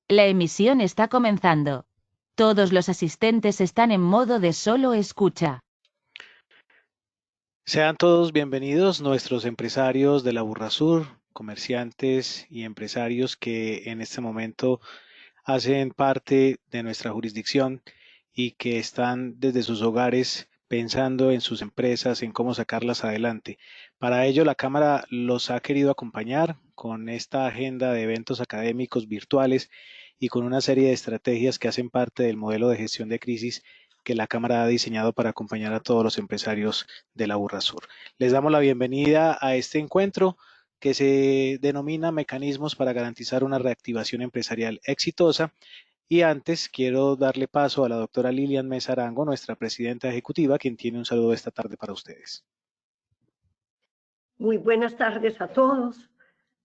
La emisión está comenzando. Todos los asistentes están en modo de solo escucha. Sean todos bienvenidos nuestros empresarios de la Burrasur, comerciantes y empresarios que en este momento hacen parte de nuestra jurisdicción y que están desde sus hogares pensando en sus empresas, en cómo sacarlas adelante. Para ello, la Cámara los ha querido acompañar con esta agenda de eventos académicos virtuales y con una serie de estrategias que hacen parte del modelo de gestión de crisis que la Cámara ha diseñado para acompañar a todos los empresarios de la Burrasur. Les damos la bienvenida a este encuentro que se denomina Mecanismos para garantizar una reactivación empresarial exitosa. Y antes quiero darle paso a la doctora Lilian Mesa Arango, nuestra presidenta ejecutiva, quien tiene un saludo esta tarde para ustedes. Muy buenas tardes a todos.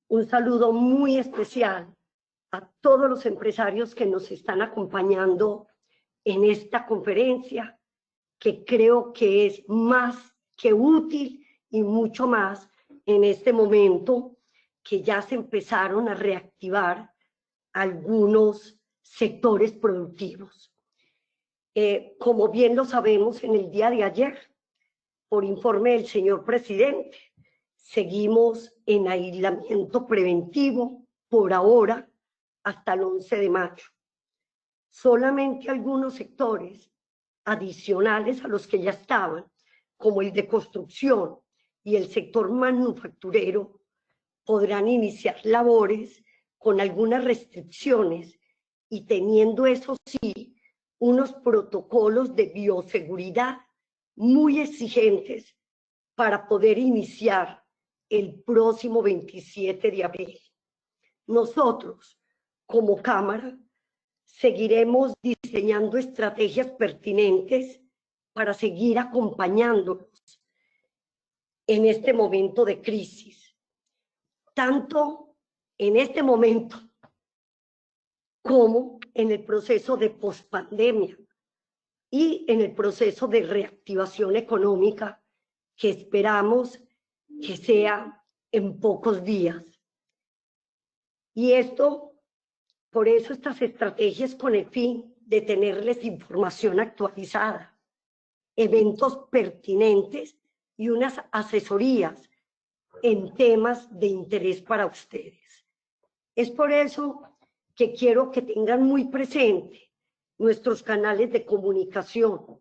Un saludo muy especial a todos los empresarios que nos están acompañando en esta conferencia, que creo que es más que útil y mucho más en este momento que ya se empezaron a reactivar algunos sectores productivos. Como bien lo sabemos, en el día de ayer, por informe del señor presidente, seguimos en aislamiento preventivo por ahora hasta el 11 de mayo. Solamente algunos sectores adicionales a los que ya estaban, como el de construcción y el sector manufacturero, podrán iniciar labores con algunas restricciones y teniendo, eso sí, unos protocolos de bioseguridad muy exigentes para poder iniciar el próximo 27 de abril. Nosotros, como Cámara, seguiremos diseñando estrategias pertinentes para seguir acompañándolos en este momento de crisis, tanto en este momento como en el proceso de pospandemia y en el proceso de reactivación económica que esperamos que sea en pocos días. Y esto, por eso estas estrategias con el fin de tenerles información actualizada, eventos pertinentes y unas asesorías en temas de interés para ustedes. Es por eso que quiero que tengan muy presente nuestros canales de comunicación.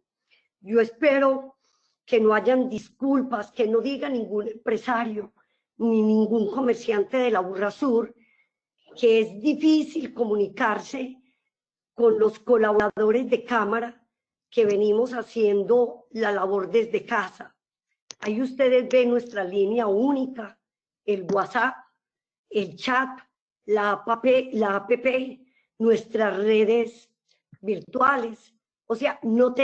Yo espero que no hayan disculpas, que no diga ningún empresario ni ningún comerciante de la Burrasur que es difícil comunicarse con los colaboradores de Cámara que venimos haciendo la labor desde casa. Ahí ustedes ven nuestra línea única, el WhatsApp, el chat, la app, nuestras redes virtuales. O sea, no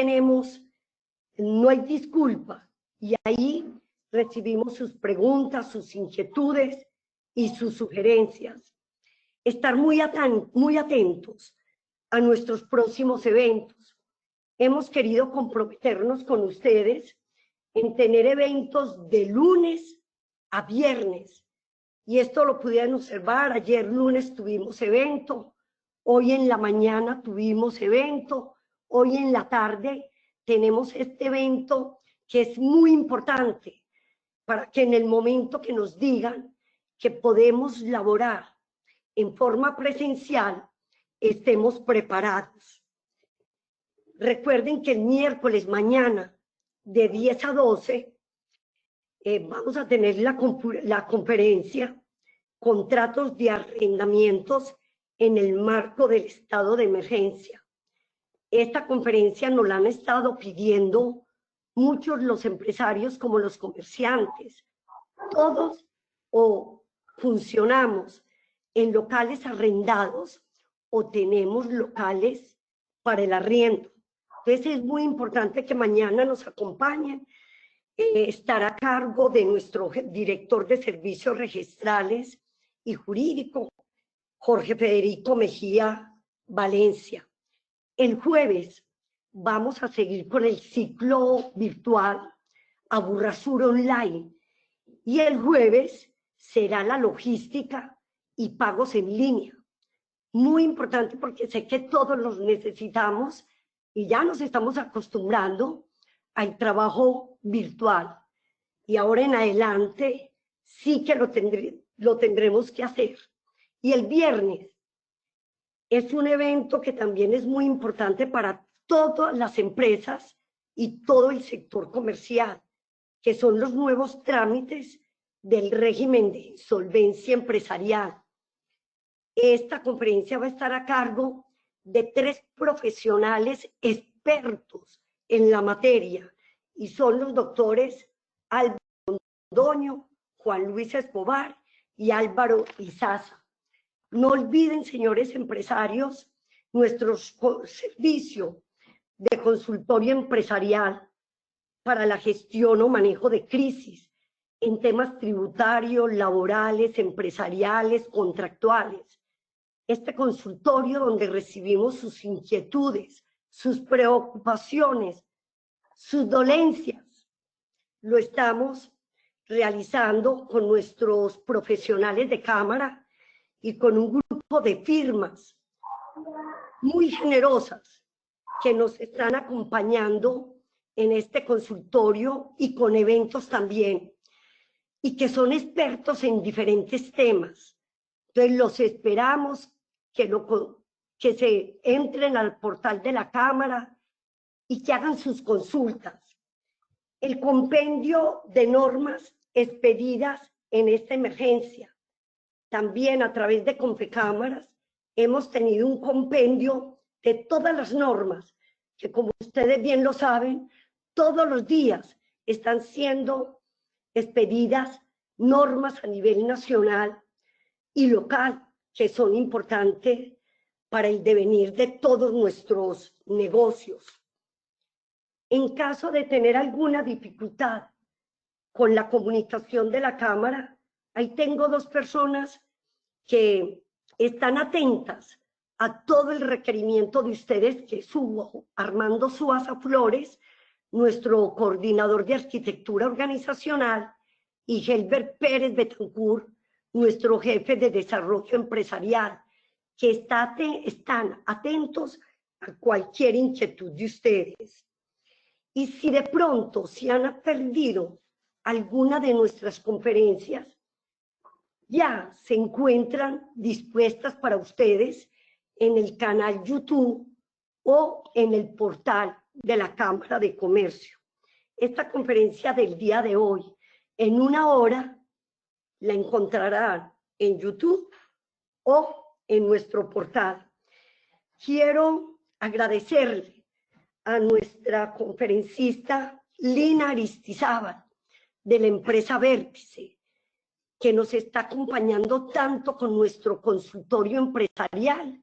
hay disculpa. Y ahí recibimos sus preguntas, sus inquietudes y sus sugerencias. Estar muy atentos a nuestros próximos eventos. Hemos querido comprometernos con ustedes en tener eventos de lunes a viernes. Y esto lo pudieron observar. Ayer lunes tuvimos evento, hoy en la mañana tuvimos evento, hoy en la tarde tenemos este evento que es muy importante para que en el momento que nos digan que podemos laborar en forma presencial, estemos preparados. Recuerden que el miércoles mañana de 10 a 12 vamos a tener la conferencia Contratos de Arrendamientos en el marco del estado de emergencia. Esta conferencia nos la han estado pidiendo muchos los empresarios como los comerciantes. Todos o funcionamos en locales arrendados o tenemos locales para el arriendo. Entonces es muy importante que mañana nos acompañen. Estará a cargo de nuestro director de servicios registrales y jurídico, Jorge Federico Mejía Valencia. El jueves vamos a seguir con el ciclo virtual a Burrasur Online y el jueves será la logística y pagos en línea. muy importante porque sé que todos los necesitamos y ya nos estamos acostumbrando al trabajo virtual. Y ahora en adelante sí que lo tendremos que hacer. Y el viernes es un evento que también es muy importante para todas las empresas y todo el sector comercial, que son los nuevos trámites del régimen de insolvencia empresarial. Esta conferencia va a estar a cargo de 3 profesionales expertos en la materia y son los doctores Álvaro Londoño, Juan Luis Escobar y Álvaro Izaza. No olviden, señores empresarios, nuestro servicio de consultorio empresarial para la gestión o manejo de crisis en temas tributarios, laborales, empresariales, contractuales. Este consultorio donde recibimos sus inquietudes, sus preocupaciones, sus dolencias, lo estamos realizando con nuestros profesionales de cámara y con un grupo de firmas muy generosas que nos están acompañando en este consultorio y con eventos también, y que son expertos en diferentes temas. Entonces los esperamos que se entren al portal de la Cámara y que hagan sus consultas. El compendio de normas expedidas en esta emergencia. También a través de Confecámaras hemos tenido un compendio de todas las normas que, como ustedes bien lo saben, todos los días están siendo expedidas normas a nivel nacional y local que son importantes para el devenir de todos nuestros negocios. En caso de tener alguna dificultad con la comunicación de la Cámara, ahí tengo 2 personas que están atentas a todo el requerimiento de ustedes, que es Armando Suaza Flores, nuestro coordinador de arquitectura organizacional, y Gelbert Pérez Betancourt, nuestro jefe de desarrollo empresarial, que están atentos a cualquier inquietud de ustedes. Y si de pronto se han perdido alguna de nuestras conferencias, ya se encuentran dispuestas para ustedes en el canal YouTube o en el portal de la Cámara de Comercio. Esta conferencia del día de hoy, en 1 hora, la encontrarán en YouTube o en nuestro portal. Quiero agradecerle a nuestra conferencista Lina Aristizábal, de la empresa Vértice, que nos está acompañando tanto con nuestro consultorio empresarial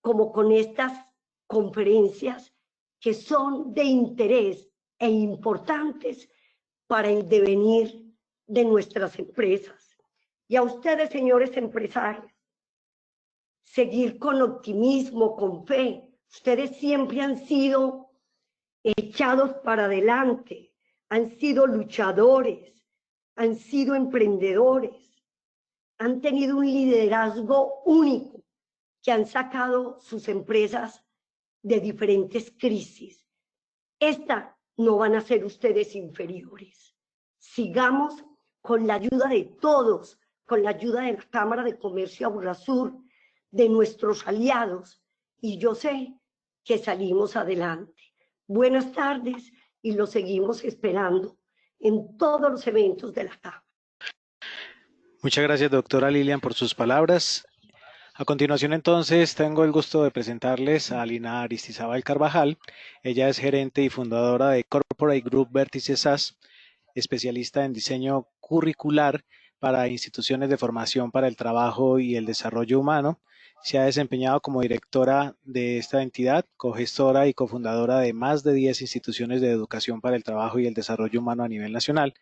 como con estas conferencias que son de interés e importantes para el devenir de nuestras empresas. Y a ustedes, señores empresarios, seguir con optimismo, con fe. Ustedes siempre han sido echados para adelante, han sido luchadores, han sido emprendedores, han tenido un liderazgo único, que han sacado sus empresas de diferentes crisis. Esta no van a ser ustedes inferiores. Sigamos con la ayuda de todos, con la ayuda de la Cámara de Comercio Aburrasur, de nuestros aliados, y yo sé que salimos adelante. Buenas tardes y los seguimos esperando en todos los eventos de la Cámara. Muchas gracias, doctora Lilian, por sus palabras. A continuación, entonces, tengo el gusto de presentarles a Lina Aristizábal Carvajal. Ella es gerente y fundadora de Corporate Group Vértice SAS, especialista en diseño curricular para instituciones de formación para el trabajo y el desarrollo humano. Se ha desempeñado como directora de esta entidad, cogestora y cofundadora de más de 10 instituciones de educación para el trabajo y el desarrollo humano a nivel nacional.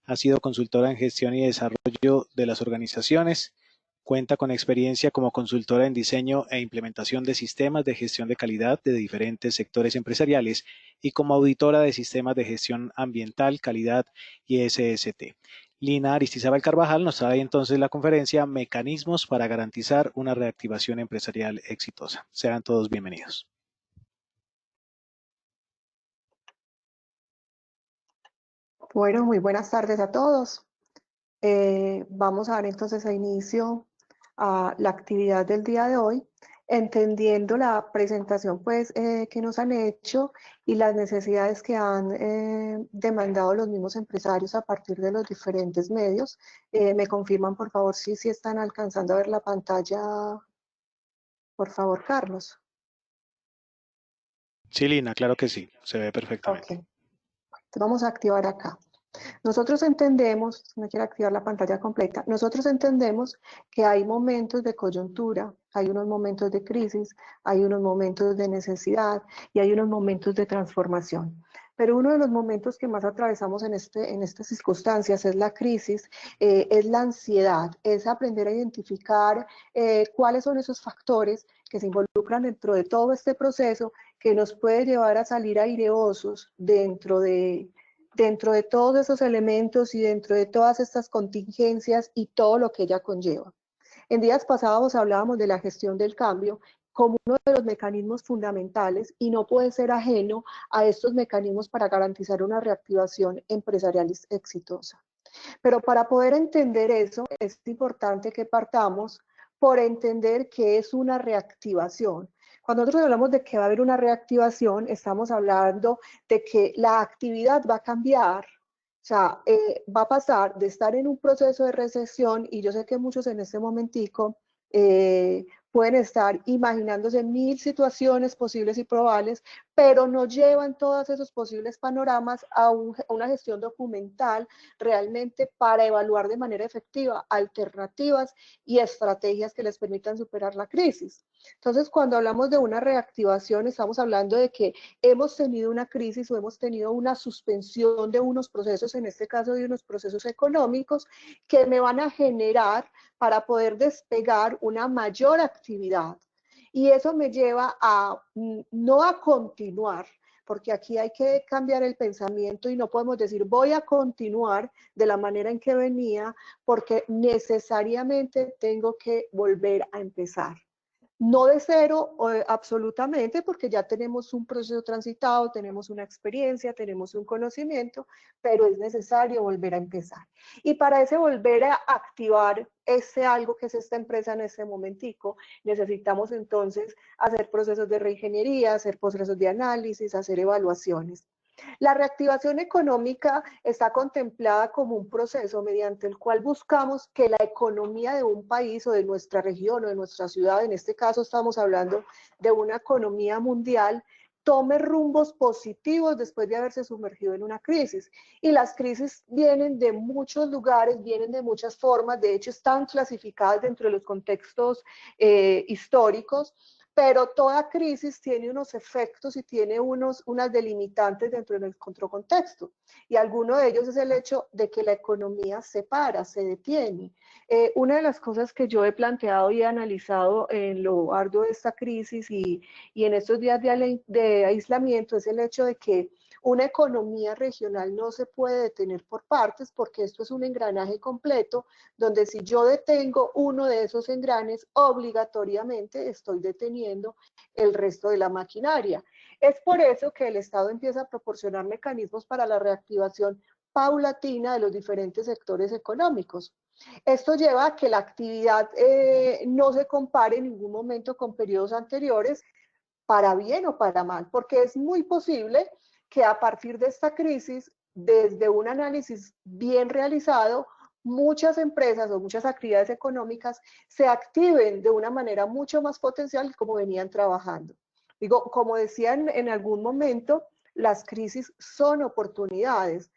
Ha sido consultora en gestión y desarrollo de las organizaciones. Cuenta con experiencia como consultora en diseño e implementación de sistemas de gestión de calidad de diferentes sectores empresariales y como auditora de sistemas de gestión ambiental, calidad y SST. Lina Aristizábal Carvajal nos trae entonces la conferencia Mecanismos para garantizar una reactivación empresarial exitosa. Sean todos bienvenidos. Bueno, muy buenas tardes a todos. Vamos a dar entonces a inicio a la actividad del día de hoy, entendiendo la presentación pues, que nos han hecho y las necesidades que han demandado los mismos empresarios a partir de los diferentes medios. ¿Me confirman, por favor, si están alcanzando a ver la pantalla? Por favor, Carlos. Sí, Lina, claro que sí, se ve perfectamente. Ok. Entonces vamos a activar acá. Nosotros entendemos, no quiero activar la pantalla completa, nosotros entendemos que hay momentos de coyuntura, hay unos momentos de crisis, hay unos momentos de necesidad y hay unos momentos de transformación. Pero uno de los momentos que más atravesamos en estas circunstancias es la crisis, es la ansiedad, es aprender a identificar cuáles son esos factores que se involucran dentro de todo este proceso que nos puede llevar a salir aireosos dentro de todos esos elementos y dentro de todas estas contingencias y todo lo que ella conlleva. En días pasados hablábamos de la gestión del cambio como uno de los mecanismos fundamentales y no puede ser ajeno a estos mecanismos para garantizar una reactivación empresarial exitosa. Pero para poder entender eso es importante que partamos por entender qué es una reactivación. Cuando nosotros hablamos de que va a haber una reactivación, estamos hablando de que la actividad va a cambiar, o sea, va a pasar de estar en un proceso de recesión, y yo sé que muchos en este momentico pueden estar imaginándose 1000 situaciones posibles y probables, pero no llevan todos esos posibles panoramas a una gestión documental realmente para evaluar de manera efectiva alternativas y estrategias que les permitan superar la crisis. Entonces, cuando hablamos de una reactivación, estamos hablando de que hemos tenido una crisis o hemos tenido una suspensión de unos procesos, en este caso de unos procesos económicos, que me van a generar para poder despegar una mayor actividad. Y eso me lleva a no a continuar, porque aquí hay que cambiar el pensamiento y no podemos decir voy a continuar de la manera en que venía, porque necesariamente tengo que volver a empezar. No de cero absolutamente, porque ya tenemos un proceso transitado, tenemos una experiencia, tenemos un conocimiento, pero es necesario volver a empezar. Y para ese volver a activar ese algo que es esta empresa en este momentico, necesitamos entonces hacer procesos de reingeniería, hacer procesos de análisis, hacer evaluaciones. La reactivación económica está contemplada como un proceso mediante el cual buscamos que la economía de un país o de nuestra región o de nuestra ciudad, en este caso estamos hablando de una economía mundial, tome rumbos positivos después de haberse sumergido en una crisis. Y las crisis vienen de muchos lugares, vienen de muchas formas, de hecho están clasificadas dentro de los contextos históricos, pero toda crisis tiene unos efectos y tiene unas delimitantes dentro del contexto. Y alguno de ellos es el hecho de que la economía se para, se detiene. Una de las cosas que yo he planteado y he analizado en lo arduo de esta crisis y en estos días de aislamiento es el hecho de que una economía regional no se puede detener por partes, porque esto es un engranaje completo, donde si yo detengo uno de esos engranes, obligatoriamente estoy deteniendo el resto de la maquinaria. Es por eso que el Estado empieza a proporcionar mecanismos para la reactivación paulatina de los diferentes sectores económicos. Esto lleva a que la actividad no se compare en ningún momento con periodos anteriores, para bien o para mal, porque es muy posible que a partir de esta crisis, desde un análisis bien realizado, muchas empresas o muchas actividades económicas se activen de una manera mucho más potencial como venían trabajando. Digo, como decían en algún momento, las crisis son oportunidades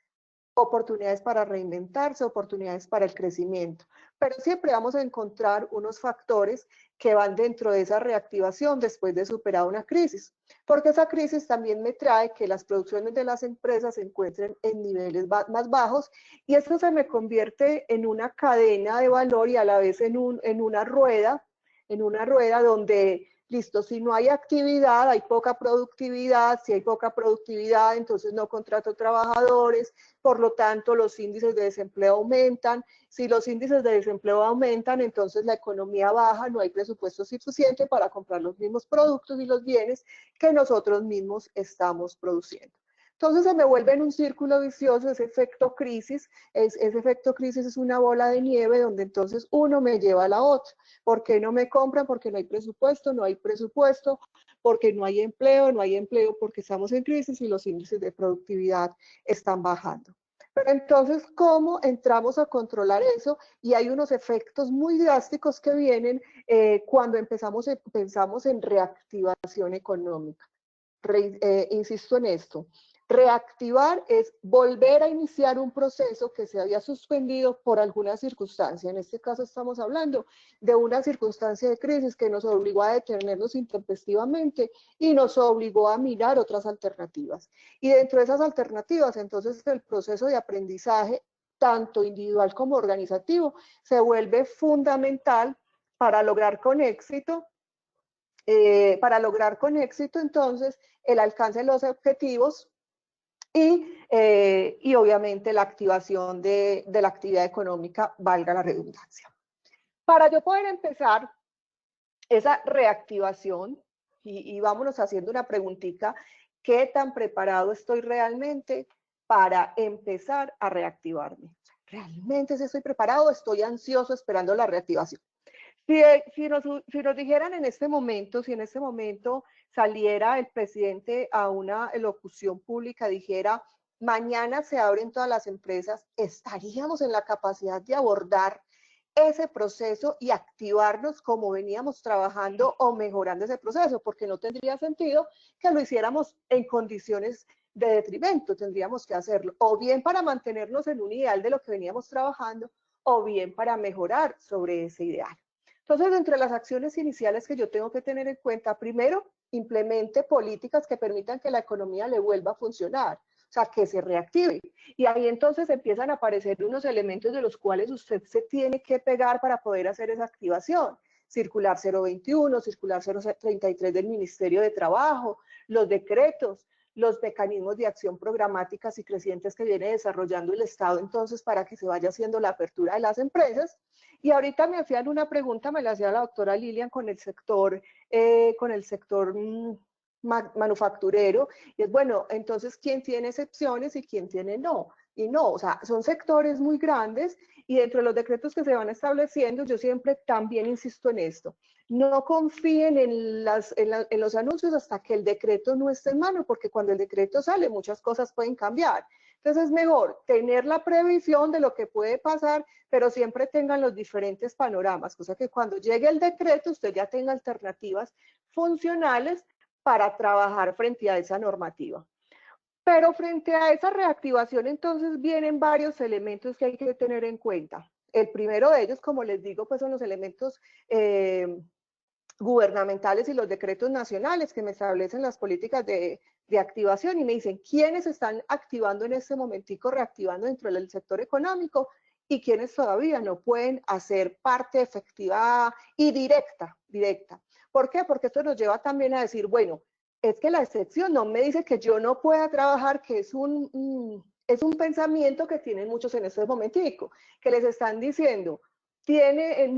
para reinventarse, oportunidades para el crecimiento, pero siempre vamos a encontrar unos factores que van dentro de esa reactivación después de superar una crisis, porque esa crisis también me trae que las producciones de las empresas se encuentren en niveles más bajos, y esto se me convierte en una cadena de valor y a la vez en una rueda donde listo, si no hay actividad, hay poca productividad, si hay poca productividad, entonces no contrato trabajadores, por lo tanto los índices de desempleo aumentan, si los índices de desempleo aumentan, entonces la economía baja, no hay presupuesto suficiente para comprar los mismos productos y los bienes que nosotros mismos estamos produciendo. Entonces se me vuelve en un círculo vicioso ese efecto crisis. Ese efecto crisis es una bola de nieve donde entonces uno me lleva a la otra. ¿Por qué no me compran? Porque no hay presupuesto, porque no hay empleo porque estamos en crisis y los índices de productividad están bajando. Pero entonces, ¿cómo entramos a controlar eso? Y hay unos efectos muy drásticos que vienen cuando pensamos en reactivación económica. Insisto en esto. Reactivar es volver a iniciar un proceso que se había suspendido por alguna circunstancia. En este caso estamos hablando de una circunstancia de crisis que nos obligó a detenernos intempestivamente y nos obligó a mirar otras alternativas. Y dentro de esas alternativas, entonces, el proceso de aprendizaje, tanto individual como organizativo, se vuelve fundamental para lograr con éxito entonces, el alcance de los objetivos y obviamente la activación de la actividad económica, valga la redundancia. Para yo poder empezar esa reactivación, y vámonos haciendo una preguntita, ¿qué tan preparado estoy realmente para empezar a reactivarme? ¿Realmente estoy preparado? ¿Estoy ansioso esperando la reactivación? Si nos dijeran en este momento, si en este momento saliera el presidente a una locución pública, dijera, mañana se abren todas las empresas, estaríamos en la capacidad de abordar ese proceso y activarnos como veníamos trabajando o mejorando ese proceso, porque no tendría sentido que lo hiciéramos en condiciones de detrimento, tendríamos que hacerlo o bien para mantenernos en un ideal de lo que veníamos trabajando o bien para mejorar sobre ese ideal. Entonces, entre las acciones iniciales que yo tengo que tener en cuenta, primero, implemente políticas que permitan que la economía le vuelva a funcionar, o sea, que se reactive. Y ahí entonces empiezan a aparecer unos elementos de los cuales usted se tiene que pegar para poder hacer esa activación. Circular 021, circular 033 del Ministerio de Trabajo, los decretos, los mecanismos de acción programáticas y crecientes que viene desarrollando el Estado entonces para que se vaya haciendo la apertura de las empresas. Y ahorita me hacían una pregunta, me la hacía la doctora Lilian con el sector manufacturero, y es bueno, entonces, ¿quién tiene excepciones y quién tiene no? Y no, o sea, son sectores muy grandes y dentro de los decretos que se van estableciendo, yo siempre también insisto en esto, no confíen en los anuncios hasta que el decreto no esté en mano, porque cuando el decreto sale, muchas cosas pueden cambiar. Entonces es mejor tener la previsión de lo que puede pasar, pero siempre tengan los diferentes panoramas, cosa que cuando llegue el decreto usted ya tenga alternativas funcionales para trabajar frente a esa normativa. Pero frente a esa reactivación, entonces vienen varios elementos que hay que tener en cuenta. El primero de ellos, como les digo, pues son los elementos gubernamentales y los decretos nacionales que me establecen las políticas de activación y me dicen quiénes están activando en este momentico, reactivando dentro del sector económico y quiénes todavía no pueden hacer parte efectiva y directa. ¿Por qué? Porque esto nos lleva también a decir, bueno, es que la excepción no me dice que yo no pueda trabajar, que es un pensamiento que tienen muchos en este momentico, que les están diciendo,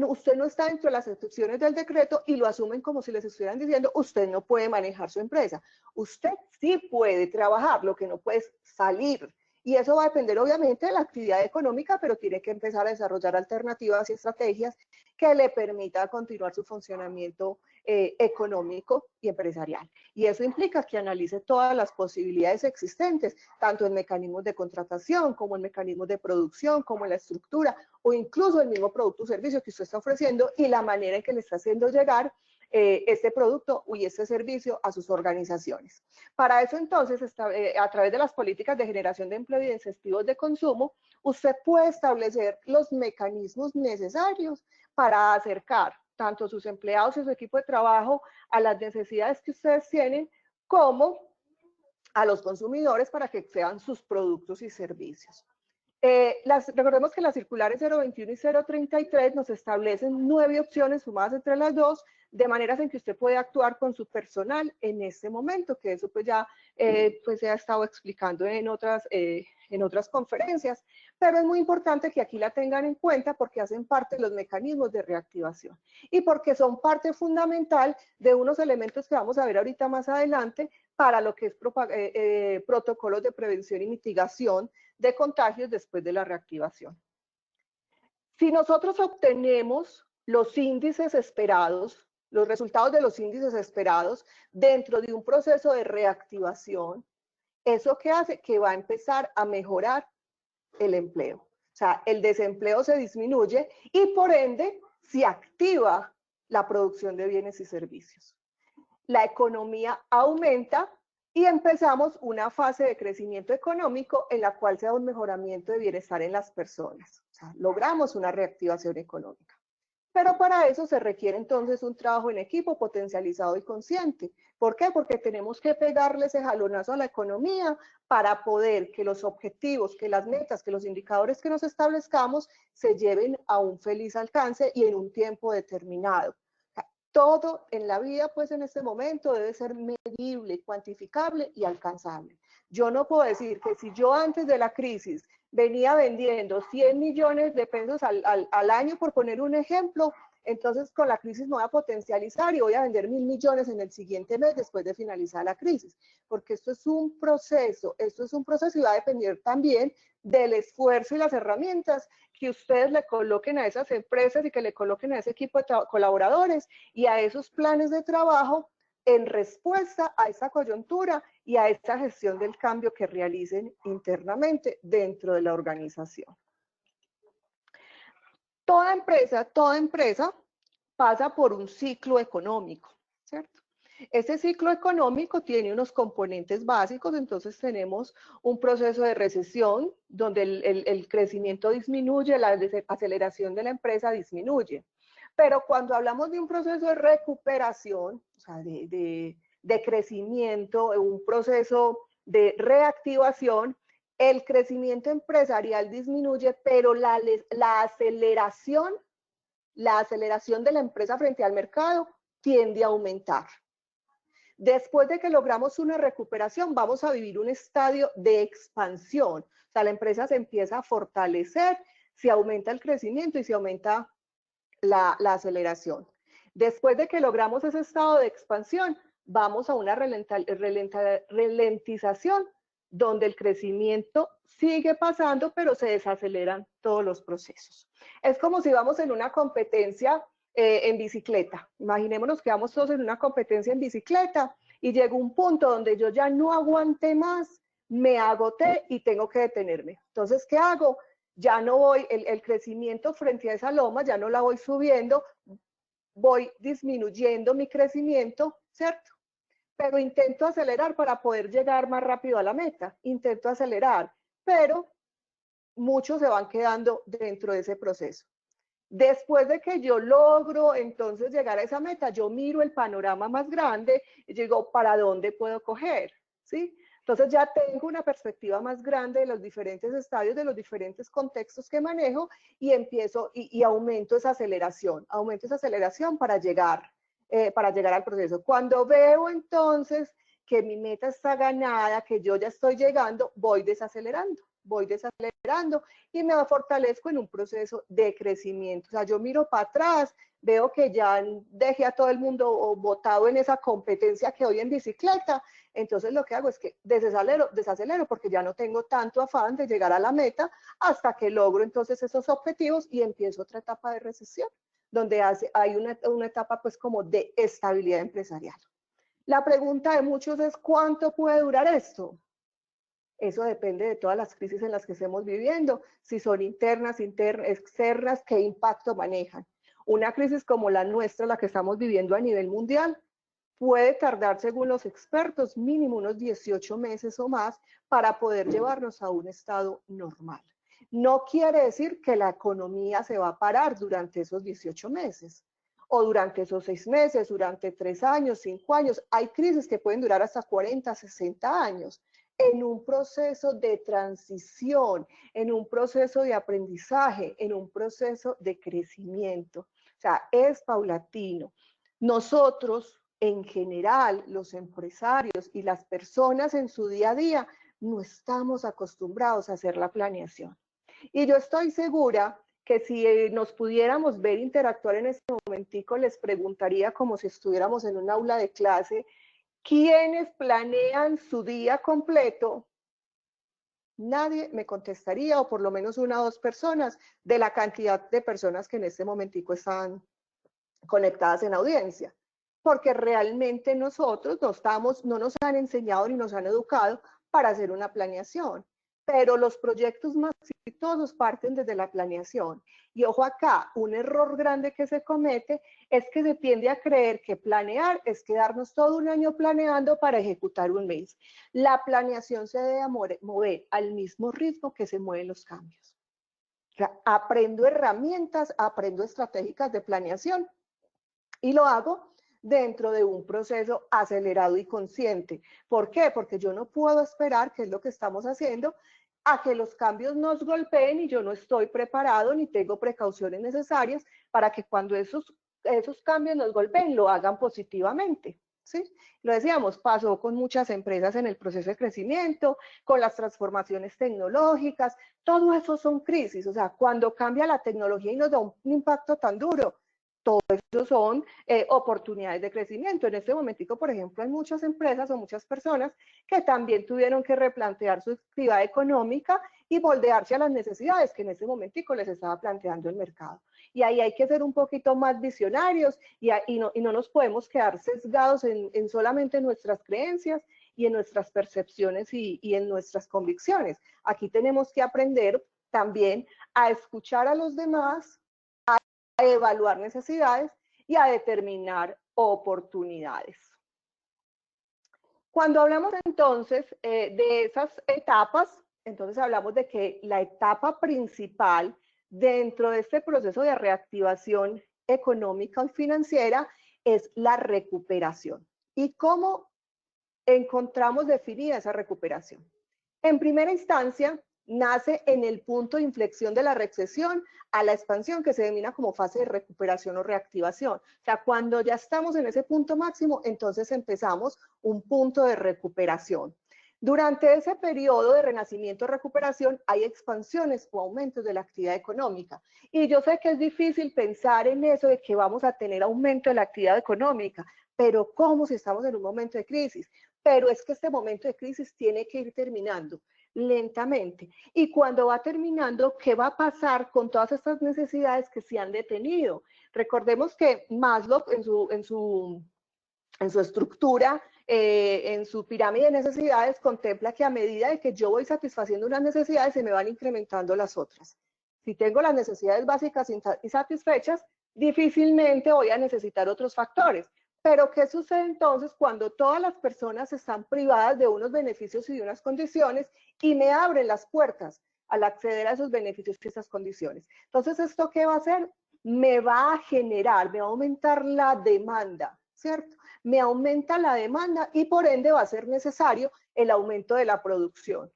usted no está dentro de las excepciones del decreto y lo asumen como si les estuvieran diciendo, usted no puede manejar su empresa. Usted sí puede trabajar, lo que no puede es salir. Y eso va a depender obviamente de la actividad económica, pero tiene que empezar a desarrollar alternativas y estrategias que le permita continuar su funcionamiento económico y empresarial. Y eso implica que analice todas las posibilidades existentes, tanto en mecanismos de contratación, como en mecanismos de producción, como en la estructura, o incluso el mismo producto o servicio que usted está ofreciendo y la manera en que le está haciendo llegar este producto y este servicio a sus organizaciones. Para eso entonces, a través de las políticas de generación de empleo y de incentivos de consumo, usted puede establecer los mecanismos necesarios para acercar tanto sus empleados y su equipo de trabajo a las necesidades que ustedes tienen, como a los consumidores para que accedan sus productos y servicios. Recordemos que las circulares 021 y 033 nos establecen 9 opciones sumadas entre las dos, de maneras en que usted puede actuar con su personal en este momento, que eso pues ya pues se ha estado explicando en otras conferencias, pero es muy importante que aquí la tengan en cuenta porque hacen parte de los mecanismos de reactivación y porque son parte fundamental de unos elementos que vamos a ver ahorita más adelante para lo que es protocolos de prevención y mitigación de contagios después de la reactivación. Si nosotros obtenemos los índices esperados, los resultados de los índices esperados dentro de un proceso de reactivación, ¿eso qué hace? Que va a empezar a mejorar el empleo. O sea, el desempleo se disminuye y por ende se activa la producción de bienes y servicios. La economía aumenta y empezamos una fase de crecimiento económico en la cual se da un mejoramiento de bienestar en las personas. O sea, logramos una reactivación económica. Pero para eso se requiere entonces un trabajo en equipo potencializado y consciente. ¿Por qué? Porque tenemos que pegarle ese jalonazo a la economía para poder que los objetivos, que las metas, que los indicadores que nos establezcamos se lleven a un feliz alcance y en un tiempo determinado. Todo en la vida, pues en este momento, debe ser medible, cuantificable y alcanzable. Yo no puedo decir que si yo antes de la crisis venía vendiendo 100 millones de pesos al año, por poner un ejemplo, entonces con la crisis me voy a potencializar y voy a vender 1.000 millones en el siguiente mes después de finalizar la crisis. Porque esto es un proceso y va a depender también del esfuerzo y las herramientas que ustedes le coloquen a esas empresas y que le coloquen a ese equipo de colaboradores y a esos planes de trabajo en respuesta a esa coyuntura y a esta gestión del cambio que realicen internamente dentro de la organización. Toda empresa pasa por un ciclo económico, ¿cierto? Ese ciclo económico tiene unos componentes básicos, entonces tenemos un proceso de recesión donde el crecimiento disminuye, la aceleración de la empresa disminuye. Pero cuando hablamos de un proceso de recuperación, o sea, de crecimiento, un proceso de reactivación, el crecimiento empresarial disminuye, pero la aceleración de la empresa frente al mercado tiende a aumentar. Después de que logramos una recuperación, vamos a vivir un estadio de expansión. O sea, la empresa se empieza a fortalecer, se aumenta el crecimiento y se aumenta la aceleración. Después de que logramos ese estado de expansión, vamos a una ralentización, donde el crecimiento sigue pasando, pero se desaceleran todos los procesos. Es como si vamos en una competencia en bicicleta. Imaginémonos que vamos todos en una competencia en bicicleta y llegó un punto donde yo ya no aguanté más, me agoté y tengo que detenerme. Entonces, ¿qué hago? Ya no voy, el crecimiento frente a esa loma, ya no la voy subiendo, voy disminuyendo mi crecimiento, ¿cierto? Pero intento acelerar para poder llegar más rápido a la meta, intento acelerar, pero muchos se van quedando dentro de ese proceso. Después de que yo logro entonces llegar a esa meta, yo miro el panorama más grande y digo, ¿para dónde puedo coger? ¿Sí? Entonces ya tengo una perspectiva más grande de los diferentes estadios, de los diferentes contextos que manejo y empiezo y aumento esa aceleración para llegar al proceso. Cuando veo entonces que mi meta está ganada, que yo ya estoy llegando, voy desacelerando y me fortalezco en un proceso de crecimiento. O sea, yo miro para atrás, veo que ya dejé a todo el mundo botado en esa competencia que hoy en bicicleta, entonces lo que hago es que desacelero porque ya no tengo tanto afán de llegar a la meta hasta que logro entonces esos objetivos y empiezo otra etapa de recesión, donde hay una etapa pues como de estabilidad empresarial. La pregunta de muchos es, ¿cuánto puede durar esto? Eso depende de todas las crisis en las que estemos viviendo, si son internas, externas, qué impacto manejan. Una crisis como la nuestra, la que estamos viviendo a nivel mundial, puede tardar, según los expertos, mínimo unos 18 meses o más para poder llevarnos a un estado normal. No quiere decir que la economía se va a parar durante esos 18 meses o durante esos 6 meses, durante 3 años, 5 años. Hay crisis que pueden durar hasta 40, 60 años. en un proceso de transición, en un proceso de aprendizaje, en un proceso de crecimiento. O sea, es paulatino. Nosotros, en general, los empresarios y las personas en su día a día, no estamos acostumbrados a hacer la planeación. Y yo estoy segura que si nos pudiéramos ver interactuar en este momentico, les preguntaría como si estuviéramos en un aula de clase, ¿quiénes planean su día completo? Nadie me contestaría, o por lo menos una o dos personas, de la cantidad de personas que en este momentico están conectadas en audiencia. Porque realmente nosotros no nos han enseñado ni nos han educado para hacer una planeación. Pero los proyectos más exitosos parten desde la planeación. Y ojo acá, un error grande que se comete es que se tiende a creer que planear es quedarnos todo un año planeando para ejecutar un mes. La planeación se debe mover al mismo ritmo que se mueven los cambios. O sea, aprendo herramientas, aprendo estratégicas de planeación y lo hago dentro de un proceso acelerado y consciente. ¿Por qué? Porque yo no puedo esperar, que es lo que estamos haciendo, a que los cambios nos golpeen y yo no estoy preparado ni tengo precauciones necesarias para que cuando esos cambios nos golpeen lo hagan positivamente. ¿Sí? Lo decíamos, pasó con muchas empresas en el proceso de crecimiento, con las transformaciones tecnológicas, todo eso son crisis. O sea, cuando cambia la tecnología y nos da un impacto tan duro, todo eso son oportunidades de crecimiento. En este momentico, por ejemplo, hay muchas empresas o muchas personas que también tuvieron que replantear su actividad económica y moldearse a las necesidades que en ese momentico les estaba planteando el mercado. Y ahí hay que ser un poquito más visionarios y no nos podemos quedar sesgados en solamente nuestras creencias y en nuestras percepciones y en nuestras convicciones. Aquí tenemos que aprender también a escuchar a los demás, a evaluar necesidades y a determinar oportunidades. Cuando hablamos entonces de esas etapas, entonces hablamos de que la etapa principal dentro de este proceso de reactivación económica y financiera es la recuperación. ¿Y cómo encontramos definida esa recuperación? En primera instancia, nace en el punto de inflexión de la recesión a la expansión, que se denomina como fase de recuperación o reactivación. O sea, cuando ya estamos en ese punto máximo, entonces empezamos un punto de recuperación. Durante ese periodo de renacimiento o recuperación hay expansiones o aumentos de la actividad económica. Y yo sé que es difícil pensar en eso de que vamos a tener aumento de la actividad económica, pero ¿cómo si estamos en un momento de crisis? Pero es que este momento de crisis tiene que ir terminando lentamente. Y cuando va terminando, ¿qué va a pasar con todas estas necesidades que se han detenido? Recordemos que Maslow en su estructura, en su pirámide de necesidades, contempla que a medida de que yo voy satisfaciendo unas necesidades, se me van incrementando las otras. Si tengo las necesidades básicas insatisfechas, difícilmente voy a necesitar otros factores. Pero ¿qué sucede entonces cuando todas las personas están privadas de unos beneficios y de unas condiciones y me abren las puertas al acceder a esos beneficios y esas condiciones? Entonces, ¿esto qué va a hacer? Me va a generar, me va a aumentar la demanda, ¿cierto? Me aumenta la demanda y por ende va a ser necesario el aumento de la producción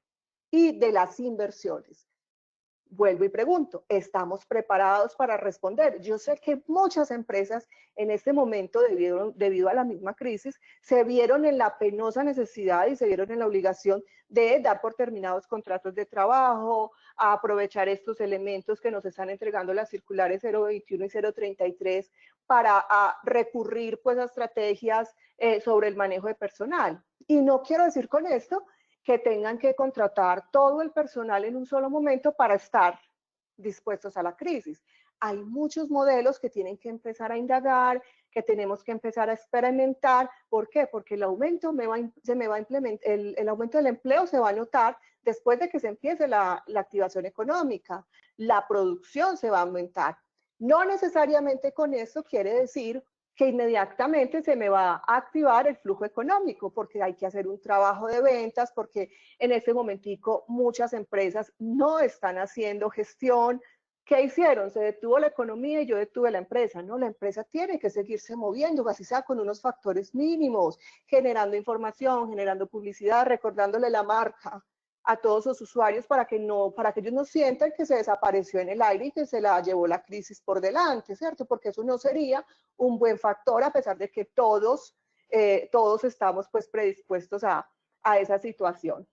y de las inversiones. Vuelvo y pregunto, ¿estamos preparados para responder? Yo sé que muchas empresas en este momento, debido a la misma crisis, se vieron en la penosa necesidad y se vieron en la obligación de dar por terminados contratos de trabajo, a aprovechar estos elementos que nos están entregando las circulares 021 y 033 para recurrir pues a estrategias sobre el manejo de personal. Y no quiero decir con esto que tengan que contratar todo el personal en un solo momento para estar dispuestos a la crisis. Hay muchos modelos que tienen que empezar a indagar, que tenemos que empezar a experimentar. ¿Por qué? Porque el aumento el aumento del empleo se va a notar después de que se empiece la activación económica. La producción se va a aumentar. No necesariamente con eso quiere decir que inmediatamente se me va a activar el flujo económico, porque hay que hacer un trabajo de ventas, porque en ese momentico muchas empresas no están haciendo gestión, ¿Qué hicieron? Se detuvo la economía y yo detuve la empresa. No, la empresa tiene que seguirse moviendo, así sea con unos factores mínimos, generando información, generando publicidad, recordándole la marca a todos los usuarios para que ellos no sientan que se desapareció en el aire y que se la llevó la crisis por delante, ¿cierto? Porque eso no sería un buen factor, a pesar de que todos estamos pues predispuestos a esa situación.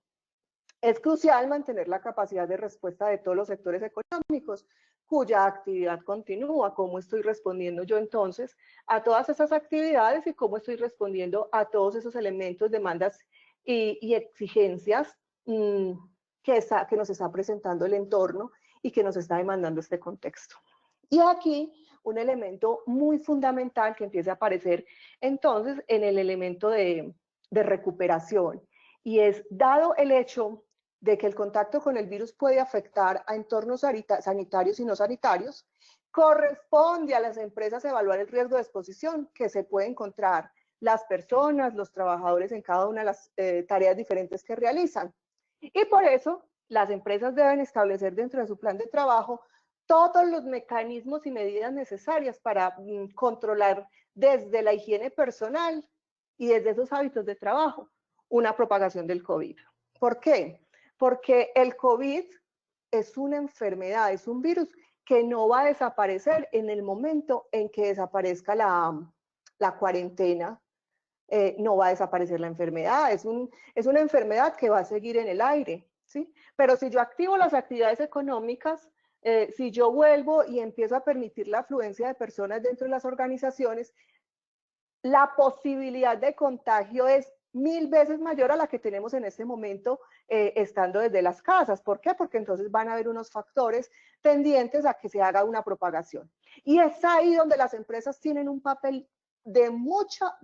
Es crucial mantener la capacidad de respuesta de todos los sectores económicos cuya actividad continúa. ¿Cómo estoy respondiendo yo entonces a todas esas actividades y cómo estoy respondiendo a todos esos elementos, demandas y exigencias que nos está presentando el entorno y que nos está demandando este contexto? Y aquí un elemento muy fundamental que empieza a aparecer entonces en el elemento de recuperación, y es, dado el hecho de que el contacto con el virus puede afectar a entornos sanitarios y no sanitarios, corresponde a las empresas evaluar el riesgo de exposición que se puede encontrar las personas, los trabajadores en cada una de las tareas diferentes que realizan. Y por eso las empresas deben establecer dentro de su plan de trabajo todos los mecanismos y medidas necesarias para controlar desde la higiene personal y desde esos hábitos de trabajo una propagación del COVID. ¿Por qué? Porque el COVID es una enfermedad, es un virus que no va a desaparecer en el momento en que desaparezca la cuarentena. No va a desaparecer la enfermedad, es una enfermedad que va a seguir en el aire, ¿sí? Pero si yo activo las actividades económicas, si yo vuelvo y empiezo a permitir la afluencia de personas dentro de las organizaciones, la posibilidad de contagio es 1000 veces mayor a la que tenemos en este momento estando desde las casas. ¿Por qué? Porque entonces van a haber unos factores tendientes a que se haga una propagación. Y es ahí donde las empresas tienen un papel de mucha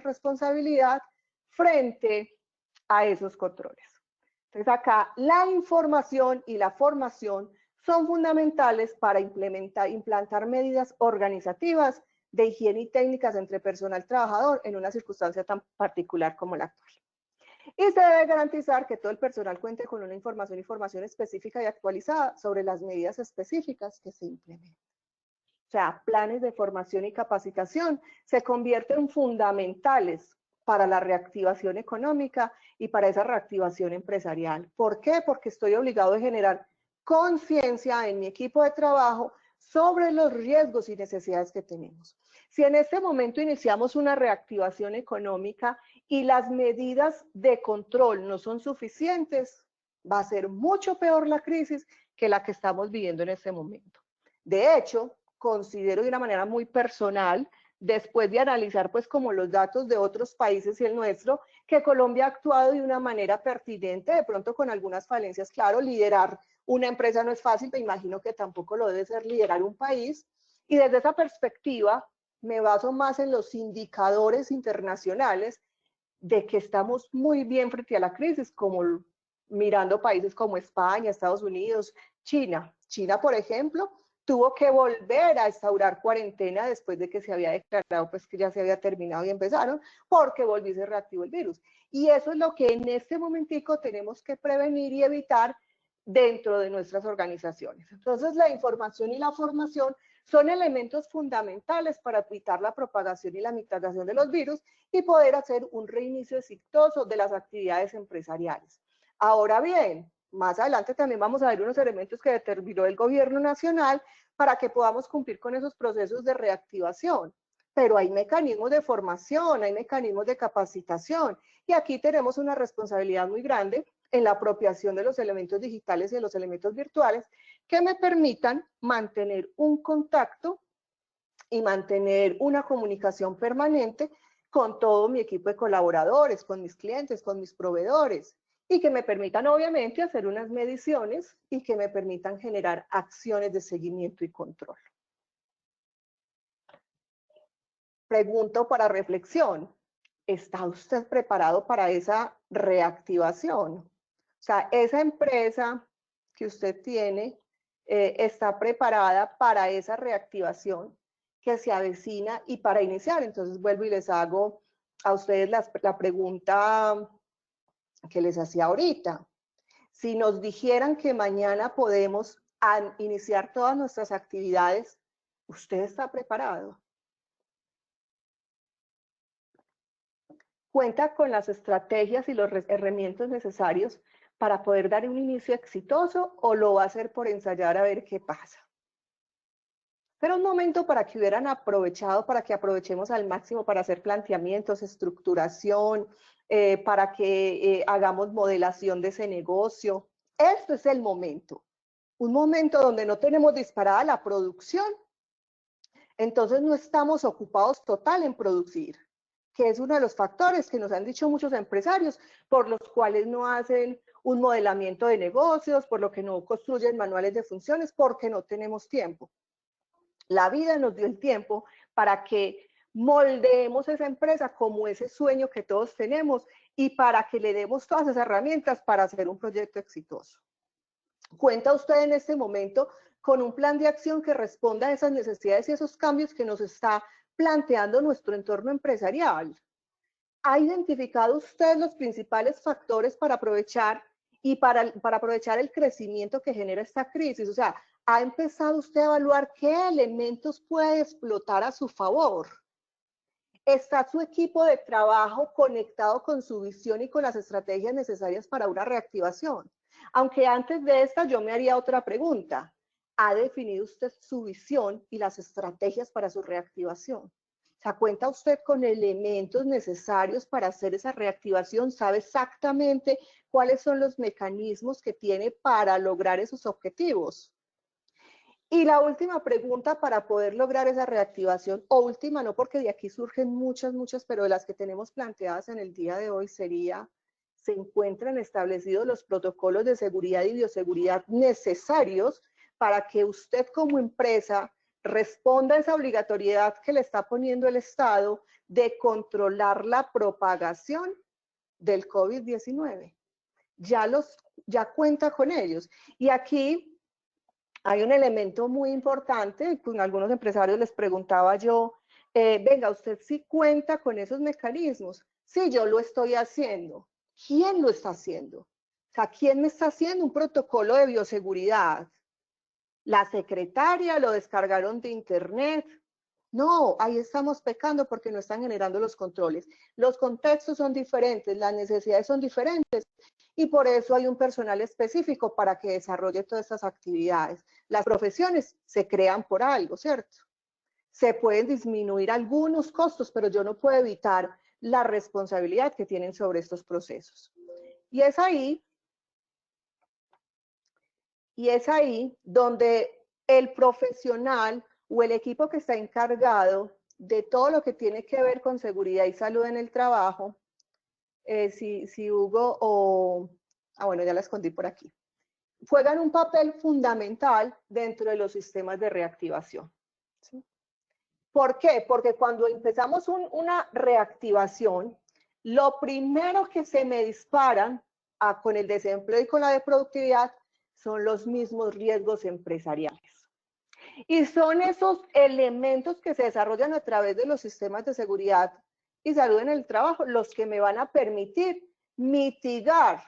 responsabilidad frente a esos controles. Entonces acá la información y la formación son fundamentales para implantar medidas organizativas de higiene y técnicas entre personal trabajador en una circunstancia tan particular como la actual. Y se debe garantizar que todo el personal cuente con una información específica y actualizada sobre las medidas específicas que se implementan. O sea, planes de formación y capacitación se convierten en fundamentales para la reactivación económica y para esa reactivación empresarial. ¿Por qué? Porque estoy obligado a generar conciencia en mi equipo de trabajo sobre los riesgos y necesidades que tenemos. Si en este momento iniciamos una reactivación económica y las medidas de control no son suficientes, va a ser mucho peor la crisis que la que estamos viviendo en este momento. De hecho, considero de una manera muy personal, después de analizar pues como los datos de otros países y el nuestro, que Colombia ha actuado de una manera pertinente, de pronto con algunas falencias. Claro, liderar una empresa no es fácil, me imagino que tampoco lo debe ser liderar un país, y desde esa perspectiva me baso más en los indicadores internacionales de que estamos muy bien frente a la crisis, como mirando países como España, Estados Unidos, China. China, por ejemplo, tuvo que volver a instaurar cuarentena después de que se había declarado pues que ya se había terminado y empezaron, porque volvió y se reactivó el virus. Y eso es lo que en este momentico tenemos que prevenir y evitar dentro de nuestras organizaciones. Entonces, la información y la formación son elementos fundamentales para evitar la propagación y la mitigación de los virus y poder hacer un reinicio exitoso de las actividades empresariales. Ahora bien, más adelante también vamos a ver unos elementos que determinó el gobierno nacional para que podamos cumplir con esos procesos de reactivación. Pero hay mecanismos de formación, hay mecanismos de capacitación, y aquí tenemos una responsabilidad muy grande en la apropiación de los elementos digitales y de los elementos virtuales que me permitan mantener un contacto y mantener una comunicación permanente con todo mi equipo de colaboradores, con mis clientes, con mis proveedores, y que me permitan obviamente hacer unas mediciones y que me permitan generar acciones de seguimiento y control. Pregunto para reflexión, ¿está usted preparado para esa reactivación? O sea, esa empresa que usted tiene está preparada para esa reactivación que se avecina y para iniciar. Entonces vuelvo y les hago a ustedes la pregunta que les hacía ahorita. Si nos dijeran que mañana podemos a iniciar todas nuestras actividades, ¿usted está preparado? ¿Cuenta con las estrategias y los herramientas necesarios para poder dar un inicio exitoso o lo va a hacer por ensayar a ver qué pasa? Pero un momento para que hubieran aprovechado, para que aprovechemos al máximo para hacer planteamientos, estructuración, para que hagamos modelación de ese negocio. Este es el momento. Un momento donde no tenemos disparada la producción, entonces no estamos ocupados total en producir, que es uno de los factores que nos han dicho muchos empresarios, por los cuales no hacen un modelamiento de negocios, por lo que no construyen manuales de funciones, porque no tenemos tiempo. La vida nos dio el tiempo para que moldeemos esa empresa como ese sueño que todos tenemos y para que le demos todas esas herramientas para hacer un proyecto exitoso. ¿Cuenta usted en este momento con un plan de acción que responda a esas necesidades y esos cambios que nos está planteando nuestro entorno empresarial? ¿Ha identificado usted los principales factores para aprovechar para aprovechar el crecimiento que genera esta crisis? O sea, ¿ha empezado usted a evaluar qué elementos puede explotar a su favor? ¿Está su equipo de trabajo conectado con su visión y con las estrategias necesarias para una reactivación? Aunque antes de esta yo me haría otra pregunta. ¿Ha definido usted su visión y las estrategias para su reactivación? O sea, ¿cuenta usted con elementos necesarios para hacer esa reactivación? ¿Sabe exactamente cuáles son los mecanismos que tiene para lograr esos objetivos? Y la última pregunta para poder lograr esa reactivación, o última no, porque de aquí surgen muchas, pero de las que tenemos planteadas en el día de hoy sería, ¿se encuentran establecidos los protocolos de seguridad y bioseguridad necesarios para que usted como empresa responda a esa obligatoriedad que le está poniendo el Estado de controlar la propagación del COVID-19? Ya cuenta con ellos. Y aquí hay un elemento muy importante, con algunos empresarios les preguntaba yo, venga, ¿usted sí cuenta con esos mecanismos? Sí, yo lo estoy haciendo. ¿Quién lo está haciendo? O sea, ¿quién me está haciendo un protocolo de bioseguridad? ¿La secretaria? ¿Lo descargaron de internet? No, ahí estamos pecando porque no están generando los controles. Los contextos son diferentes, las necesidades son diferentes y por eso hay un personal específico para que desarrolle todas estas actividades. Las profesiones se crean por algo, ¿cierto? Se pueden disminuir algunos costos, pero yo no puedo evitar la responsabilidad que tienen sobre estos procesos. Y es ahí donde el profesional o el equipo que está encargado de todo lo que tiene que ver con seguridad y salud en el trabajo, si Hugo o... bueno, ya la escondí por aquí. Juegan un papel fundamental dentro de los sistemas de reactivación. ¿Sí? ¿Por qué? Porque cuando empezamos una reactivación, lo primero que se me disparan con el desempleo y con la de productividad son los mismos riesgos empresariales. Y son esos elementos que se desarrollan a través de los sistemas de seguridad y salud en el trabajo los que me van a permitir mitigar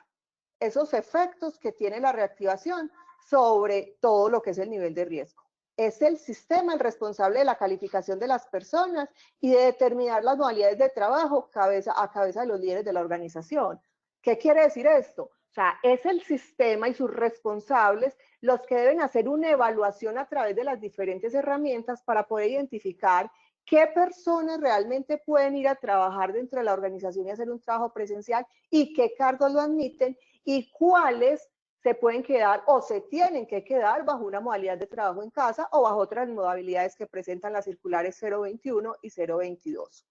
esos efectos que tiene la reactivación sobre todo lo que es el nivel de riesgo. Es el sistema el responsable de la calificación de las personas y de determinar las modalidades de trabajo a cabeza de los líderes de la organización. ¿Qué quiere decir esto? O sea, es el sistema y sus responsables los que deben hacer una evaluación a través de las diferentes herramientas para poder identificar qué personas realmente pueden ir a trabajar dentro de la organización y hacer un trabajo presencial y qué cargos lo admiten y cuáles se pueden quedar o se tienen que quedar bajo una modalidad de trabajo en casa o bajo otras modalidades que presentan las circulares 021 y 022.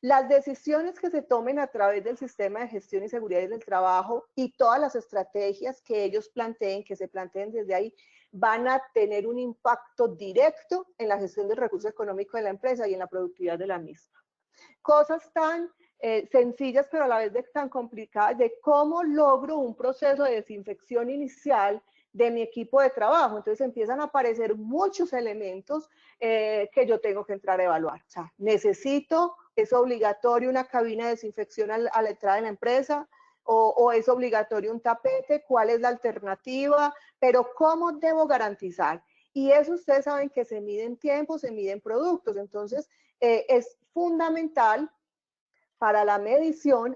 Las decisiones que se tomen a través del sistema de gestión y seguridad del trabajo y todas las estrategias que ellos planteen, que se planteen desde ahí, van a tener un impacto directo en la gestión del recurso económico de la empresa y en la productividad de la misma. Cosas tan sencillas, pero a la vez tan complicadas, de cómo logro un proceso de desinfección inicial de mi equipo de trabajo. Entonces empiezan a aparecer muchos elementos que yo tengo que entrar a evaluar. O sea, necesito, es obligatorio una cabina de desinfección a la entrada de la empresa, o es obligatorio un tapete, cuál es la alternativa, pero ¿cómo debo garantizar? Y eso ustedes saben que se mide en tiempo, se mide en productos, entonces es fundamental para la medición,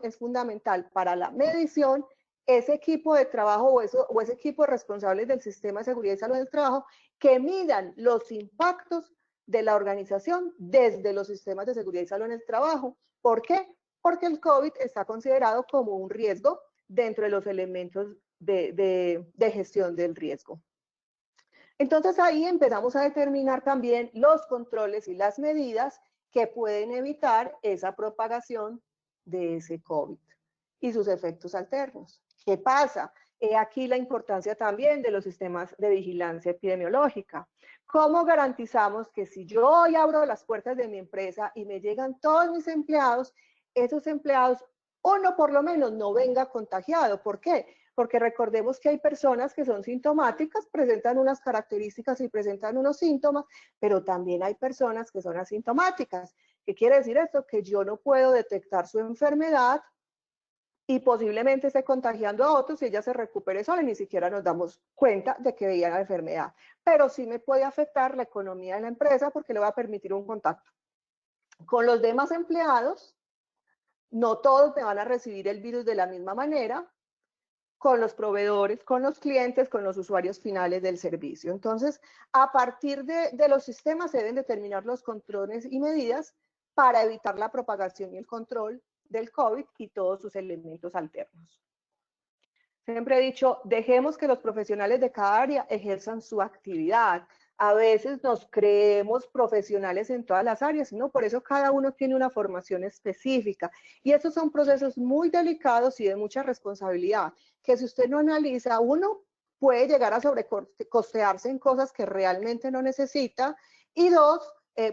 ese equipo de trabajo o ese equipo de responsables del sistema de seguridad y salud del trabajo que midan los impactos de la organización desde los sistemas de seguridad y salud en el trabajo. ¿Por qué? Porque el COVID está considerado como un riesgo dentro de los elementos de gestión del riesgo. Entonces ahí empezamos a determinar también los controles y las medidas que pueden evitar esa propagación de ese COVID y sus efectos alternos. ¿Qué pasa? Aquí la importancia también de los sistemas de vigilancia epidemiológica. ¿Cómo garantizamos que si yo hoy abro las puertas de mi empresa y me llegan todos mis empleados, esos empleados, uno por lo menos no venga contagiado? ¿Por qué? Porque recordemos que hay personas que son sintomáticas, presentan unas características y presentan unos síntomas, pero también hay personas que son asintomáticas. ¿Qué quiere decir esto? Que yo no puedo detectar su enfermedad y posiblemente esté contagiando a otros y ella se recupere sola y ni siquiera nos damos cuenta de que veía la enfermedad. Pero sí me puede afectar la economía de la empresa porque le va a permitir un contacto. Con los demás empleados, no todos me van a recibir el virus de la misma manera, con los proveedores, con los clientes, con los usuarios finales del servicio. Entonces, a partir de los sistemas se deben determinar los controles y medidas para evitar la propagación y el control del COVID y todos sus elementos alternos. Siempre he dicho, dejemos que los profesionales de cada área ejerzan su actividad. A veces nos creemos profesionales en todas las áreas, ¿no? Por eso cada uno tiene una formación específica. Y estos son procesos muy delicados y de mucha responsabilidad, que si usted no analiza, uno puede llegar a sobrecostearse en cosas que realmente no necesita, y dos,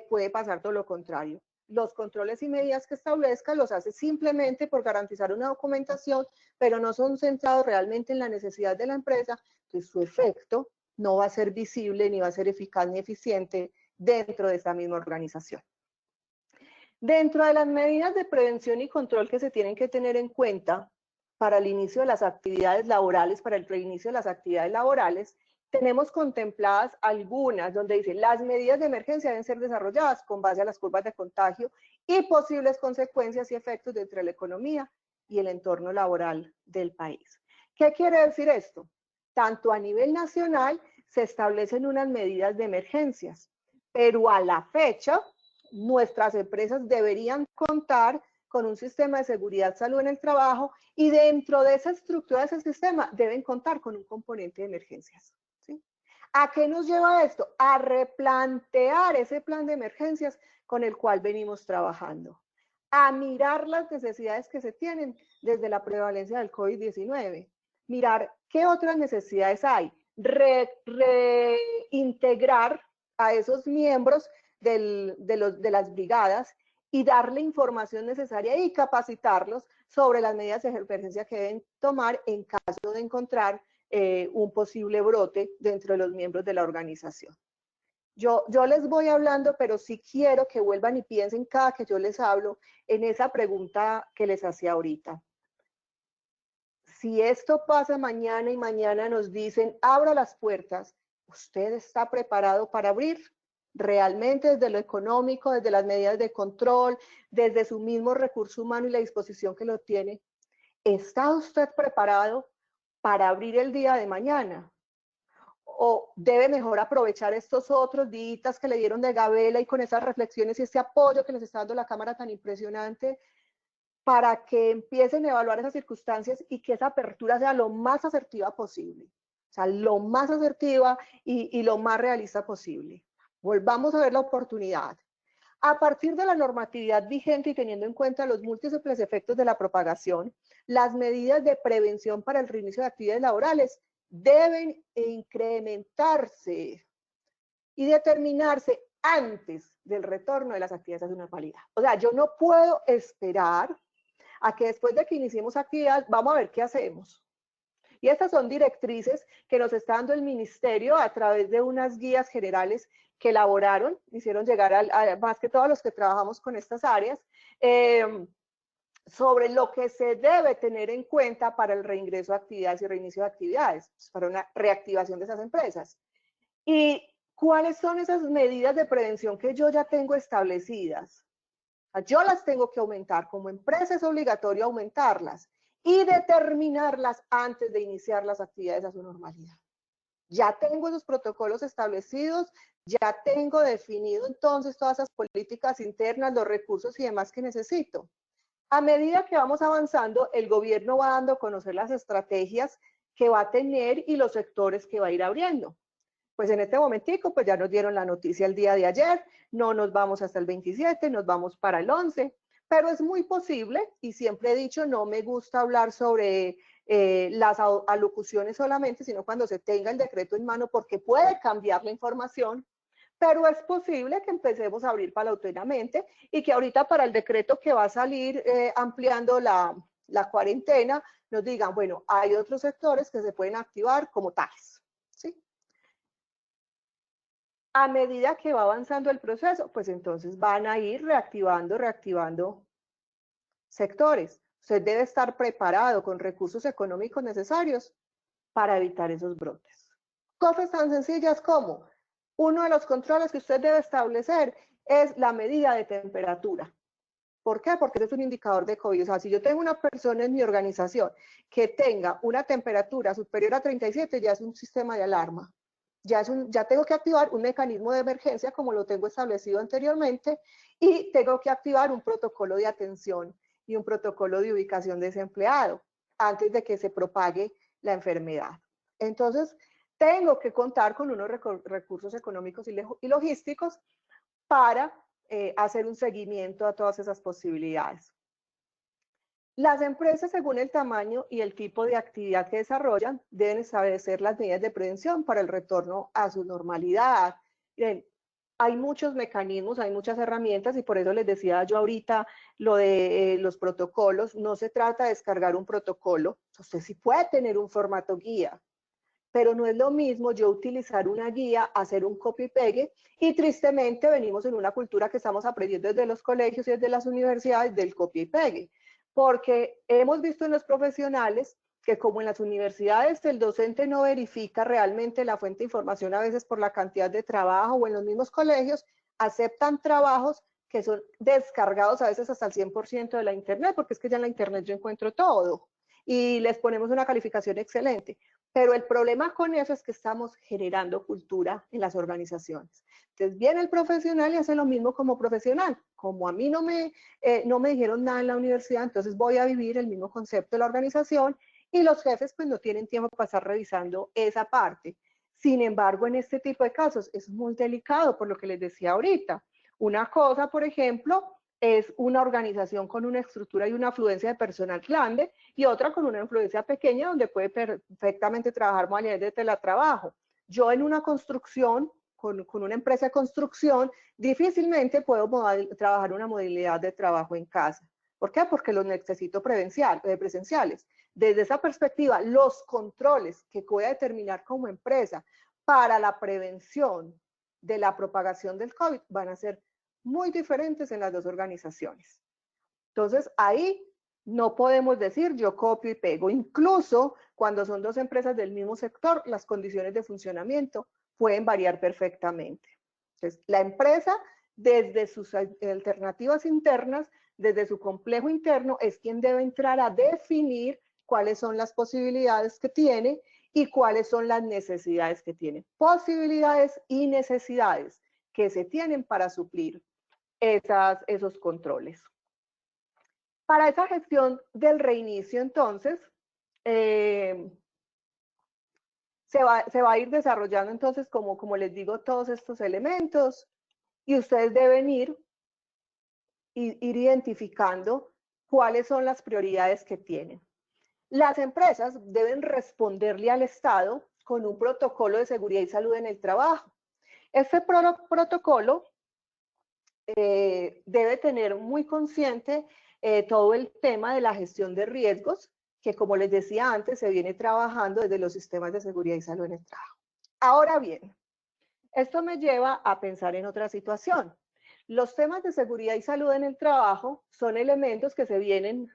puede pasar todo lo contrario. Los controles y medidas que establezca los hace simplemente por garantizar una documentación, pero no son centrados realmente en la necesidad de la empresa, entonces su efecto no va a ser visible, ni va a ser eficaz ni eficiente dentro de esa misma organización. Dentro de las medidas de prevención y control que se tienen que tener en cuenta para el inicio de las actividades laborales, para el reinicio de las actividades laborales, tenemos contempladas algunas donde dice las medidas de emergencia deben ser desarrolladas con base a las curvas de contagio y posibles consecuencias y efectos dentro de la economía y el entorno laboral del país. ¿Qué quiere decir esto? Tanto a nivel nacional se establecen unas medidas de emergencias, pero a la fecha nuestras empresas deberían contar con un sistema de seguridad, salud en el trabajo, y dentro de esa estructura de ese sistema deben contar con un componente de emergencias. ¿Sí? ¿A qué nos lleva esto? A replantear ese plan de emergencias con el cual venimos trabajando, a mirar las necesidades que se tienen desde la prevalencia del COVID-19, mirar qué otras necesidades hay, reintegrar a esos miembros de las brigadas y darle información necesaria y capacitarlos sobre las medidas de emergencia que deben tomar en caso de encontrar un posible brote dentro de los miembros de la organización. Yo les voy hablando, pero sí quiero que vuelvan y piensen cada que yo les hablo en esa pregunta que les hacía ahorita. Si esto pasa mañana y mañana nos dicen, abra las puertas, ¿usted está preparado para abrir? Realmente desde lo económico, desde las medidas de control, desde su mismo recurso humano y la disposición que lo tiene, ¿está usted preparado para abrir el día de mañana? ¿O debe mejor aprovechar estos otros días que le dieron de gabela y con esas reflexiones y este apoyo que les está dando la Cámara tan impresionante para que empiecen a evaluar esas circunstancias y que esa apertura sea lo más asertiva posible? O sea, lo más asertiva y lo más realista posible. Volvamos a ver la oportunidad. A partir de la normatividad vigente y teniendo en cuenta los múltiples efectos de la propagación, las medidas de prevención para el reinicio de actividades laborales deben incrementarse y determinarse antes del retorno de las actividades a su normalidad. O sea, yo no puedo esperar a que después de que iniciemos actividad, vamos a ver qué hacemos. Y estas son directrices que nos está dando el Ministerio a través de unas guías generales que elaboraron, hicieron llegar a más que todos los que trabajamos con estas áreas, sobre lo que se debe tener en cuenta para el reingreso de actividades y reinicio de actividades, para una reactivación de esas empresas. ¿Y cuáles son esas medidas de prevención que yo ya tengo establecidas? Yo las tengo que aumentar, como empresa es obligatorio aumentarlas y determinarlas antes de iniciar las actividades a su normalidad. Ya tengo esos protocolos establecidos, ya tengo definido entonces todas esas políticas internas, los recursos y demás que necesito. A medida que vamos avanzando, el gobierno va dando a conocer las estrategias que va a tener y los sectores que va a ir abriendo. Pues en este momentico, pues ya nos dieron la noticia el día de ayer, no nos vamos hasta el 27, nos vamos para el 11, pero es muy posible, y siempre he dicho, no me gusta hablar sobre las alocuciones solamente, sino cuando se tenga el decreto en mano, porque puede cambiar la información, pero es posible que empecemos a abrir paulatinamente y que ahorita para el decreto que va a salir ampliando la cuarentena, nos digan, bueno, hay otros sectores que se pueden activar como tales, ¿sí? A medida que va avanzando el proceso, pues entonces van a ir reactivando sectores. Usted debe estar preparado con recursos económicos necesarios para evitar esos brotes. Cosas tan sencillas como uno de los controles que usted debe establecer es la medida de temperatura. ¿Por qué? Porque ese es un indicador de COVID. O sea, si yo tengo una persona en mi organización que tenga una temperatura superior a 37, ya es un sistema de alarma. Ya tengo que activar un mecanismo de emergencia como lo tengo establecido anteriormente y tengo que activar un protocolo de atención y un protocolo de ubicación de ese empleado antes de que se propague la enfermedad. Entonces, tengo que contar con unos recursos económicos y logísticos para hacer un seguimiento a todas esas posibilidades. Las empresas, según el tamaño y el tipo de actividad que desarrollan, deben establecer las medidas de prevención para el retorno a su normalidad. Miren, hay muchos mecanismos, hay muchas herramientas y por eso les decía yo ahorita lo de los protocolos. No se trata de descargar un protocolo, usted sí puede tener un formato guía, pero no es lo mismo yo utilizar una guía, hacer un copy y pegue, y tristemente venimos en una cultura que estamos aprendiendo desde los colegios y desde las universidades del copy y pegue, porque hemos visto en los profesionales que como en las universidades el docente no verifica realmente la fuente de información a veces por la cantidad de trabajo, o en los mismos colegios aceptan trabajos que son descargados a veces hasta el 100% de la internet, porque es que ya en la internet yo encuentro todo, y les ponemos una calificación excelente. Pero el problema con eso es que estamos generando cultura en las organizaciones. Entonces viene el profesional y hace lo mismo como profesional. Como a mí no me dijeron nada en la universidad, entonces voy a vivir el mismo concepto de la organización y los jefes pues no tienen tiempo para estar revisando esa parte. Sin embargo, en este tipo de casos es muy delicado por lo que les decía ahorita. Una cosa, por ejemplo, es una organización con una estructura y una afluencia de personal grande y otra con una influencia pequeña donde puede perfectamente trabajar modalidades de teletrabajo. Yo en una construcción, con una empresa de construcción, difícilmente puedo trabajar una modalidad de trabajo en casa. ¿Por qué? Porque los necesito presenciales. Desde esa perspectiva, los controles que voy a determinar como empresa para la prevención de la propagación del COVID van a ser muy diferentes en las dos organizaciones. Entonces, ahí no podemos decir yo copio y pego. Incluso cuando son dos empresas del mismo sector, las condiciones de funcionamiento pueden variar perfectamente. Entonces, la empresa, desde sus alternativas internas, desde su complejo interno, es quien debe entrar a definir cuáles son las posibilidades que tiene y cuáles son las necesidades que tiene. Posibilidades y necesidades que se tienen para suplir esos controles. Para esa gestión del reinicio, entonces, se va a ir desarrollando, entonces, como les digo, todos estos elementos y ustedes deben ir identificando cuáles son las prioridades que tienen. Las empresas deben responderle al Estado con un protocolo de seguridad y salud en el trabajo. Este protocolo debe tener muy consciente todo el tema de la gestión de riesgos, que como les decía antes, se viene trabajando desde los sistemas de seguridad y salud en el trabajo. Ahora bien, esto me lleva a pensar en otra situación. Los temas de seguridad y salud en el trabajo son elementos que se vienen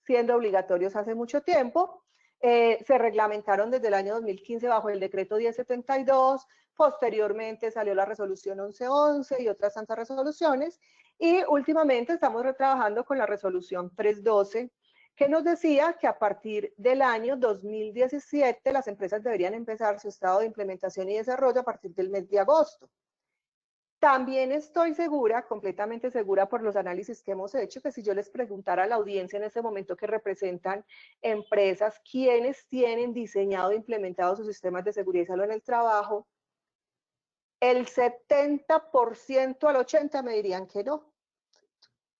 siendo obligatorios hace mucho tiempo. Se reglamentaron desde el año 2015 bajo el decreto 1072, posteriormente salió la resolución 1111 y otras tantas resoluciones, y últimamente estamos trabajando con la resolución 312, que nos decía que a partir del año 2017 las empresas deberían empezar su estado de implementación y desarrollo a partir del mes de agosto. También estoy segura, completamente segura por los análisis que hemos hecho, que si yo les preguntara a la audiencia en este momento que representan empresas, quiénes tienen diseñado e implementado sus sistemas de seguridad y salud en el trabajo, el 70% al 80% me dirían que no.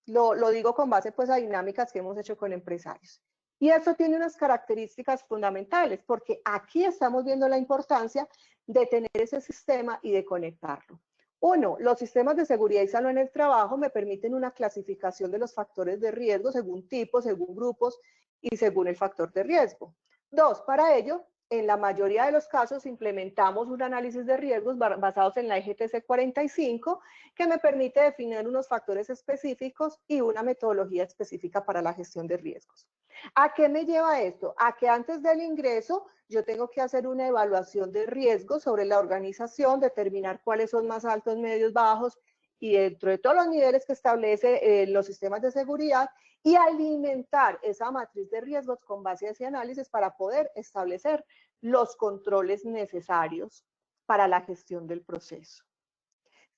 Lo digo con base pues a dinámicas que hemos hecho con empresarios. Y eso tiene unas características fundamentales, porque aquí estamos viendo la importancia de tener ese sistema y de conectarlo. Uno, los sistemas de seguridad y salud en el trabajo me permiten una clasificación de los factores de riesgo según tipos, según grupos y según el factor de riesgo. Dos, para ello, en la mayoría de los casos implementamos un análisis de riesgos basados en la EGTC 45, que me permite definir unos factores específicos y una metodología específica para la gestión de riesgos. ¿A qué me lleva esto? A que antes del ingreso yo tengo que hacer una evaluación de riesgos sobre la organización, determinar cuáles son más altos, medios, bajos, y dentro de todos los niveles que establece los sistemas de seguridad, y alimentar esa matriz de riesgos con base a ese análisis para poder establecer los controles necesarios para la gestión del proceso.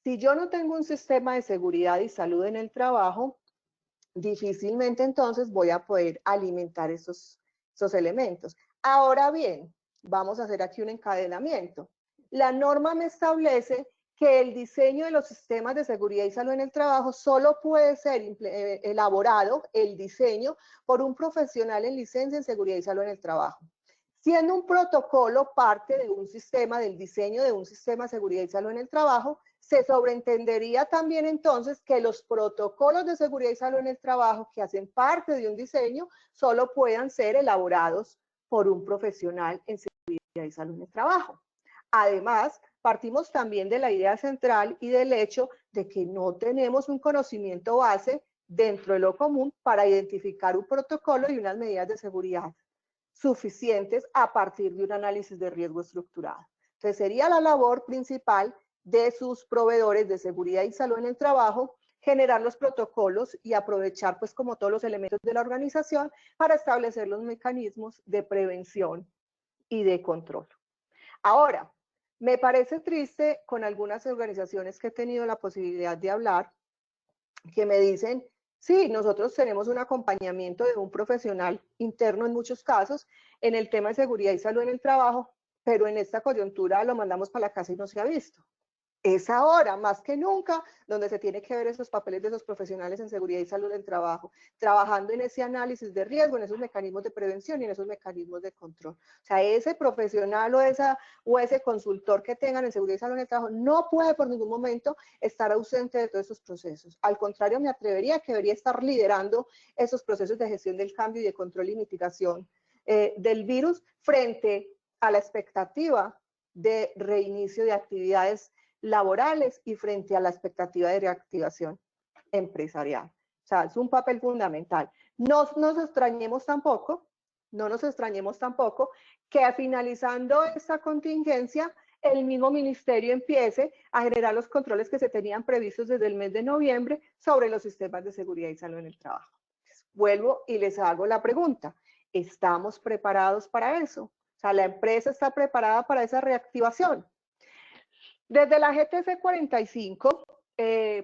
Si yo no tengo un sistema de seguridad y salud en el trabajo, difícilmente entonces voy a poder alimentar esos elementos. Ahora bien, vamos a hacer aquí un encadenamiento. La norma me establece que el diseño de los sistemas de seguridad y salud en el trabajo solo puede ser elaborado, el diseño, por un profesional en licencia en seguridad y salud en el trabajo. Siendo un protocolo parte de un sistema, del diseño de un sistema de seguridad y salud en el trabajo, se sobreentendería también entonces que los protocolos de seguridad y salud en el trabajo que hacen parte de un diseño solo puedan ser elaborados por un profesional en seguridad y salud en el trabajo. Además, partimos también de la idea central y del hecho de que no tenemos un conocimiento base dentro de lo común para identificar un protocolo y unas medidas de seguridad suficientes a partir de un análisis de riesgo estructurado. Entonces, sería la labor principal de sus proveedores de seguridad y salud en el trabajo generar los protocolos y aprovechar, pues, como todos los elementos de la organización para establecer los mecanismos de prevención y de control. Ahora, me parece triste con algunas organizaciones que he tenido la posibilidad de hablar, que me dicen, sí, nosotros tenemos un acompañamiento de un profesional interno en muchos casos en el tema de seguridad y salud en el trabajo, pero en esta coyuntura lo mandamos para la casa y no se ha visto. Es ahora, más que nunca, donde se tiene que ver esos papeles de esos profesionales en seguridad y salud del trabajo, trabajando en ese análisis de riesgo, en esos mecanismos de prevención y en esos mecanismos de control. O sea, ese profesional o ese consultor que tengan en seguridad y salud en el trabajo no puede por ningún momento estar ausente de todos esos procesos. Al contrario, me atrevería que debería estar liderando esos procesos de gestión del cambio y de control y mitigación del virus frente a la expectativa de reinicio de actividades laborales y frente a la expectativa de reactivación empresarial. O sea, es un papel fundamental. No nos extrañemos tampoco que finalizando esta contingencia, el mismo ministerio empiece a generar los controles que se tenían previstos desde el mes de noviembre sobre los sistemas de seguridad y salud en el trabajo. Vuelvo y les hago la pregunta, ¿estamos preparados para eso? O sea, ¿la empresa está preparada para esa reactivación? Desde la GTC 45,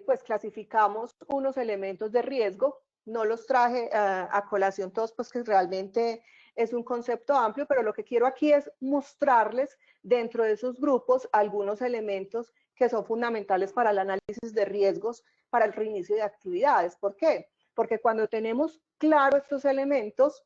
pues clasificamos unos elementos de riesgo. No los traje a colación todos, pues que realmente es un concepto amplio, pero lo que quiero aquí es mostrarles dentro de esos grupos algunos elementos que son fundamentales para el análisis de riesgos para el reinicio de actividades. ¿Por qué? Porque cuando tenemos claro estos elementos,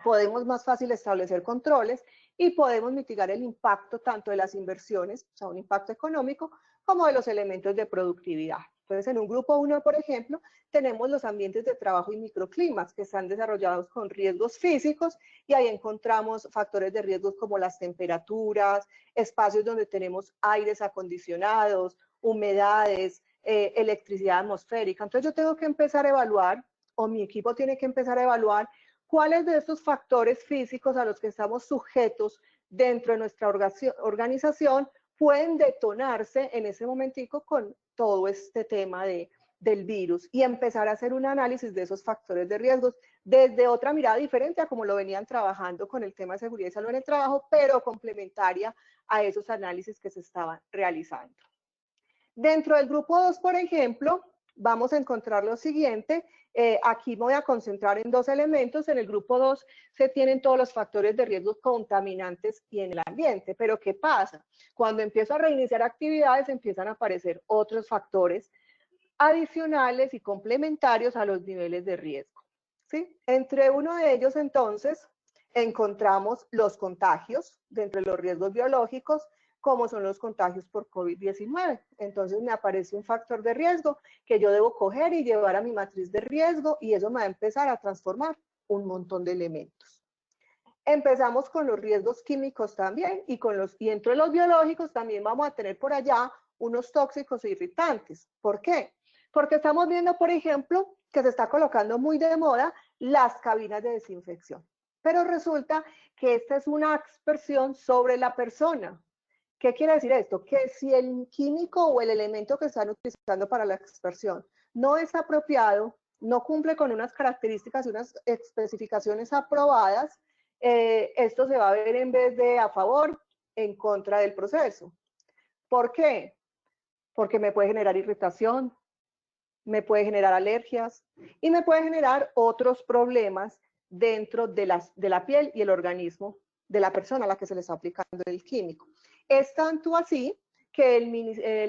podemos más fácil establecer controles y podemos mitigar el impacto tanto de las inversiones, o sea, un impacto económico, como de los elementos de productividad. Entonces, en un grupo 1, por ejemplo, tenemos los ambientes de trabajo y microclimas que están desarrollados con riesgos físicos y ahí encontramos factores de riesgos como las temperaturas, espacios donde tenemos aires acondicionados, humedades, electricidad atmosférica. Entonces yo tengo que empezar a evaluar, o mi equipo tiene que empezar a evaluar, cuáles de estos factores físicos a los que estamos sujetos dentro de nuestra organización pueden detonarse en ese momentico con todo este tema del virus, y empezar a hacer un análisis de esos factores de riesgos desde otra mirada diferente a como lo venían trabajando con el tema de seguridad y salud en el trabajo, pero complementaria a esos análisis que se estaban realizando. Dentro del grupo 2, por ejemplo, vamos a encontrar lo siguiente. Aquí me voy a concentrar en dos elementos. En el grupo 2 se tienen todos los factores de riesgo contaminantes y en el ambiente. Pero ¿qué pasa? Cuando empiezo a reiniciar actividades, empiezan a aparecer otros factores adicionales y complementarios a los niveles de riesgo, ¿sí? Entre uno de ellos, entonces, encontramos los contagios, dentro de los riesgos biológicos, como son los contagios por COVID-19. Entonces me aparece un factor de riesgo que yo debo coger y llevar a mi matriz de riesgo, y eso me va a empezar a transformar un montón de elementos. Empezamos con los riesgos químicos también, y entre los biológicos también vamos a tener por allá unos tóxicos e irritantes. ¿Por qué? Porque estamos viendo, por ejemplo, que se está colocando muy de moda las cabinas de desinfección. Pero resulta que esta es una aspersión sobre la persona. ¿Qué quiere decir esto? Que si el químico o el elemento que están utilizando para la aspersión no es apropiado, no cumple con unas características y unas especificaciones aprobadas, esto se va a ver, en vez de a favor, en contra del proceso. ¿Por qué? Porque me puede generar irritación, me puede generar alergias y me puede generar otros problemas dentro de la piel y el organismo de la persona a la que se le está aplicando el químico. Es tanto así que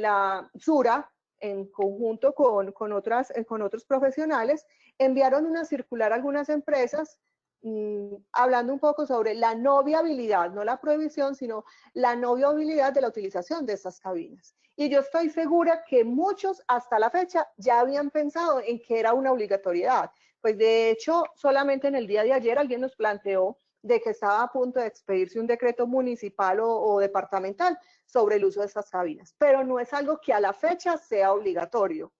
la SURA, en conjunto con otros profesionales, enviaron una circular a algunas empresas hablando un poco sobre la no viabilidad, no la prohibición, sino la no viabilidad de la utilización de estas cabinas. Y yo estoy segura que muchos hasta la fecha ya habían pensado en que era una obligatoriedad. Pues de hecho, solamente en el día de ayer alguien nos planteó de que estaba a punto de expedirse un decreto municipal o departamental sobre el uso de estas cabinas. Pero no es algo que a la fecha sea obligatorio.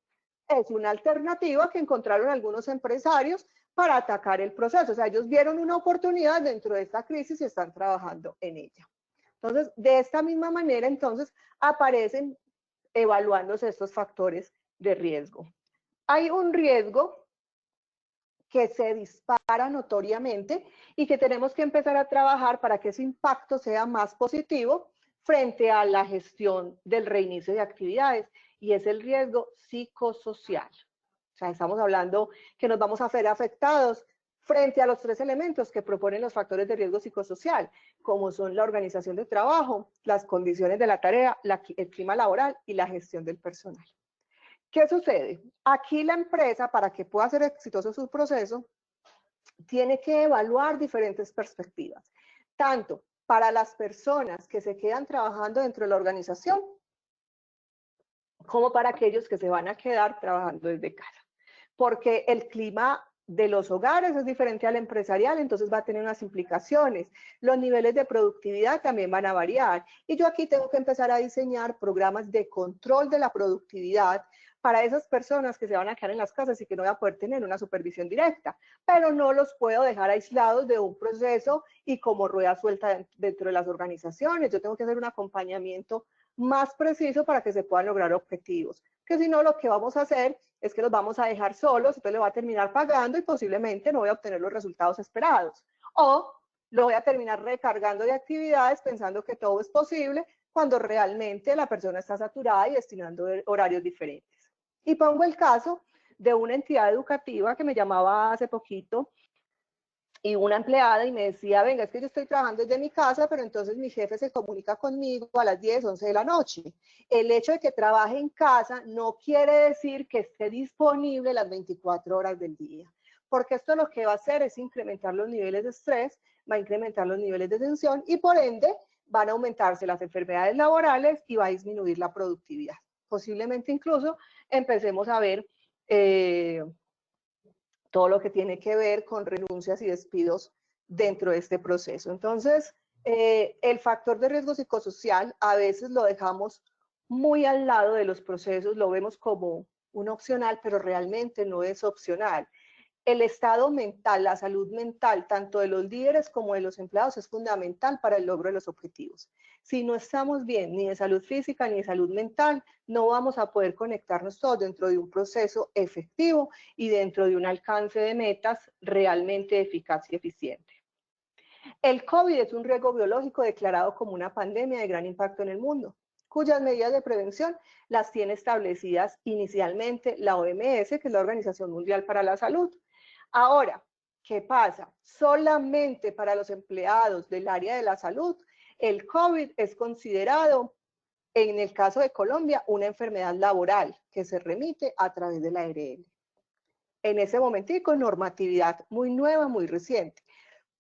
Es una alternativa que encontraron algunos empresarios para atacar el proceso. O sea, ellos vieron una oportunidad dentro de esta crisis y están trabajando en ella. Entonces, de esta misma manera, entonces, aparecen evaluándose estos factores de riesgo. Hay un riesgo que se dispara notoriamente y que tenemos que empezar a trabajar para que ese impacto sea más positivo frente a la gestión del reinicio de actividades, y es el riesgo psicosocial. O sea, estamos hablando que nos vamos a ver afectados frente a los tres elementos que proponen los factores de riesgo psicosocial, como son la organización de trabajo, las condiciones de la tarea, el clima laboral y la gestión del personal. ¿Qué sucede? Aquí la empresa, para que pueda ser exitoso su proceso, tiene que evaluar diferentes perspectivas, tanto para las personas que se quedan trabajando dentro de la organización, como para aquellos que se van a quedar trabajando desde casa. Porque el clima de los hogares es diferente al empresarial, entonces va a tener unas implicaciones. Los niveles de productividad también van a variar. Y yo aquí tengo que empezar a diseñar programas de control de la productividad para esas personas que se van a quedar en las casas y que no voy a poder tener una supervisión directa, pero no los puedo dejar aislados de un proceso y como rueda suelta dentro de las organizaciones. Yo tengo que hacer un acompañamiento más preciso para que se puedan lograr objetivos, que si no lo que vamos a hacer es que los vamos a dejar solos, entonces le va a terminar pagando y posiblemente no voy a obtener los resultados esperados, o lo voy a terminar recargando de actividades pensando que todo es posible cuando realmente la persona está saturada y destinando horarios diferentes. Y pongo el caso de una entidad educativa que me llamaba hace poquito y una empleada y me decía, venga, es que yo estoy trabajando desde mi casa, pero entonces mi jefe se comunica conmigo a las 10, 11 de la noche. El hecho de que trabaje en casa no quiere decir que esté disponible las 24 horas del día, porque esto lo que va a hacer es incrementar los niveles de estrés, va a incrementar los niveles de tensión y por ende van a aumentarse las enfermedades laborales y va a disminuir la productividad. Posiblemente incluso empecemos a ver todo lo que tiene que ver con renuncias y despidos dentro de este proceso. Entonces, el factor de riesgo psicosocial a veces lo dejamos muy al lado de los procesos, lo vemos como un opcional, pero realmente no es opcional. El estado mental, la salud mental, tanto de los líderes como de los empleados, es fundamental para el logro de los objetivos. Si no estamos bien ni de salud física ni de salud mental, no vamos a poder conectarnos todos dentro de un proceso efectivo y dentro de un alcance de metas realmente eficaz y eficiente. El COVID es un riesgo biológico declarado como una pandemia de gran impacto en el mundo, cuyas medidas de prevención las tiene establecidas inicialmente la OMS, que es la Organización Mundial para la Salud. Ahora, ¿qué pasa? Solamente para los empleados del área de la salud, el COVID es considerado, en el caso de Colombia, una enfermedad laboral que se remite a través de la ARL. En ese momentico, normatividad muy nueva, muy reciente.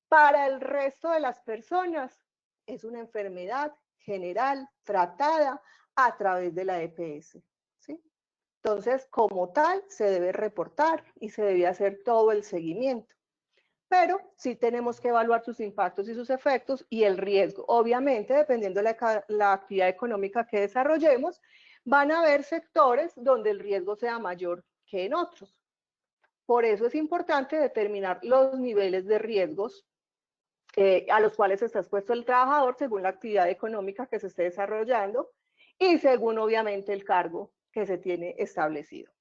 Para el resto de las personas, es una enfermedad general tratada a través de la EPS, ¿sí? Entonces, como tal, se debe reportar y se debe hacer todo el seguimiento. Pero sí tenemos que evaluar sus impactos y sus efectos y el riesgo. Obviamente, dependiendo de la actividad económica que desarrollemos, van a haber sectores donde el riesgo sea mayor que en otros. Por eso es importante determinar los niveles de riesgos a los cuales está expuesto el trabajador según la actividad económica que se esté desarrollando y según obviamente el cargo que se tiene establecido.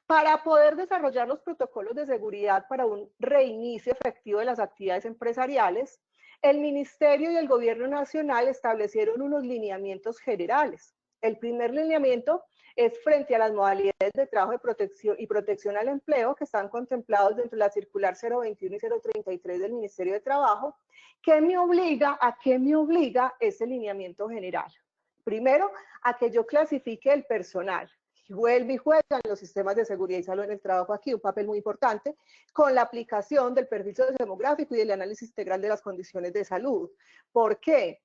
Para poder desarrollar los protocolos de seguridad para un reinicio efectivo de las actividades empresariales, el Ministerio y el Gobierno Nacional establecieron unos lineamientos generales. El primer lineamiento es frente a las modalidades de trabajo y protección al empleo que están contemplados dentro de la circular 021 y 033 del Ministerio de Trabajo. ¿A qué me obliga ese lineamiento general? Primero, a que yo clasifique el personal. Vuelve y juega en los sistemas de seguridad y salud en el trabajo aquí, un papel muy importante, con la aplicación del perfil sociodemográfico y del análisis integral de las condiciones de salud. ¿Por qué?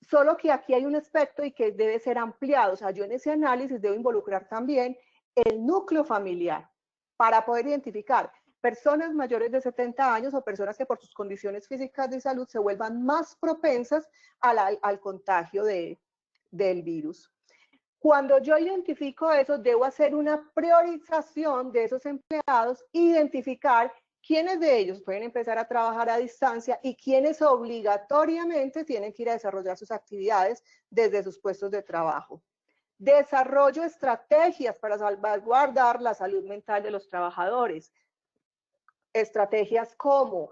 Solo que aquí hay un aspecto y que debe ser ampliado, o sea, yo en ese análisis debo involucrar también el núcleo familiar para poder identificar personas mayores de 70 años o personas que por sus condiciones físicas de salud se vuelvan más propensas al contagio del virus. Cuando yo identifico eso, debo hacer una priorización de esos empleados, identificar quiénes de ellos pueden empezar a trabajar a distancia y quiénes obligatoriamente tienen que ir a desarrollar sus actividades desde sus puestos de trabajo. Desarrollo estrategias para salvaguardar la salud mental de los trabajadores. Estrategias como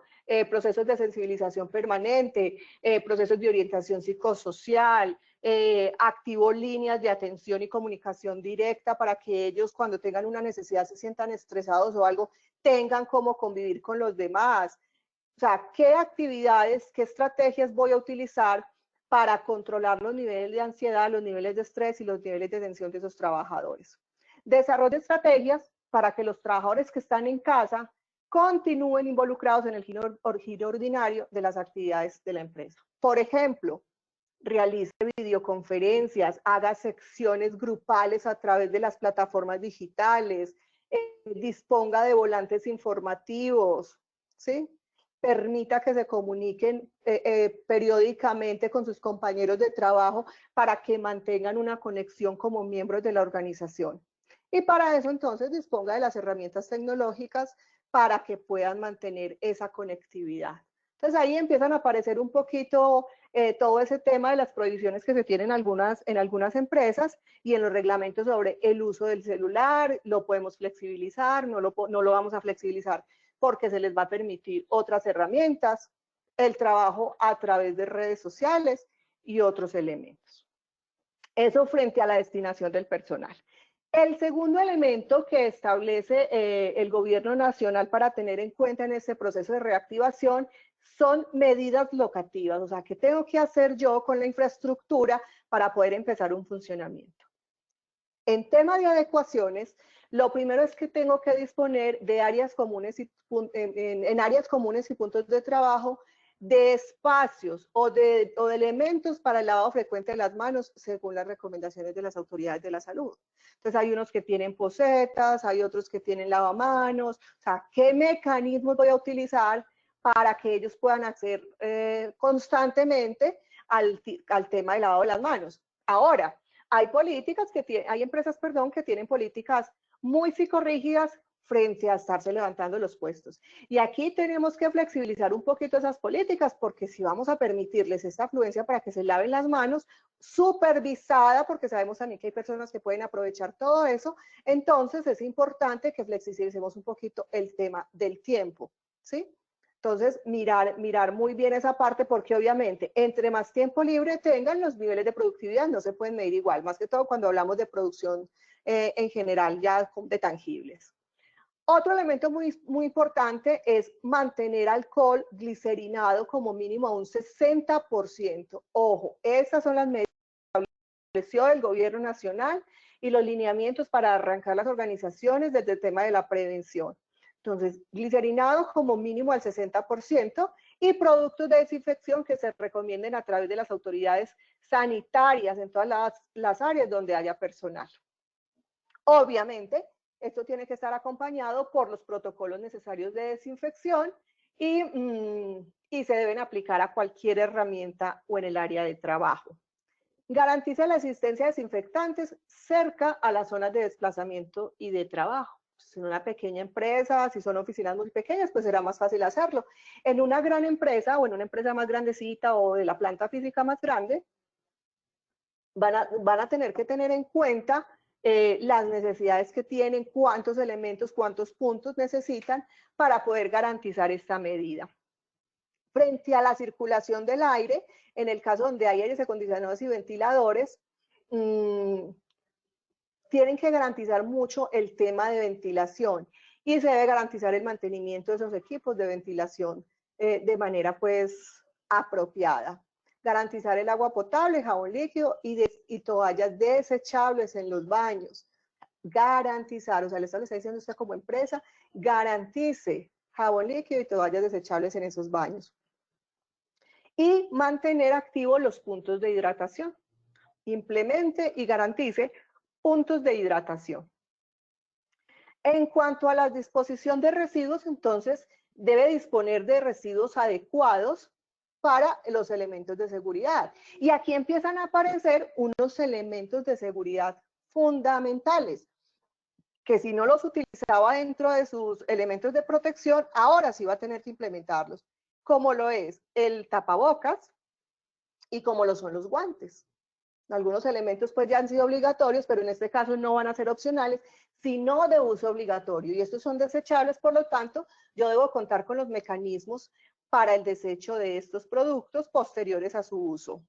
procesos de sensibilización permanente, procesos de orientación psicosocial, activo líneas de atención y comunicación directa para que ellos cuando tengan una necesidad se sientan estresados o algo, tengan cómo convivir con los demás. O sea, ¿qué actividades, qué estrategias voy a utilizar para controlar los niveles de ansiedad, los niveles de estrés y los niveles de tensión de esos trabajadores? Desarrollo estrategias para que los trabajadores que están en casa continúen involucrados en el giro ordinario de las actividades de la empresa. Por ejemplo, realice videoconferencias, haga secciones grupales a través de las plataformas digitales, disponga de volantes informativos, ¿sí? Permita que se comuniquen periódicamente con sus compañeros de trabajo para que mantengan una conexión como miembros de la organización. Y para eso entonces disponga de las herramientas tecnológicas para que puedan mantener esa conectividad. Entonces ahí empiezan a aparecer un poquito todo ese tema de las prohibiciones que se tienen en algunas empresas y en los reglamentos sobre el uso del celular, lo podemos flexibilizar, no lo vamos a flexibilizar porque se les va a permitir otras herramientas, el trabajo a través de redes sociales y otros elementos. Eso frente a la destinación del personal. El segundo elemento que establece el gobierno nacional para tener en cuenta en este proceso de reactivación son medidas locativas, o sea, ¿qué tengo que hacer yo con la infraestructura para poder empezar un funcionamiento? En tema de adecuaciones, lo primero es que tengo que disponer de áreas comunes en áreas comunes y puntos de trabajo, de espacios o de elementos para el lavado frecuente de las manos según las recomendaciones de las autoridades de la salud. Entonces hay unos que tienen posetas, hay otros que tienen lavamanos, o sea, ¿qué mecanismos voy a utilizar para que ellos puedan acceder constantemente al tema del lavado de las manos? Ahora, Hay políticas hay empresas, perdón, que tienen políticas muy psicorrígidas frente a estarse levantando los puestos. Y aquí tenemos que flexibilizar un poquito esas políticas, porque si vamos a permitirles esta afluencia para que se laven las manos, supervisada, porque sabemos también que hay personas que pueden aprovechar todo eso, entonces es importante que flexibilicemos un poquito el tema del tiempo, ¿sí? Entonces, mirar muy bien esa parte, porque obviamente entre más tiempo libre tengan, los niveles de productividad no se pueden medir igual, más que todo cuando hablamos de producción en general, ya de tangibles. Otro elemento muy importante es mantener alcohol glicerinado como mínimo a un 60%. Ojo, estas son las medidas que estableció el gobierno nacional y los lineamientos para arrancar las organizaciones desde el tema de la prevención. Entonces, glicerinado como mínimo al 60% y productos de desinfección que se recomienden a través de las autoridades sanitarias en todas las áreas donde haya personal. Obviamente, esto tiene que estar acompañado por los protocolos necesarios de desinfección y se deben aplicar a cualquier herramienta o en el área de trabajo. Garantiza la existencia de desinfectantes cerca a las zonas de desplazamiento y de trabajo. Si es una pequeña empresa, si son oficinas muy pequeñas, pues será más fácil hacerlo. En una gran empresa o en una empresa más grandecita o de la planta física más grande, van a tener que tener en cuenta las necesidades que tienen, cuántos elementos, cuántos puntos necesitan para poder garantizar esta medida. Frente a la circulación del aire, en el caso donde hay aires acondicionados y ventiladores, tienen que garantizar mucho el tema de ventilación y se debe garantizar el mantenimiento de esos equipos de ventilación de manera pues apropiada. Garantizar el agua potable, jabón líquido y toallas desechables en los baños. Garantizar, o sea, le está diciendo usted como empresa, garantice jabón líquido y toallas desechables en esos baños. Y mantener activos los puntos de hidratación. Implemente y garantice puntos de hidratación. En cuanto a la disposición de residuos, entonces debe disponer de residuos adecuados para los elementos de seguridad. Y aquí empiezan a aparecer unos elementos de seguridad fundamentales, que si no los utilizaba dentro de sus elementos de protección, ahora sí va a tener que implementarlos, como lo es el tapabocas y como lo son los guantes. Algunos elementos pues ya han sido obligatorios, pero en este caso no van a ser opcionales, sino de uso obligatorio. Y estos son desechables, por lo tanto, yo debo contar con los mecanismos para el desecho de estos productos posteriores a su uso.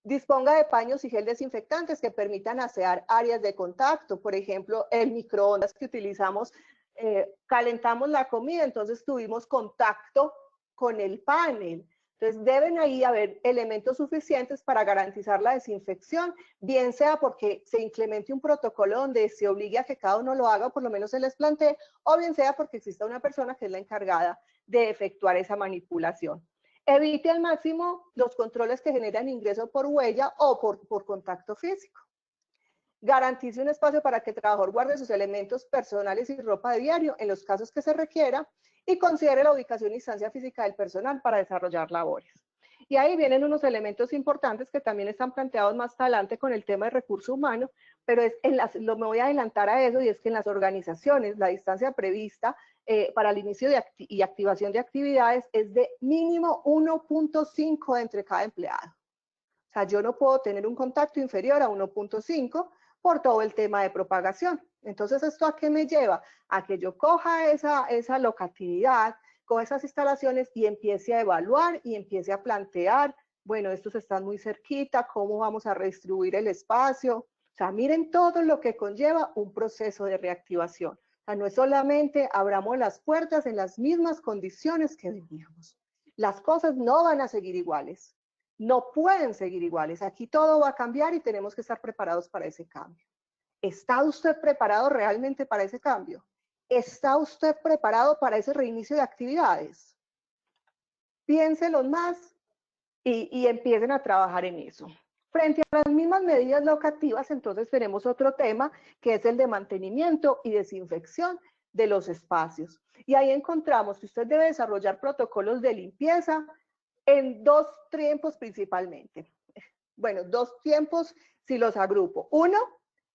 Disponga de paños y gel desinfectantes que permitan asear áreas de contacto. Por ejemplo, el microondas que utilizamos, calentamos la comida, entonces tuvimos contacto con el panel. Entonces deben ahí haber elementos suficientes para garantizar la desinfección, bien sea porque se implemente un protocolo donde se obligue a que cada uno lo haga, por lo menos se les plantee, o bien sea porque exista una persona que es la encargada de efectuar esa manipulación. Evite al máximo los controles que generan ingreso por huella o por contacto físico. Garantice un espacio para que el trabajador guarde sus elementos personales y ropa de diario en los casos que se requiera y considere la ubicación y instancia física del personal para desarrollar labores. Y ahí vienen unos elementos importantes que también están planteados más adelante con el tema de recurso humano, pero me voy a adelantar a eso, y es que en las organizaciones la distancia prevista para el inicio y activación de actividades es de mínimo 1.5 entre cada empleado. O sea, yo no puedo tener un contacto inferior a 1.5 por todo el tema de propagación. Entonces, ¿esto a qué me lleva? A que yo coja esa locatividad, coja esas instalaciones y empiece a evaluar y empiece a plantear, bueno, estos están muy cerquita, ¿cómo vamos a redistribuir el espacio? O sea, miren todo lo que conlleva un proceso de reactivación. O sea, no es solamente abramos las puertas en las mismas condiciones que veníamos. Las cosas no van a seguir iguales. No pueden seguir iguales. Aquí todo va a cambiar y tenemos que estar preparados para ese cambio. ¿Está usted preparado realmente para ese cambio? ¿Está usted preparado para ese reinicio de actividades? Piénselo más y empiecen a trabajar en eso. Frente a las mismas medidas locativas, entonces tenemos otro tema que es el de mantenimiento y desinfección de los espacios. Y ahí encontramos que usted debe desarrollar protocolos de limpieza en 2 tiempos principalmente. Bueno, 2 tiempos si los agrupo. Uno,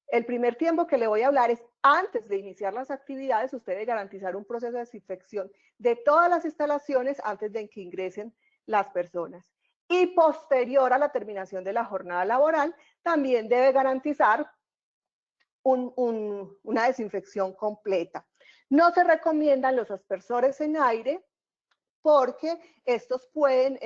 el primer tiempo que le voy a hablar es antes de iniciar las actividades, usted debe garantizar un proceso de desinfección de todas las instalaciones antes de que ingresen las personas. Y posterior a la terminación de la jornada laboral, también debe garantizar una desinfección completa. No se recomiendan los aspersores en aire porque estos pueden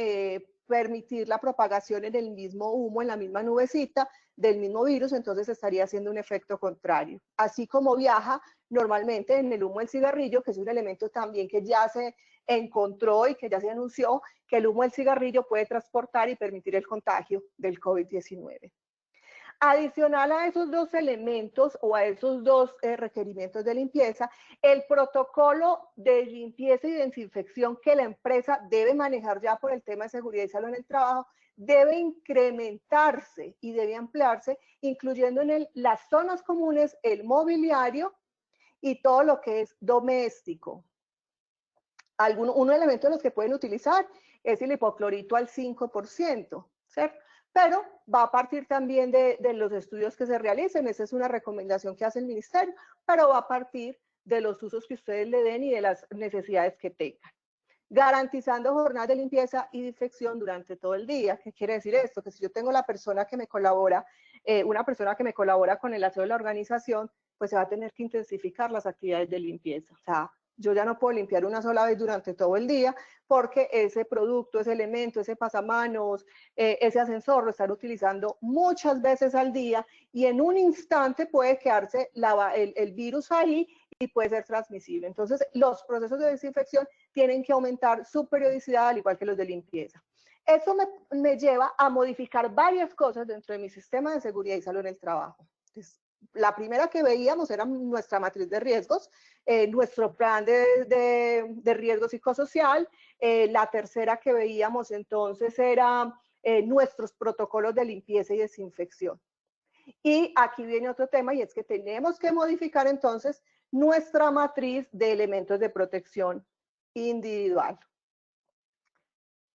permitir la propagación en el mismo humo, en la misma nubecita del mismo virus, entonces estaría haciendo un efecto contrario. Así como viaja normalmente en el humo del cigarrillo, que es un elemento también que ya se encontró y que ya se anunció, que el humo del cigarrillo puede transportar y permitir el contagio del COVID-19. Adicional a esos dos elementos o a esos dos requerimientos de limpieza, el protocolo de limpieza y desinfección que la empresa debe manejar ya por el tema de seguridad y salud en el trabajo debe incrementarse y debe ampliarse, incluyendo en las zonas comunes, el mobiliario y todo lo que es doméstico. Un elemento de los que pueden utilizar es el hipoclorito al 5%, ¿cierto? Pero va a partir también de los estudios que se realicen, esa es una recomendación que hace el ministerio, pero va a partir de los usos que ustedes le den y de las necesidades que tengan. Garantizando jornadas de limpieza y desinfección durante todo el día. ¿Qué quiere decir esto? Que si yo tengo la persona que me colabora, una persona que me colabora con el aseo de la organización, pues se va a tener que intensificar las actividades de limpieza. O sea, yo ya no puedo limpiar una sola vez durante todo el día porque ese producto, ese elemento, ese pasamanos, ese ascensor lo están utilizando muchas veces al día y en un instante puede quedarse el virus ahí y puede ser transmisible. Entonces, los procesos de desinfección tienen que aumentar su periodicidad al igual que los de limpieza. Eso me lleva a modificar varias cosas dentro de mi sistema de seguridad y salud en el trabajo. Entonces, la primera que veíamos era nuestra matriz de riesgos, nuestro plan de riesgo psicosocial. La tercera que veíamos entonces era nuestros protocolos de limpieza y desinfección. Y aquí viene otro tema y es que tenemos que modificar entonces nuestra matriz de elementos de protección individual.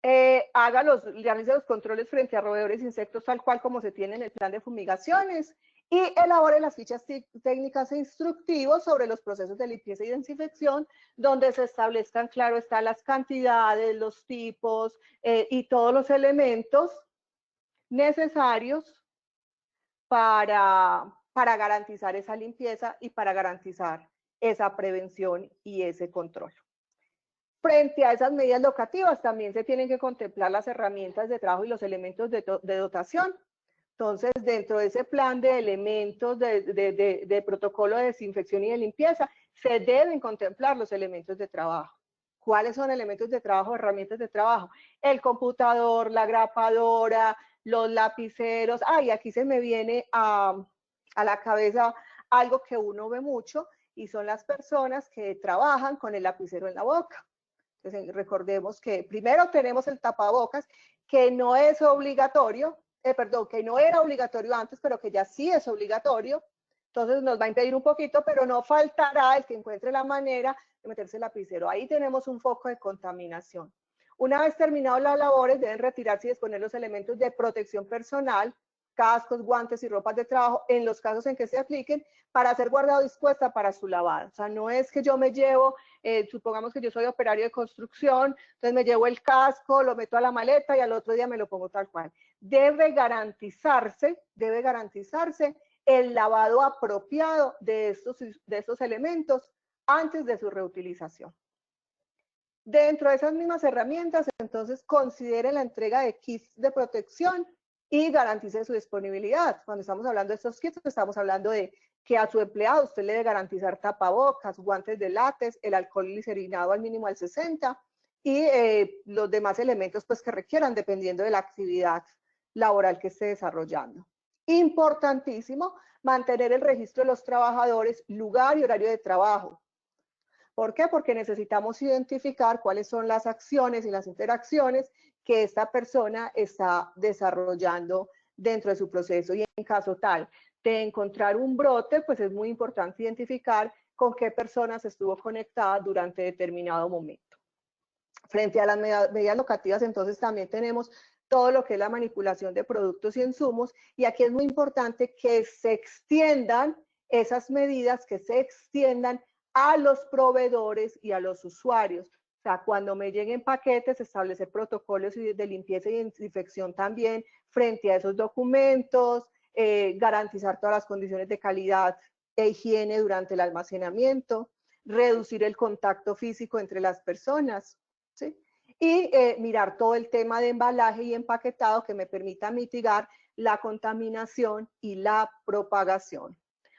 Realice los controles frente a roedores e insectos tal cual como se tiene en el plan de fumigaciones y elabore las fichas técnicas e instructivos sobre los procesos de limpieza y desinfección, donde se establezcan, claro está, las cantidades, los tipos y todos los elementos necesarios para garantizar esa limpieza y para garantizar esa prevención y ese control. Frente a esas medidas locativas también se tienen que contemplar las herramientas de trabajo y los elementos de dotación. Entonces, dentro de ese plan de elementos de protocolo de desinfección y de limpieza, se deben contemplar los elementos de trabajo. ¿Cuáles son elementos de trabajo, herramientas de trabajo? El computador, la grapadora, los lapiceros. Y aquí se me viene a la cabeza algo que uno ve mucho y son las personas que trabajan con el lapicero en la boca. Entonces, recordemos que primero tenemos el tapabocas, que no es obligatorio, que no era obligatorio antes, pero que ya sí es obligatorio. Entonces nos va a impedir un poquito, pero no faltará el que encuentre la manera de meterse el lapicero. Ahí tenemos un foco de contaminación. Una vez terminadas las labores, deben retirarse y disponer los elementos de protección personal, cascos, guantes y ropas de trabajo, en los casos en que se apliquen, para ser guardado dispuesta para su lavado. O sea, no es que yo me llevo, supongamos que yo soy operario de construcción, entonces me llevo el casco, lo meto a la maleta y al otro día me lo pongo tal cual. Debe garantizarse el lavado apropiado de estos elementos antes de su reutilización. Dentro de esas mismas herramientas, entonces, considere la entrega de kits de protección y garantice su disponibilidad. Cuando estamos hablando de estos kits, estamos hablando de que a su empleado usted le debe garantizar tapabocas, guantes de látex, el alcohol glicerinado al mínimo al 60 y los demás elementos pues, que requieran dependiendo de la actividad laboral que esté desarrollando. Importantísimo, mantener el registro de los trabajadores, lugar y horario de trabajo. ¿Por qué? Porque necesitamos identificar cuáles son las acciones y las interacciones que esta persona está desarrollando dentro de su proceso. Y en caso tal de encontrar un brote, pues es muy importante identificar con qué personas estuvo conectada durante determinado momento. Frente a las medidas locativas, entonces también tenemos todo lo que es la manipulación de productos y insumos, y aquí es muy importante que se extiendan esas medidas, que se extiendan a los proveedores y a los usuarios. O sea, cuando me lleguen paquetes, establecer protocolos de limpieza y desinfección también frente a esos documentos, garantizar todas las condiciones de calidad e higiene durante el almacenamiento, reducir el contacto físico entre las personas, ¿sí? Y mirar todo el tema de embalaje y empaquetado que me permita mitigar la contaminación y la propagación.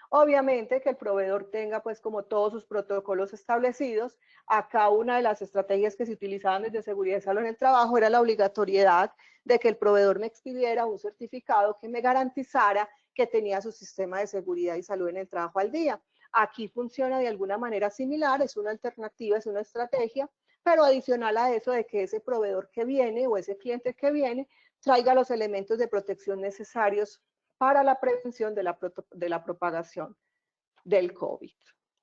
Obviamente que el proveedor tenga pues como todos sus protocolos establecidos. Acá una de las estrategias que se utilizaban desde Seguridad y Salud en el Trabajo era la obligatoriedad de que el proveedor me expidiera un certificado que me garantizara que tenía su sistema de seguridad y salud en el trabajo al día. Aquí funciona de alguna manera similar, es una alternativa, es una estrategia, pero adicional a eso de que ese proveedor que viene o ese cliente que viene traiga los elementos de protección necesarios para la prevención de la propagación del COVID.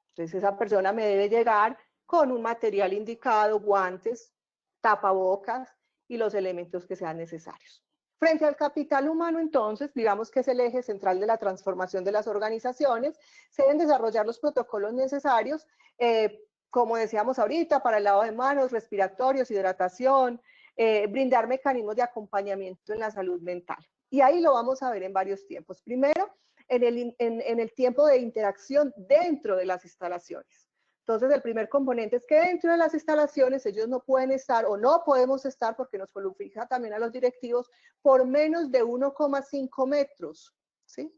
Entonces esa persona me debe llegar con un material indicado, guantes, tapabocas y los elementos que sean necesarios. Frente al capital humano, entonces, digamos que es el eje central de la transformación de las organizaciones, se deben desarrollar los protocolos necesarios, como decíamos ahorita, para el lavado de manos, respiratorios, hidratación, brindar mecanismos de acompañamiento en la salud mental. Y ahí lo vamos a ver en varios tiempos. Primero, en el tiempo de interacción dentro de las instalaciones. Entonces, el primer componente es que dentro de las instalaciones ellos no pueden estar o no podemos estar, porque nos coloca también a los directivos, por menos de 1,5 metros, ¿sí?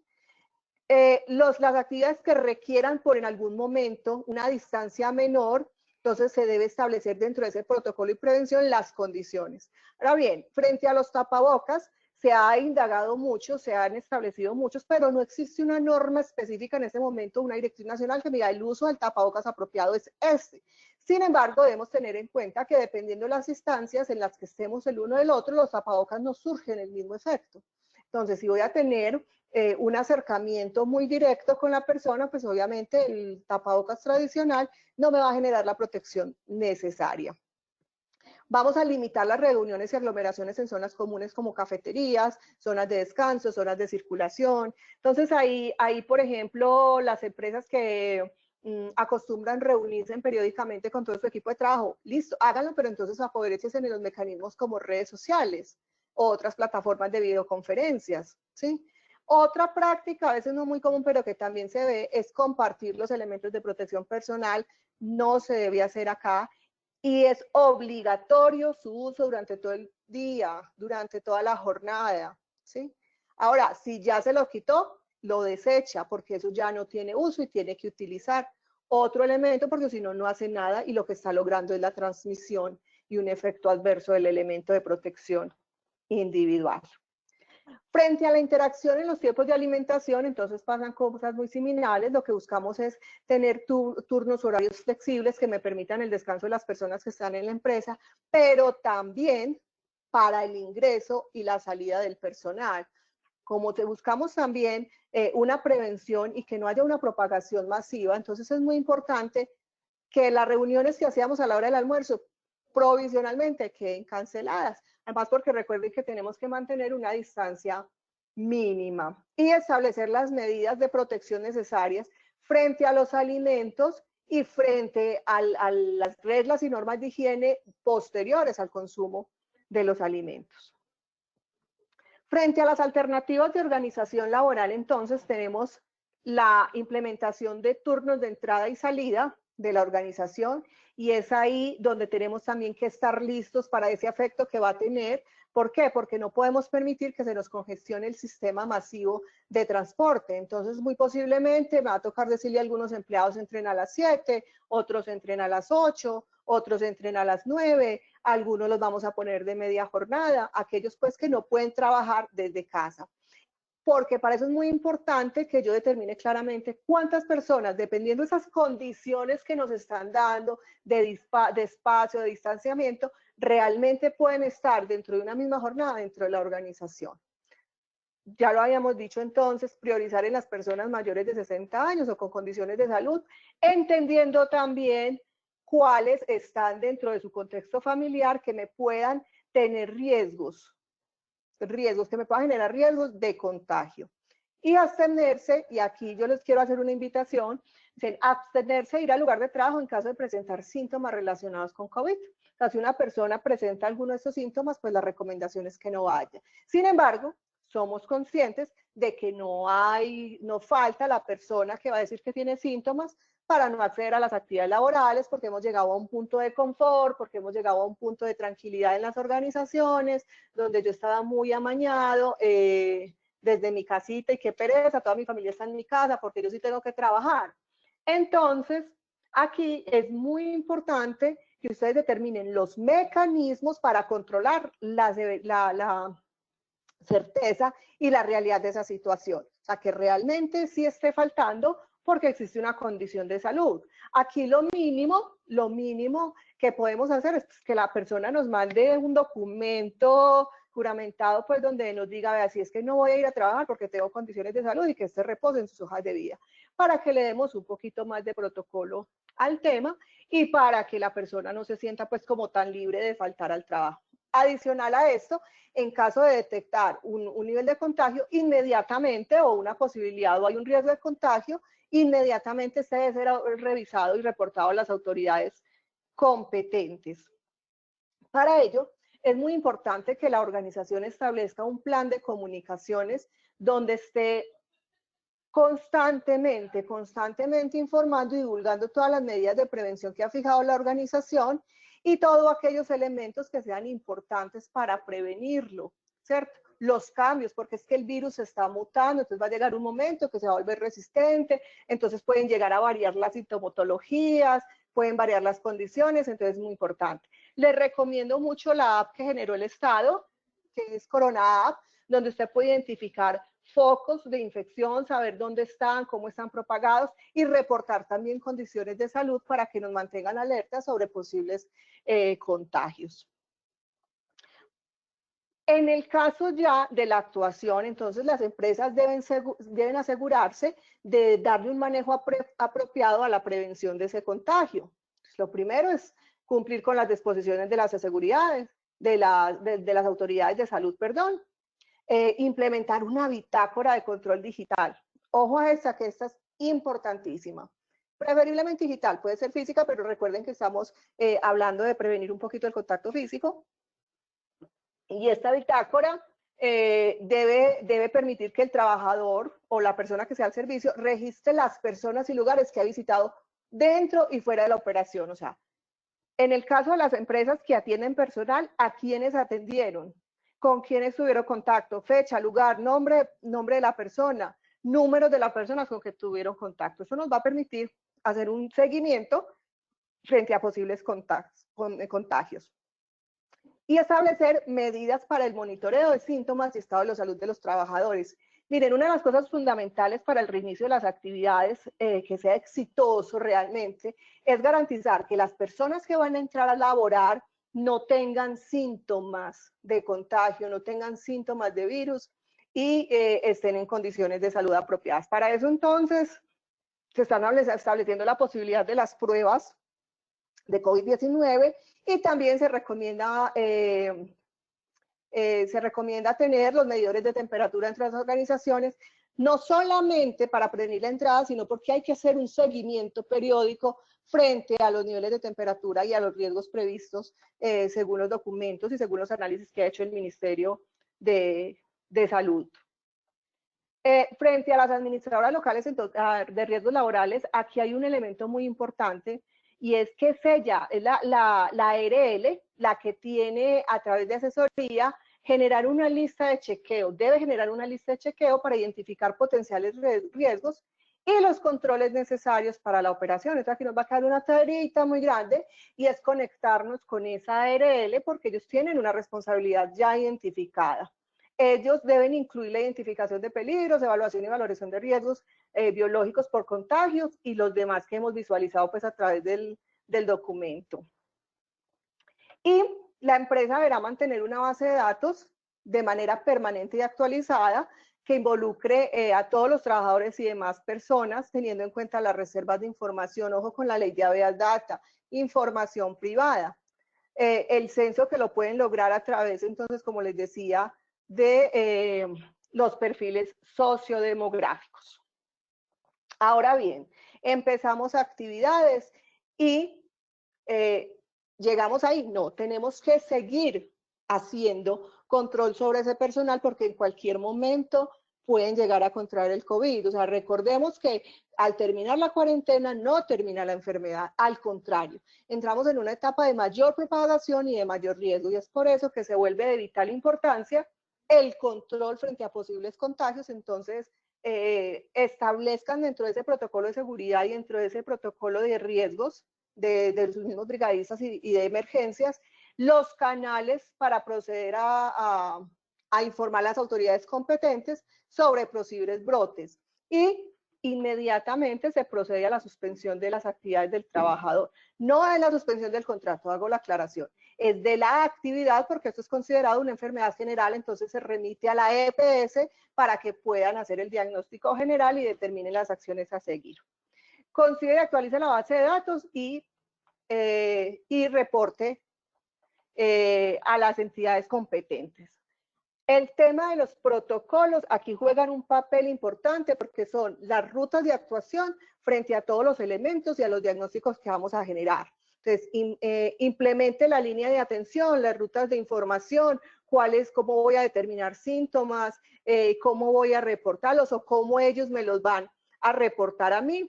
Las actividades que requieran por en algún momento una distancia menor, entonces se debe establecer dentro de ese protocolo y prevención las condiciones. Ahora bien, frente a los tapabocas, se ha indagado mucho, se han establecido muchos, pero no existe una norma específica en este momento, una directriz nacional que diga el uso del tapabocas apropiado es este. Sin embargo, debemos tener en cuenta que dependiendo de las instancias en las que estemos el uno del otro, los tapabocas no surgen el mismo efecto. Entonces, si voy a tener un acercamiento muy directo con la persona, pues obviamente el tapabocas tradicional no me va a generar la protección necesaria. Vamos a limitar las reuniones y aglomeraciones en zonas comunes como cafeterías, zonas de descanso, zonas de circulación. Entonces ahí por ejemplo, las empresas que acostumbran reunirse periódicamente con todo su equipo de trabajo, listo, háganlo, pero entonces apodérense en los mecanismos como redes sociales o otras plataformas de videoconferencias, ¿sí? Otra práctica, a veces no muy común, pero que también se ve, es compartir los elementos de protección personal. No se debe hacer acá. Y es obligatorio su uso durante todo el día, durante toda la jornada, ¿sí? Ahora, si ya se lo quitó, lo desecha, porque eso ya no tiene uso y tiene que utilizar otro elemento, porque si no, no hace nada y lo que está logrando es la transmisión y un efecto adverso del elemento de protección individual. Frente a la interacción en los tiempos de alimentación, entonces pasan cosas muy similares. Lo que buscamos es tener turnos horarios flexibles que me permitan el descanso de las personas que están en la empresa, pero también para el ingreso y la salida del personal. Como buscamos también una prevención y que no haya una propagación masiva, entonces es muy importante que las reuniones que hacíamos a la hora del almuerzo provisionalmente queden canceladas. Además, porque recuerden que tenemos que mantener una distancia mínima y establecer las medidas de protección necesarias frente a los alimentos y frente a las reglas y normas de higiene posteriores al consumo de los alimentos. Frente a las alternativas de organización laboral, entonces tenemos la implementación de turnos de entrada y salida de la organización, y es ahí donde tenemos también que estar listos para ese efecto que va a tener. ¿Por qué? Porque no podemos permitir que se nos congestione el sistema masivo de transporte. Entonces, muy posiblemente me va a tocar decirle a algunos empleados entren a las 7, otros entren a las 8, otros entren a las 9, algunos los vamos a poner de media jornada, aquellos pues que no pueden trabajar desde casa. Porque para eso es muy importante que yo determine claramente cuántas personas, dependiendo de esas condiciones que nos están dando de espacio, de distanciamiento, realmente pueden estar dentro de una misma jornada dentro de la organización. Ya lo habíamos dicho entonces, priorizar en las personas mayores de 60 años o con condiciones de salud, entendiendo también cuáles están dentro de su contexto familiar que me puedan tener riesgos riesgos, que me puedan generar riesgos de contagio. Y abstenerse, y aquí yo les quiero hacer una invitación, abstenerse de ir al lugar de trabajo en caso de presentar síntomas relacionados con COVID. O sea, si una persona presenta alguno de estos síntomas, pues la recomendación es que no vaya. Sin embargo, somos conscientes de que no falta la persona que va a decir que tiene síntomas para no acceder a las actividades laborales, porque hemos llegado a un punto de confort, porque hemos llegado a un punto de tranquilidad en las organizaciones, donde yo estaba muy amañado, desde mi casita, y qué pereza, toda mi familia está en mi casa porque yo sí tengo que trabajar. Entonces, aquí es muy importante que ustedes determinen los mecanismos para controlar la certeza y la realidad de esa situación. O sea, que realmente sí esté faltando porque existe una condición de salud. Aquí lo mínimo que podemos hacer es que la persona nos mande un documento juramentado, pues donde nos diga, vea, si es que no voy a ir a trabajar porque tengo condiciones de salud, y que este repose en sus hojas de vida, para que le demos un poquito más de protocolo al tema y para que la persona no se sienta pues como tan libre de faltar al trabajo. Adicional a esto, en caso de detectar un nivel de contagio, inmediatamente, o una posibilidad o hay un riesgo de contagio, inmediatamente se debe ser revisado y reportado a las autoridades competentes. Para ello, es muy importante que la organización establezca un plan de comunicaciones donde esté constantemente informando y divulgando todas las medidas de prevención que ha fijado la organización y todos aquellos elementos que sean importantes para prevenirlo, ¿cierto? Los cambios, porque es que el virus está mutando, entonces va a llegar un momento que se va a volver resistente, entonces pueden llegar a variar las sintomatologías, pueden variar las condiciones, entonces es muy importante. Les recomiendo mucho la app que generó el Estado, que es Corona App, donde usted puede identificar focos de infección, saber dónde están, cómo están propagados y reportar también condiciones de salud para que nos mantengan alertas sobre posibles contagios. En el caso ya de la actuación, entonces las empresas deben asegurarse de darle un manejo apropiado a la prevención de ese contagio. Lo primero es cumplir con las disposiciones de las seguridades, de las autoridades de salud, perdón. Implementar una bitácora de control digital. Ojo a esta, que esta es importantísima. Preferiblemente digital, puede ser física, pero recuerden que estamos hablando de prevenir un poquito el contacto físico. Y esta bitácora debe permitir que el trabajador o la persona que sea al servicio registre las personas y lugares que ha visitado dentro y fuera de la operación. O sea, en el caso de las empresas que atienden personal, ¿a quiénes atendieron? ¿Con quiénes tuvieron contacto? Fecha, lugar, nombre de la persona, números de las personas con que tuvieron contacto. Eso nos va a permitir hacer un seguimiento frente a posibles contagios. Y establecer medidas para el monitoreo de síntomas y estado de la salud de los trabajadores. Miren, una de las cosas fundamentales para el reinicio de las actividades, que sea exitoso realmente, es garantizar que las personas que van a entrar a laborar no tengan síntomas de contagio, no tengan síntomas de virus y estén en condiciones de salud apropiadas. Para eso, entonces, se están estableciendo la posibilidad de las pruebas de COVID-19 y también se recomienda tener los medidores de temperatura entre las organizaciones, no solamente para prevenir la entrada, sino porque hay que hacer un seguimiento periódico frente a los niveles de temperatura y a los riesgos previstos según los documentos y según los análisis que ha hecho el Ministerio de Salud. Frente a las administradoras locales de riesgos laborales, aquí hay un elemento muy importante, y es que es la ARL, la que tiene a través de asesoría generar una lista de chequeo, debe generar una lista de chequeo para identificar potenciales riesgos y los controles necesarios para la operación. Entonces aquí nos va a quedar una tareita muy grande y es conectarnos con esa ARL porque ellos tienen una responsabilidad ya identificada. Ellos deben incluir la identificación de peligros, evaluación y valoración de riesgos biológicos por contagios y los demás que hemos visualizado pues a través del documento. Y la empresa deberá mantener una base de datos de manera permanente y actualizada que involucre a todos los trabajadores y demás personas, teniendo en cuenta las reservas de información. Ojo con la ley de habeas data, información privada. El censo que lo pueden lograr a través, entonces, como les decía, de los perfiles sociodemográficos. Ahora bien, empezamos actividades y llegamos ahí. No, tenemos que seguir haciendo control sobre ese personal porque en cualquier momento pueden llegar a contraer el COVID. O sea, recordemos que al terminar la cuarentena no termina la enfermedad, al contrario, entramos en una etapa de mayor propagación y de mayor riesgo, y es por eso que se vuelve de vital importancia el control frente a posibles contagios. Entonces, establezcan dentro de ese protocolo de seguridad y dentro de ese protocolo de riesgos de sus mismos brigadistas y de emergencias, los canales para proceder a informar a las autoridades competentes sobre posibles brotes, y inmediatamente se procede a la suspensión de las actividades del trabajador. No es la suspensión del contrato, hago la aclaración, es de la actividad, porque esto es considerado una enfermedad general, entonces se remite a la EPS para que puedan hacer el diagnóstico general y determinen las acciones a seguir. Considere y actualice la base de datos y reporte a las entidades competentes. El tema de los protocolos aquí juegan un papel importante porque son las rutas de actuación frente a todos los elementos y a los diagnósticos que vamos a generar. Entonces, implemente la línea de atención, las rutas de información, cómo voy a determinar síntomas, cómo voy a reportarlos o cómo ellos me los van a reportar a mí.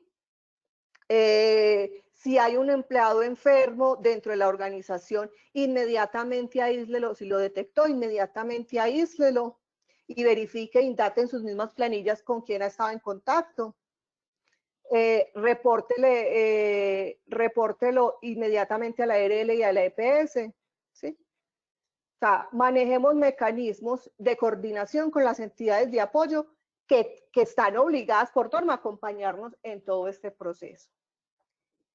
Si hay un empleado enfermo dentro de la organización, inmediatamente aíslelo. Si lo detectó, inmediatamente aíslelo y verifique, indate en sus mismas planillas con quién ha estado en contacto. Repórtelo inmediatamente a la ARL y a la EPS. ¿Sí? O sea, manejemos mecanismos de coordinación con las entidades de apoyo que están obligadas por norma a acompañarnos en todo este proceso.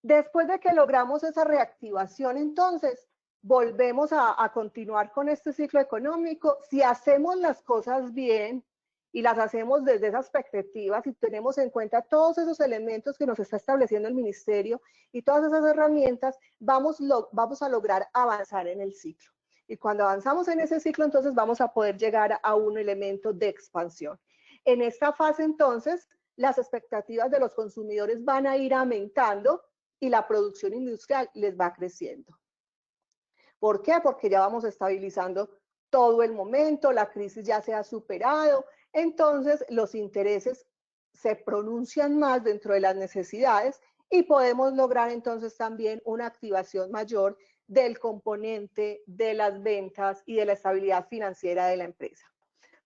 Después de que logramos esa reactivación, entonces, volvemos a continuar con este ciclo económico. Si hacemos las cosas bien y las hacemos desde esas perspectivas y tenemos en cuenta todos esos elementos que nos está estableciendo el ministerio y todas esas herramientas, vamos a lograr avanzar en el ciclo. Y cuando avanzamos en ese ciclo, entonces vamos a poder llegar a un elemento de expansión. En esta fase, entonces, las expectativas de los consumidores van a ir aumentando y la producción industrial les va creciendo. ¿Por qué? Porque ya vamos estabilizando todo el momento, la crisis ya se ha superado, entonces los intereses se pronuncian más dentro de las necesidades y podemos lograr entonces también una activación mayor del componente de las ventas y de la estabilidad financiera de la empresa.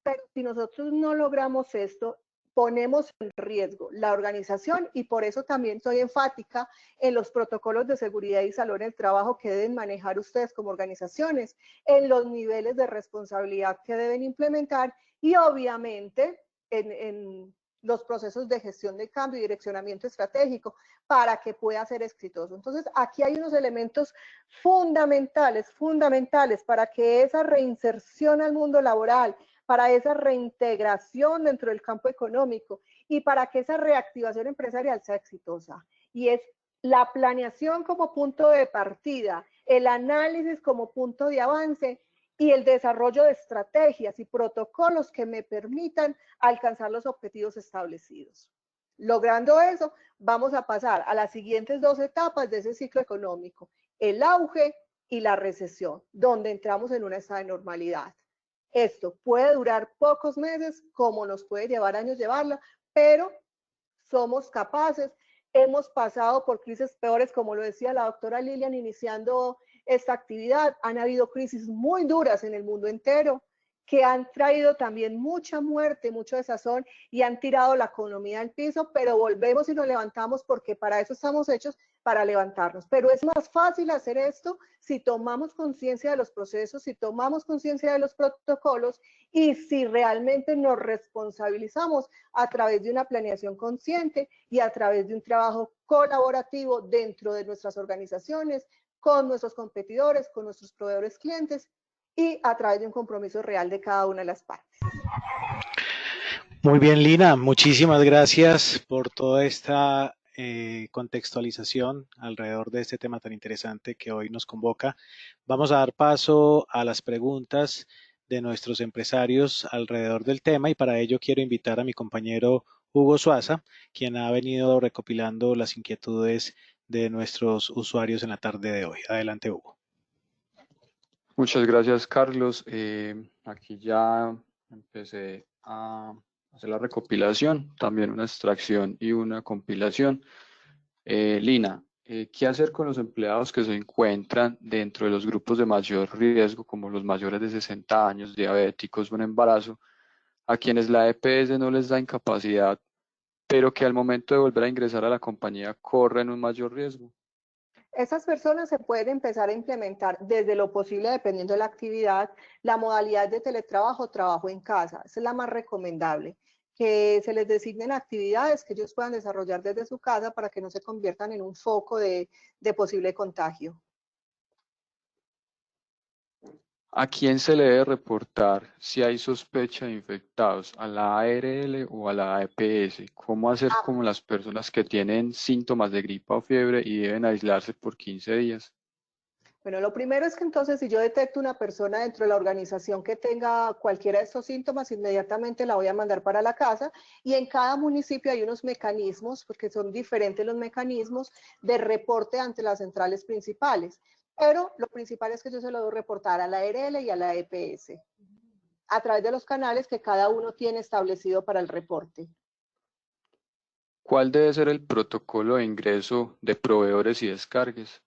Pero si nosotros no logramos esto, ponemos en riesgo la organización, y por eso también soy enfática en los protocolos de seguridad y salud en el trabajo que deben manejar ustedes como organizaciones, en los niveles de responsabilidad que deben implementar y obviamente en los procesos de gestión de cambio y direccionamiento estratégico para que pueda ser exitoso. Entonces, aquí hay unos elementos fundamentales para que esa reinserción al mundo laboral, para esa reintegración dentro del campo económico y para que esa reactivación empresarial sea exitosa. Y es la planeación como punto de partida, el análisis como punto de avance y el desarrollo de estrategias y protocolos que me permitan alcanzar los objetivos establecidos. Logrando eso, vamos a pasar a las siguientes dos etapas de ese ciclo económico, el auge y la recesión, donde entramos en una estado de normalidad. Esto puede durar pocos meses, como nos puede llevar años llevarla, pero somos capaces. Hemos pasado por crisis peores, como lo decía la doctora Lilian iniciando esta actividad. Han habido crisis muy duras en el mundo entero que han traído también mucha muerte, mucho desazón y han tirado la economía al piso, pero volvemos y nos levantamos porque para eso estamos hechos, para levantarnos. Pero es más fácil hacer esto si tomamos conciencia de los procesos, si tomamos conciencia de los protocolos y si realmente nos responsabilizamos a través de una planeación consciente y a través de un trabajo colaborativo dentro de nuestras organizaciones, con nuestros competidores, con nuestros proveedores clientes y a través de un compromiso real de cada una de las partes. Muy bien, Lina, muchísimas gracias por toda esta contextualización alrededor de este tema tan interesante que hoy nos convoca. Vamos a dar paso a las preguntas de nuestros empresarios alrededor del tema y para ello quiero invitar a mi compañero Hugo Suaza, quien ha venido recopilando las inquietudes de nuestros usuarios en la tarde de hoy. Adelante, Hugo. Muchas gracias, Carlos. Aquí ya empecé a hacer la recopilación, también una extracción y una compilación. Lina, ¿qué hacer con los empleados que se encuentran dentro de los grupos de mayor riesgo, como los mayores de 60 años, diabéticos o en embarazo, a quienes la EPS no les da incapacidad, pero que al momento de volver a ingresar a la compañía corren un mayor riesgo? Esas personas se pueden empezar a implementar desde lo posible, dependiendo de la actividad, la modalidad de teletrabajo, trabajo en casa. Esa es la más recomendable, que se les designen actividades que ellos puedan desarrollar desde su casa para que no se conviertan en un foco de posible contagio. ¿A quién se le debe reportar si hay sospecha de infectados? ¿A la ARL o a la EPS? ¿Cómo hacer como las personas que tienen síntomas de gripa o fiebre y deben aislarse por 15 días? Bueno, lo primero es que entonces si yo detecto una persona dentro de la organización que tenga cualquiera de estos síntomas, inmediatamente la voy a mandar para la casa y en cada municipio hay unos mecanismos, porque son diferentes los mecanismos de reporte ante las centrales principales. Pero lo principal es que yo se lo debo reportar a la ARL y a la EPS a través de los canales que cada uno tiene establecido para el reporte. ¿Cuál debe ser el protocolo de ingreso de proveedores y descargues?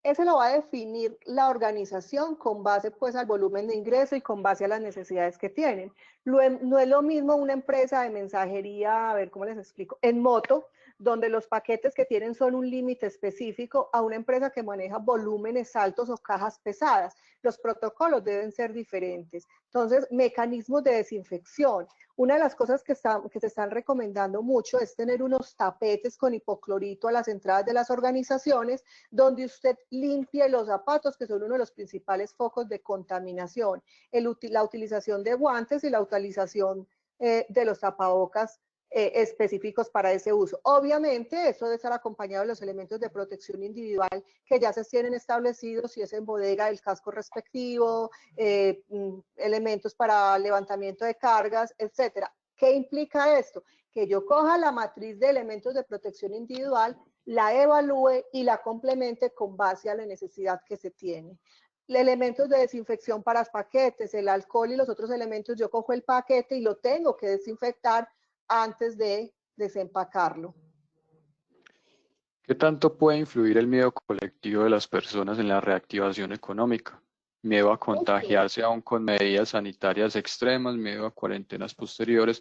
Ese lo va a definir la organización con base pues al volumen de ingreso y con base a las necesidades que tienen. No es lo mismo una empresa de mensajería, a ver cómo les explico, en moto, donde los paquetes que tienen son un límite específico, a una empresa que maneja volúmenes altos o cajas pesadas. Los protocolos deben ser diferentes. Entonces, mecanismos de desinfección. Una de las cosas que se están recomendando mucho es tener unos tapetes con hipoclorito a las entradas de las organizaciones donde usted limpie los zapatos, que son uno de los principales focos de contaminación. La utilización de guantes y la utilización de los tapabocas específicos para ese uso. Obviamente, esto debe estar acompañado de los elementos de protección individual que ya se tienen establecidos, si es en bodega, el casco respectivo, elementos para levantamiento de cargas, etcétera. ¿Qué implica esto? Que yo coja la matriz de elementos de protección individual, la evalúe y la complemente con base a la necesidad que se tiene. Elementos de desinfección para los paquetes, el alcohol y los otros elementos, yo cojo el paquete y lo tengo que desinfectar antes de desempacarlo. ¿Qué tanto puede influir el miedo colectivo de las personas en la reactivación económica? Miedo a contagiarse aún con medidas sanitarias extremas, miedo a cuarentenas posteriores,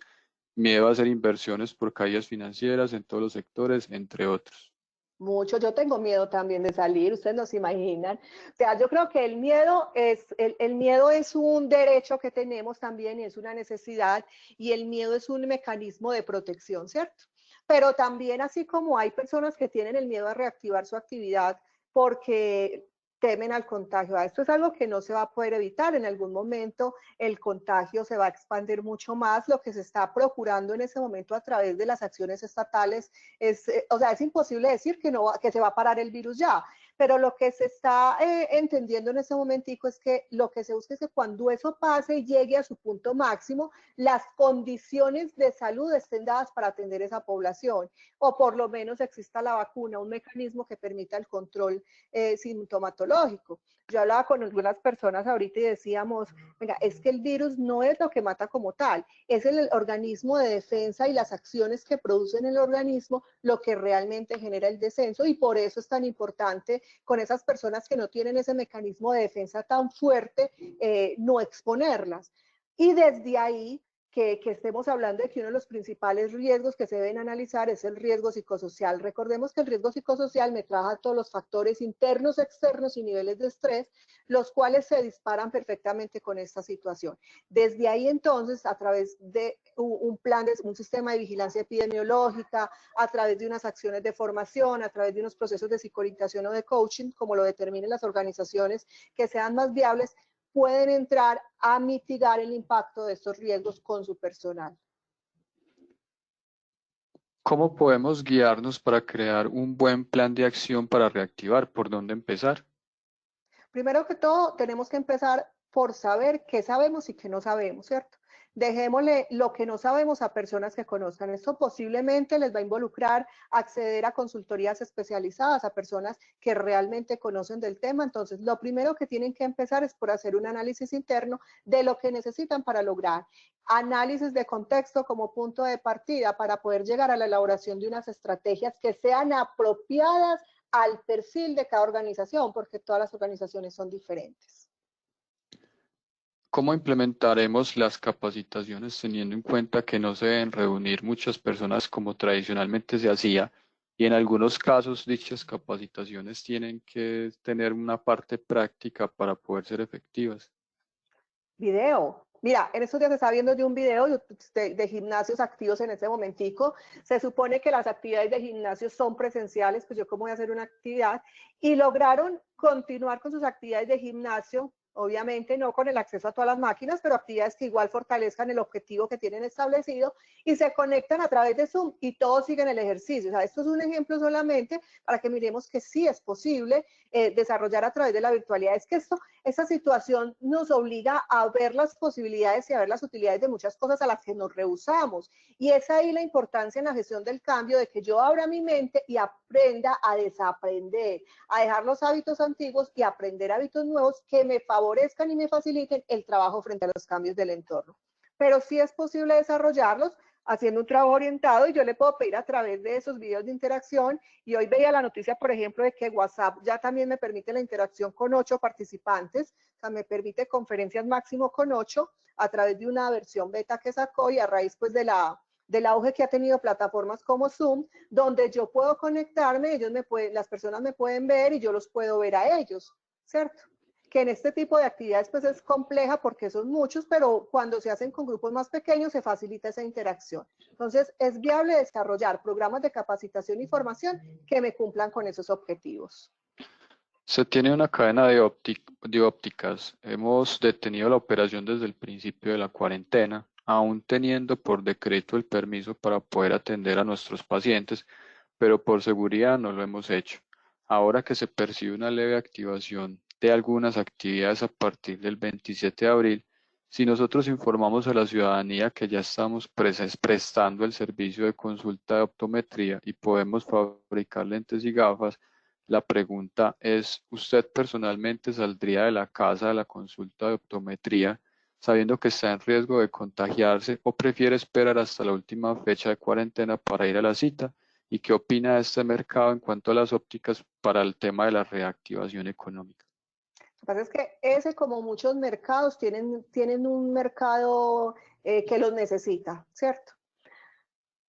miedo a hacer inversiones por caídas financieras en todos los sectores, entre otros. Mucho, yo tengo miedo también de salir, ustedes no se imaginan. O sea, yo creo que el miedo es un derecho que tenemos también y es una necesidad y el miedo es un mecanismo de protección, ¿cierto? Pero también así como hay personas que tienen el miedo a reactivar su actividad porque temen al contagio. Esto es algo que no se va a poder evitar. En algún momento el contagio se va a expandir mucho más. Lo que se está procurando en ese momento a través de las acciones estatales es, o sea, es imposible decir que se va a parar el virus ya. Pero lo que se está entendiendo en ese momentico es que lo que se busca es que cuando eso pase y llegue a su punto máximo, las condiciones de salud estén dadas para atender esa población, o por lo menos exista la vacuna, un mecanismo que permita el control sintomatológico. Yo hablaba con algunas personas ahorita y decíamos, venga, es que el virus no es lo que mata como tal, es el organismo de defensa y las acciones que producen el organismo lo que realmente genera el descenso y por eso es tan importante con esas personas que no tienen ese mecanismo de defensa tan fuerte, no exponerlas. Y desde ahí que estemos hablando de que uno de los principales riesgos que se deben analizar es el riesgo psicosocial. Recordemos que el riesgo psicosocial me trabaja todos los factores internos, externos y niveles de estrés, los cuales se disparan perfectamente con esta situación. Desde ahí entonces, a través de un plan, un sistema de vigilancia epidemiológica, a través de unas acciones de formación, a través de unos procesos de psicoorientación o de coaching, como lo determinen las organizaciones que sean más viables, pueden entrar a mitigar el impacto de estos riesgos con su personal. ¿Cómo podemos guiarnos para crear un buen plan de acción para reactivar? ¿Por dónde empezar? Primero que todo, tenemos que empezar por saber qué sabemos y qué no sabemos, ¿cierto? Dejémosle lo que no sabemos a personas que conozcan. Esto posiblemente les va a involucrar acceder a consultorías especializadas, a personas que realmente conocen del tema. Entonces, lo primero que tienen que empezar es por hacer un análisis interno de lo que necesitan para lograr. Análisis de contexto como punto de partida para poder llegar a la elaboración de unas estrategias que sean apropiadas al perfil de cada organización, porque todas las organizaciones son diferentes. ¿Cómo implementaremos las capacitaciones teniendo en cuenta que no se deben reunir muchas personas como tradicionalmente se hacía? Y en algunos casos dichas capacitaciones tienen que tener una parte práctica para poder ser efectivas. Video. Mira, en estos días se está viendo de un video de gimnasios activos en este momentico. Se supone que las actividades de gimnasio son presenciales, pues yo cómo voy a hacer una actividad, y lograron continuar con sus actividades de gimnasio, obviamente no con el acceso a todas las máquinas, pero actividades que igual fortalezcan el objetivo que tienen establecido y se conectan a través de Zoom y todos siguen el ejercicio. O sea, esto es un ejemplo solamente para que miremos que sí es posible desarrollar a través de la virtualidad. Es que esta situación nos obliga a ver las posibilidades y a ver las utilidades de muchas cosas a las que nos rehusamos. Y es ahí la importancia en la gestión del cambio, de que yo abra mi mente y aprenda a desaprender, a dejar los hábitos antiguos y aprender hábitos nuevos que me favorezcan y me faciliten el trabajo frente a los cambios del entorno. Pero sí es posible desarrollarlos haciendo un trabajo orientado y yo le puedo pedir a través de esos videos de interacción. Y hoy veía la noticia, por ejemplo, de que WhatsApp ya también me permite la interacción con 8 participantes, o sea, me permite conferencias máximo con 8 a través de una versión beta que sacó y a raíz pues del auge que ha tenido plataformas como Zoom, donde yo puedo conectarme, las personas me pueden ver y yo los puedo ver a ellos, ¿cierto? Que en este tipo de actividades pues es compleja porque son muchos, pero cuando se hacen con grupos más pequeños se facilita esa interacción. Entonces, es viable desarrollar programas de capacitación y formación que me cumplan con esos objetivos. Se tiene una cadena de ópticas. Hemos detenido la operación desde el principio de la cuarentena, aún teniendo por decreto el permiso para poder atender a nuestros pacientes, pero por seguridad no lo hemos hecho. Ahora que se percibe una leve activación de algunas actividades a partir del 27 de abril, si nosotros informamos a la ciudadanía que ya estamos prestando el servicio de consulta de optometría y podemos fabricar lentes y gafas, la pregunta es, ¿usted personalmente saldría de la casa de la consulta de optometría sabiendo que está en riesgo de contagiarse o prefiere esperar hasta la última fecha de cuarentena para ir a la cita? ¿Y qué opina de este mercado en cuanto a las ópticas para el tema de la reactivación económica? Lo que pasa es que ese, como muchos mercados, tienen un mercado que los necesita, ¿cierto?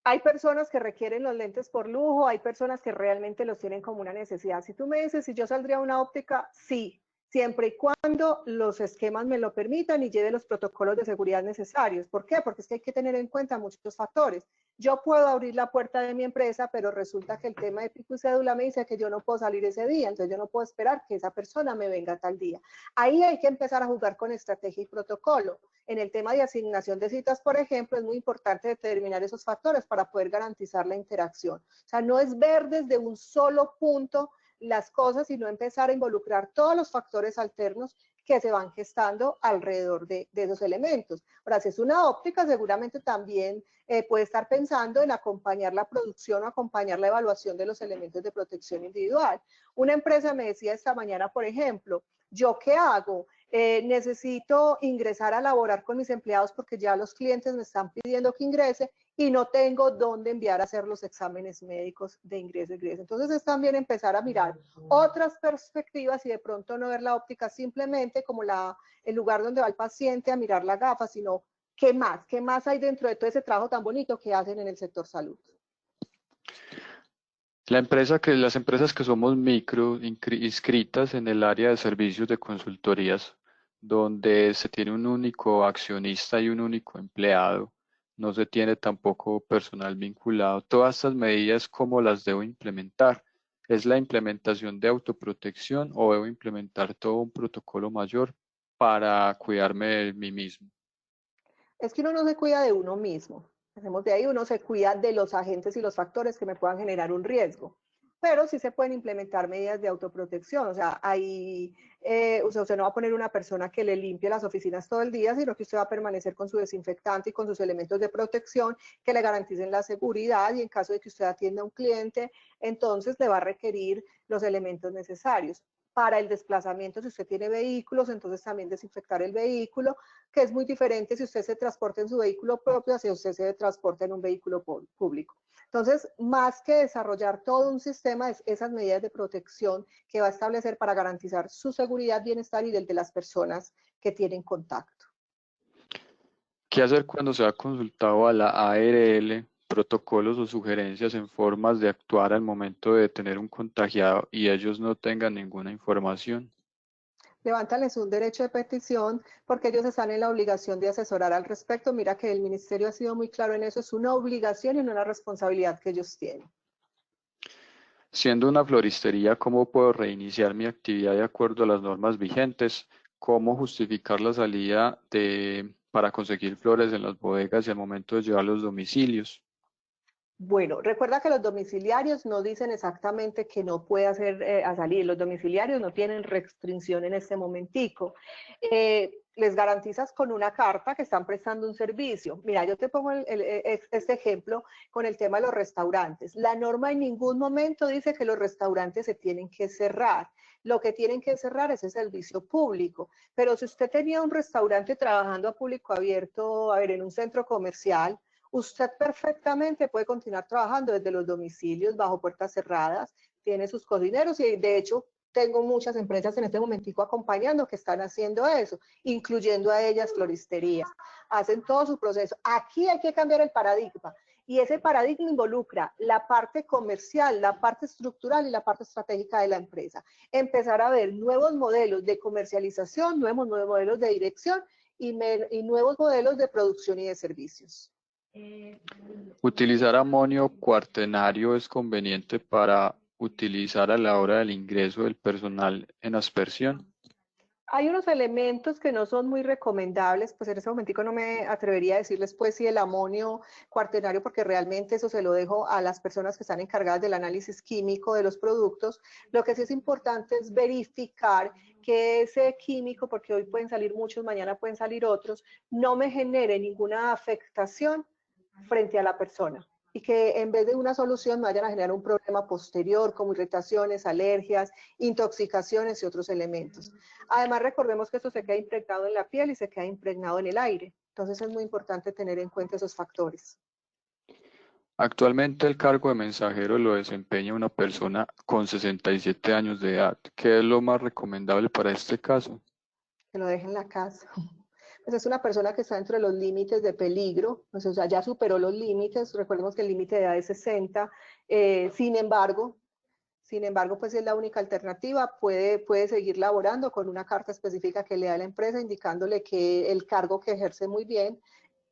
Hay personas que requieren los lentes por lujo, hay personas que realmente los tienen como una necesidad. Si tú me dices si yo saldría a una óptica, sí, siempre y cuando los esquemas me lo permitan y lleve los protocolos de seguridad necesarios. ¿Por qué? Porque es que hay que tener en cuenta muchos factores. Yo puedo abrir la puerta de mi empresa, pero resulta que el tema de pico y cédula me dice que yo no puedo salir ese día, entonces yo no puedo esperar que esa persona me venga tal día. Ahí hay que empezar a jugar con estrategia y protocolo. En el tema de asignación de citas, por ejemplo, es muy importante determinar esos factores para poder garantizar la interacción. O sea, no es ver desde un solo punto las cosas, sino empezar a involucrar todos los factores alternos que se van gestando alrededor de esos elementos. Ahora, si es una óptica, seguramente también puede estar pensando en acompañar la producción o acompañar la evaluación de los elementos de protección individual. Una empresa me decía esta mañana, por ejemplo, ¿yo qué hago? Necesito ingresar a laborar con mis empleados porque ya los clientes me están pidiendo que ingrese y no tengo dónde enviar a hacer los exámenes médicos de ingreso y egreso. Entonces es también empezar a mirar otras perspectivas y de pronto no ver la óptica simplemente como el lugar donde va el paciente a mirar la gafa, sino qué más hay dentro de todo ese trabajo tan bonito que hacen en el sector salud. Las empresas que somos micro inscritas en el área de servicios de consultorías, donde se tiene un único accionista y un único empleado, no se tiene tampoco personal vinculado. Todas estas medidas, ¿cómo las debo implementar? ¿Es la implementación de autoprotección o debo implementar todo un protocolo mayor para cuidarme de mí mismo? Es que uno no se cuida de uno mismo. Hacemos de ahí, uno se cuida de los agentes y los factores que me puedan generar un riesgo. pero sí se pueden implementar medidas de autoprotección. O sea, usted no va a poner una persona que le limpie las oficinas todo el día, sino que usted va a permanecer con su desinfectante y con sus elementos de protección que le garanticen la seguridad, y en caso de que usted atienda a un cliente, entonces le va a requerir los elementos necesarios. Para el desplazamiento, si usted tiene vehículos, entonces también desinfectar el vehículo, que es muy diferente si usted se transporta en su vehículo propio a si usted se transporta en un vehículo público. Entonces, más que desarrollar todo un sistema, es esas medidas de protección que va a establecer para garantizar su seguridad, bienestar y el de las personas que tienen contacto. ¿Qué hacer cuando se ha consultado a la ARL protocolos o sugerencias en formas de actuar al momento de tener un contagiado y ellos no tengan ninguna información? Levántales un derecho de petición porque ellos están en la obligación de asesorar al respecto. Mira que el ministerio ha sido muy claro en eso, es una obligación y no una responsabilidad que ellos tienen. Siendo una floristería, ¿cómo puedo reiniciar mi actividad de acuerdo a las normas vigentes? ¿Cómo justificar la salida para conseguir flores en las bodegas y al momento de llevar a los domicilios? Bueno, recuerda que los domiciliarios no dicen exactamente que no puede hacer a salir. Los domiciliarios no tienen restricción en este momentico. Les garantizas con una carta que están prestando un servicio. Mira, yo te pongo este ejemplo con el tema de los restaurantes. La norma en ningún momento dice que los restaurantes se tienen que cerrar. Lo que tienen que cerrar es el servicio público. Pero si usted tenía un restaurante trabajando a público abierto, a ver, en un centro comercial, usted perfectamente puede continuar trabajando desde los domicilios bajo puertas cerradas, tiene sus cocineros y de hecho tengo muchas empresas en este momentico acompañando que están haciendo eso, incluyendo a ellas floristerías. Hacen todo su proceso. Aquí hay que cambiar el paradigma y ese paradigma involucra la parte comercial, la parte estructural y la parte estratégica de la empresa. Empezar a ver nuevos modelos de comercialización, nuevos modelos de dirección y nuevos modelos de producción y de servicios. ¿Utilizar amonio cuaternario es conveniente para utilizar a la hora del ingreso del personal en aspersión? Hay unos elementos que no son muy recomendables, pues en este momentico no me atrevería a decirles pues si el amonio cuaternario, porque realmente eso se lo dejo a las personas que están encargadas del análisis químico de los productos. Lo que sí es importante es verificar que ese químico, porque hoy pueden salir muchos, mañana pueden salir otros, no me genere ninguna afectación frente a la persona y que en vez de una solución me vayan a generar un problema posterior como irritaciones, alergias, intoxicaciones y otros elementos. Además, recordemos que esto se queda impregnado en la piel y se queda impregnado en el aire. Entonces es muy importante tener en cuenta esos factores. Actualmente el cargo de mensajero lo desempeña una persona con 67 años de edad. ¿Qué es lo más recomendable para este caso? Que lo deje en la casa. Pues es una persona que está dentro de los límites de peligro, o sea, ya superó los límites. Recordemos que el límite de edad es 60. Sin embargo, pues es la única alternativa, puede seguir laborando con una carta específica que le da la empresa indicándole que el cargo que ejerce muy bien.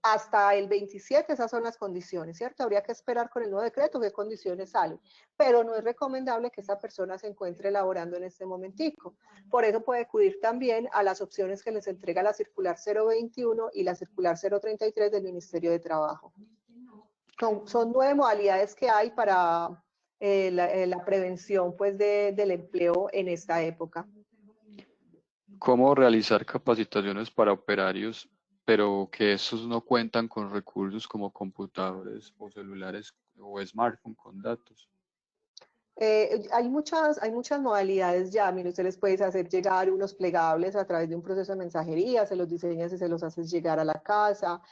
Hasta el 27 esas son las condiciones, ¿cierto? Habría que esperar con el nuevo decreto qué condiciones salen, pero no es recomendable que esta persona se encuentre laborando en este momentico. Por eso puede acudir también a las opciones que les entrega la circular 021 y la circular 033 del Ministerio de Trabajo. Son 9 modalidades que hay para la prevención pues, del empleo en esta época. ¿Cómo realizar capacitaciones para operarios, pero que estos no cuentan con recursos como computadores o celulares o smartphones con datos? Hay muchas modalidades ya. Mire, usted les puede hacer llegar unos plegables a través de un proceso de mensajería, se los diseñas y se los haces llegar a la casa,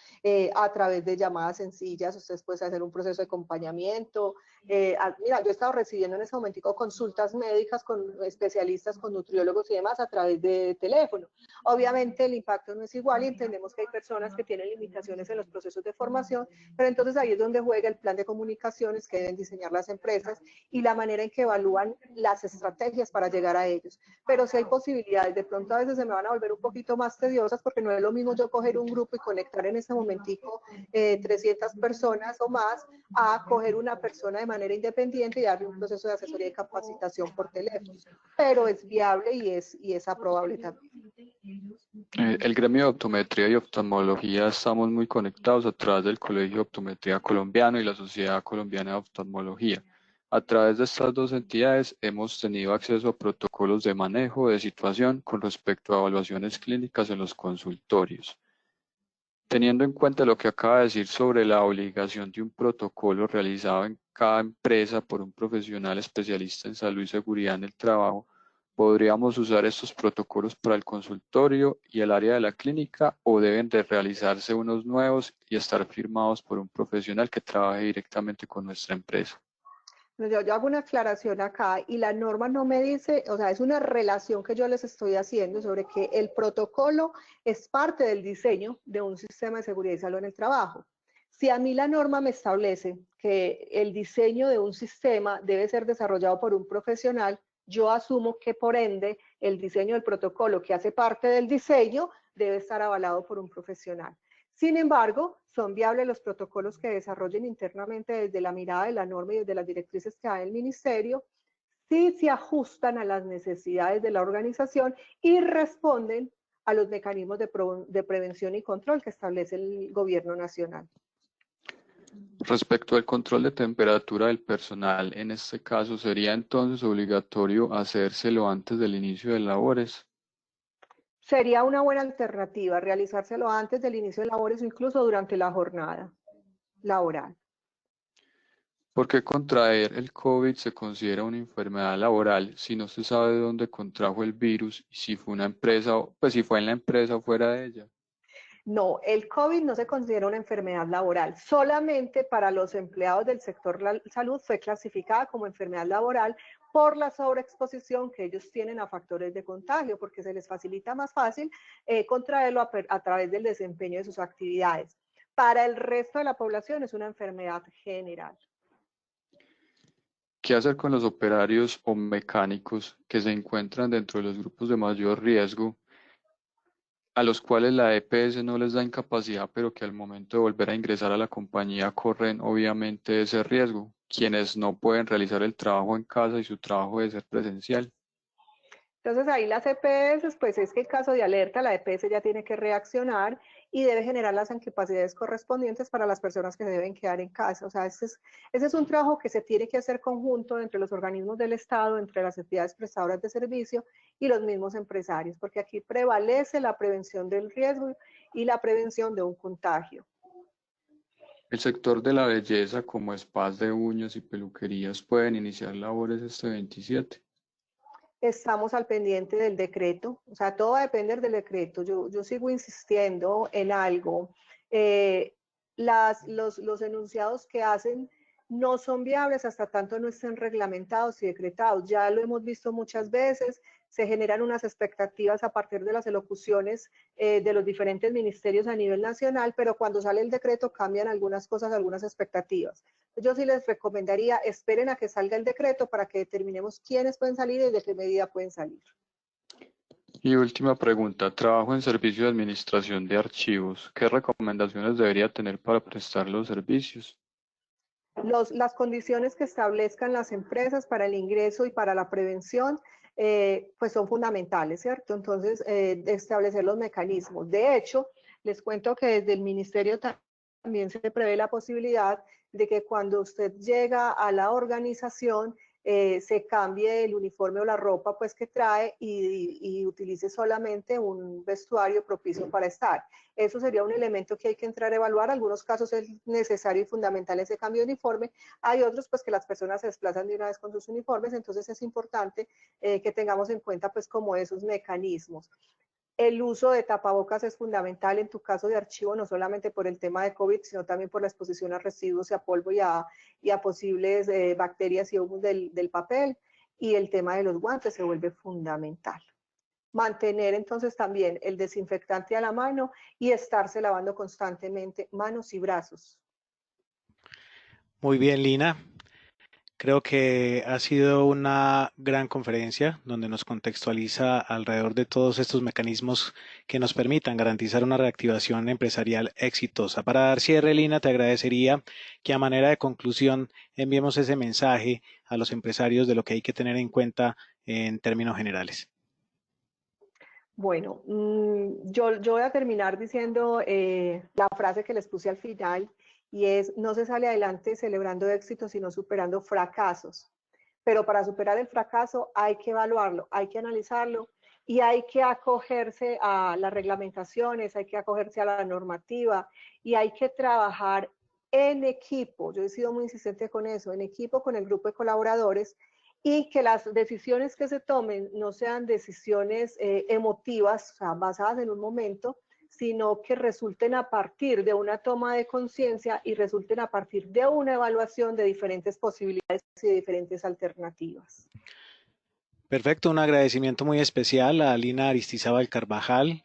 a través de llamadas sencillas, ustedes pueden hacer un proceso de acompañamiento. Mira, yo he estado recibiendo en este momentico consultas médicas con especialistas, con nutriólogos y demás a través de teléfono. Obviamente el impacto no es igual y entendemos que hay personas que tienen limitaciones en los procesos de formación, pero entonces ahí es donde juega el plan de comunicaciones que deben diseñar las empresas y la manera en que evalúan las estrategias para llegar a ellos. Pero si hay posibilidades, de pronto a veces se me van a volver un poquito más tediosas porque no es lo mismo yo coger un grupo y conectar en ese momentico 300 personas o más a coger una persona de manera independiente y darle un proceso de asesoría y capacitación por teléfono. Pero es viable y es aprobable también. El gremio de optometría y oftalmología estamos muy conectados a través del Colegio de Optometría Colombiano y la Sociedad Colombiana de Oftalmología. A través de estas dos entidades hemos tenido acceso a protocolos de manejo de situación con respecto a evaluaciones clínicas en los consultorios. Teniendo en cuenta lo que acaba de decir sobre la obligación de un protocolo realizado en cada empresa por un profesional especialista en salud y seguridad en el trabajo, ¿podríamos usar estos protocolos para el consultorio y el área de la clínica o deben de realizarse unos nuevos y estar firmados por un profesional que trabaje directamente con nuestra empresa? Yo hago una aclaración acá y la norma no me dice, o sea, es una relación que yo les estoy haciendo sobre que el protocolo es parte del diseño de un sistema de seguridad y salud en el trabajo. Si a mí la norma me establece que el diseño de un sistema debe ser desarrollado por un profesional, yo asumo que por ende el diseño del protocolo que hace parte del diseño debe estar avalado por un profesional. Sin embargo, son viables los protocolos que desarrollen internamente desde la mirada de la norma y desde las directrices que da el ministerio, si se ajustan a las necesidades de la organización y responden a los mecanismos de prevención y control que establece el gobierno nacional. Respecto al control de temperatura del personal, en este caso, ¿sería entonces obligatorio hacérselo antes del inicio de labores? Sería una buena alternativa realizárselo antes del inicio de labores o incluso durante la jornada laboral. ¿Por qué contraer el COVID se considera una enfermedad laboral si no se sabe de dónde contrajo el virus y si fue una empresa, pues si fue en la empresa o fuera de ella? No, el COVID no se considera una enfermedad laboral. Solamente para los empleados del sector salud fue clasificada como enfermedad laboral por la sobreexposición que ellos tienen a factores de contagio, porque se les facilita más fácil contraerlo a través del desempeño de sus actividades. Para el resto de la población es una enfermedad general. ¿Qué hacer con los operarios o mecánicos que se encuentran dentro de los grupos de mayor riesgo, a los cuales la EPS no les da incapacidad, pero que al momento de volver a ingresar a la compañía corren obviamente ese riesgo, quienes no pueden realizar el trabajo en casa y su trabajo debe ser presencial? Entonces ahí las EPS, pues es que en caso de alerta la EPS ya tiene que reaccionar y debe generar las incapacidades correspondientes para las personas que deben quedar en casa. O sea, ese es un trabajo que se tiene que hacer conjunto entre los organismos del Estado, entre las entidades prestadoras de servicio y los mismos empresarios, porque aquí prevalece la prevención del riesgo y la prevención de un contagio. El sector de la belleza, como spas de uñas y peluquerías, pueden iniciar labores este 27. Estamos al pendiente del decreto, o sea, todo va a depender del decreto. Yo sigo insistiendo en algo. Los enunciados que hacen no son viables hasta tanto no estén reglamentados y decretados. Ya lo hemos visto muchas veces, se generan unas expectativas a partir de las elocuciones de los diferentes ministerios a nivel nacional, pero cuando sale el decreto cambian algunas cosas, algunas expectativas. Yo sí les recomendaría, esperen a que salga el decreto para que determinemos quiénes pueden salir y de qué medida pueden salir. Y última pregunta, trabajo en servicio de administración de archivos. ¿Qué recomendaciones debería tener para prestar los servicios? Las condiciones que establezcan las empresas para el ingreso y para la prevención, pues son fundamentales, ¿cierto? Entonces, establecer los mecanismos. De hecho, les cuento que desde el ministerio también se prevé la posibilidad de que cuando usted llega a la organización, se cambie el uniforme o la ropa pues que trae y utilice solamente un vestuario propicio para estar. Eso sería un elemento que hay que entrar a evaluar. En algunos casos es necesario y fundamental ese cambio de uniforme. Hay otros pues que las personas se desplazan de una vez con sus uniformes, entonces es importante que tengamos en cuenta pues como esos mecanismos. El uso de tapabocas es fundamental en tu caso de archivo, no solamente por el tema de COVID, sino también por la exposición a residuos y a polvo y a posibles bacterias y hongos del papel. Y el tema de los guantes se vuelve fundamental. Mantener entonces también el desinfectante a la mano y estarse lavando constantemente manos y brazos. Muy bien, Lina. Creo que ha sido una gran conferencia donde nos contextualiza alrededor de todos estos mecanismos que nos permitan garantizar una reactivación empresarial exitosa. Para dar cierre, Lina, te agradecería que a manera de conclusión enviemos ese mensaje a los empresarios de lo que hay que tener en cuenta en términos generales. Bueno, yo voy a terminar diciendo la frase que les puse al final y es no se sale adelante celebrando éxitos, sino superando fracasos. Pero para superar el fracaso hay que evaluarlo, hay que analizarlo y hay que acogerse a las reglamentaciones, hay que acogerse a la normativa y hay que trabajar en equipo. Yo he sido muy insistente con eso, en equipo con el grupo de colaboradores, y que las decisiones que se tomen no sean decisiones emotivas, o sea, basadas en un momento, sino que resulten a partir de una toma de conciencia y resulten a partir de una evaluación de diferentes posibilidades y de diferentes alternativas. Perfecto, un agradecimiento muy especial a Lina Aristizábal Carvajal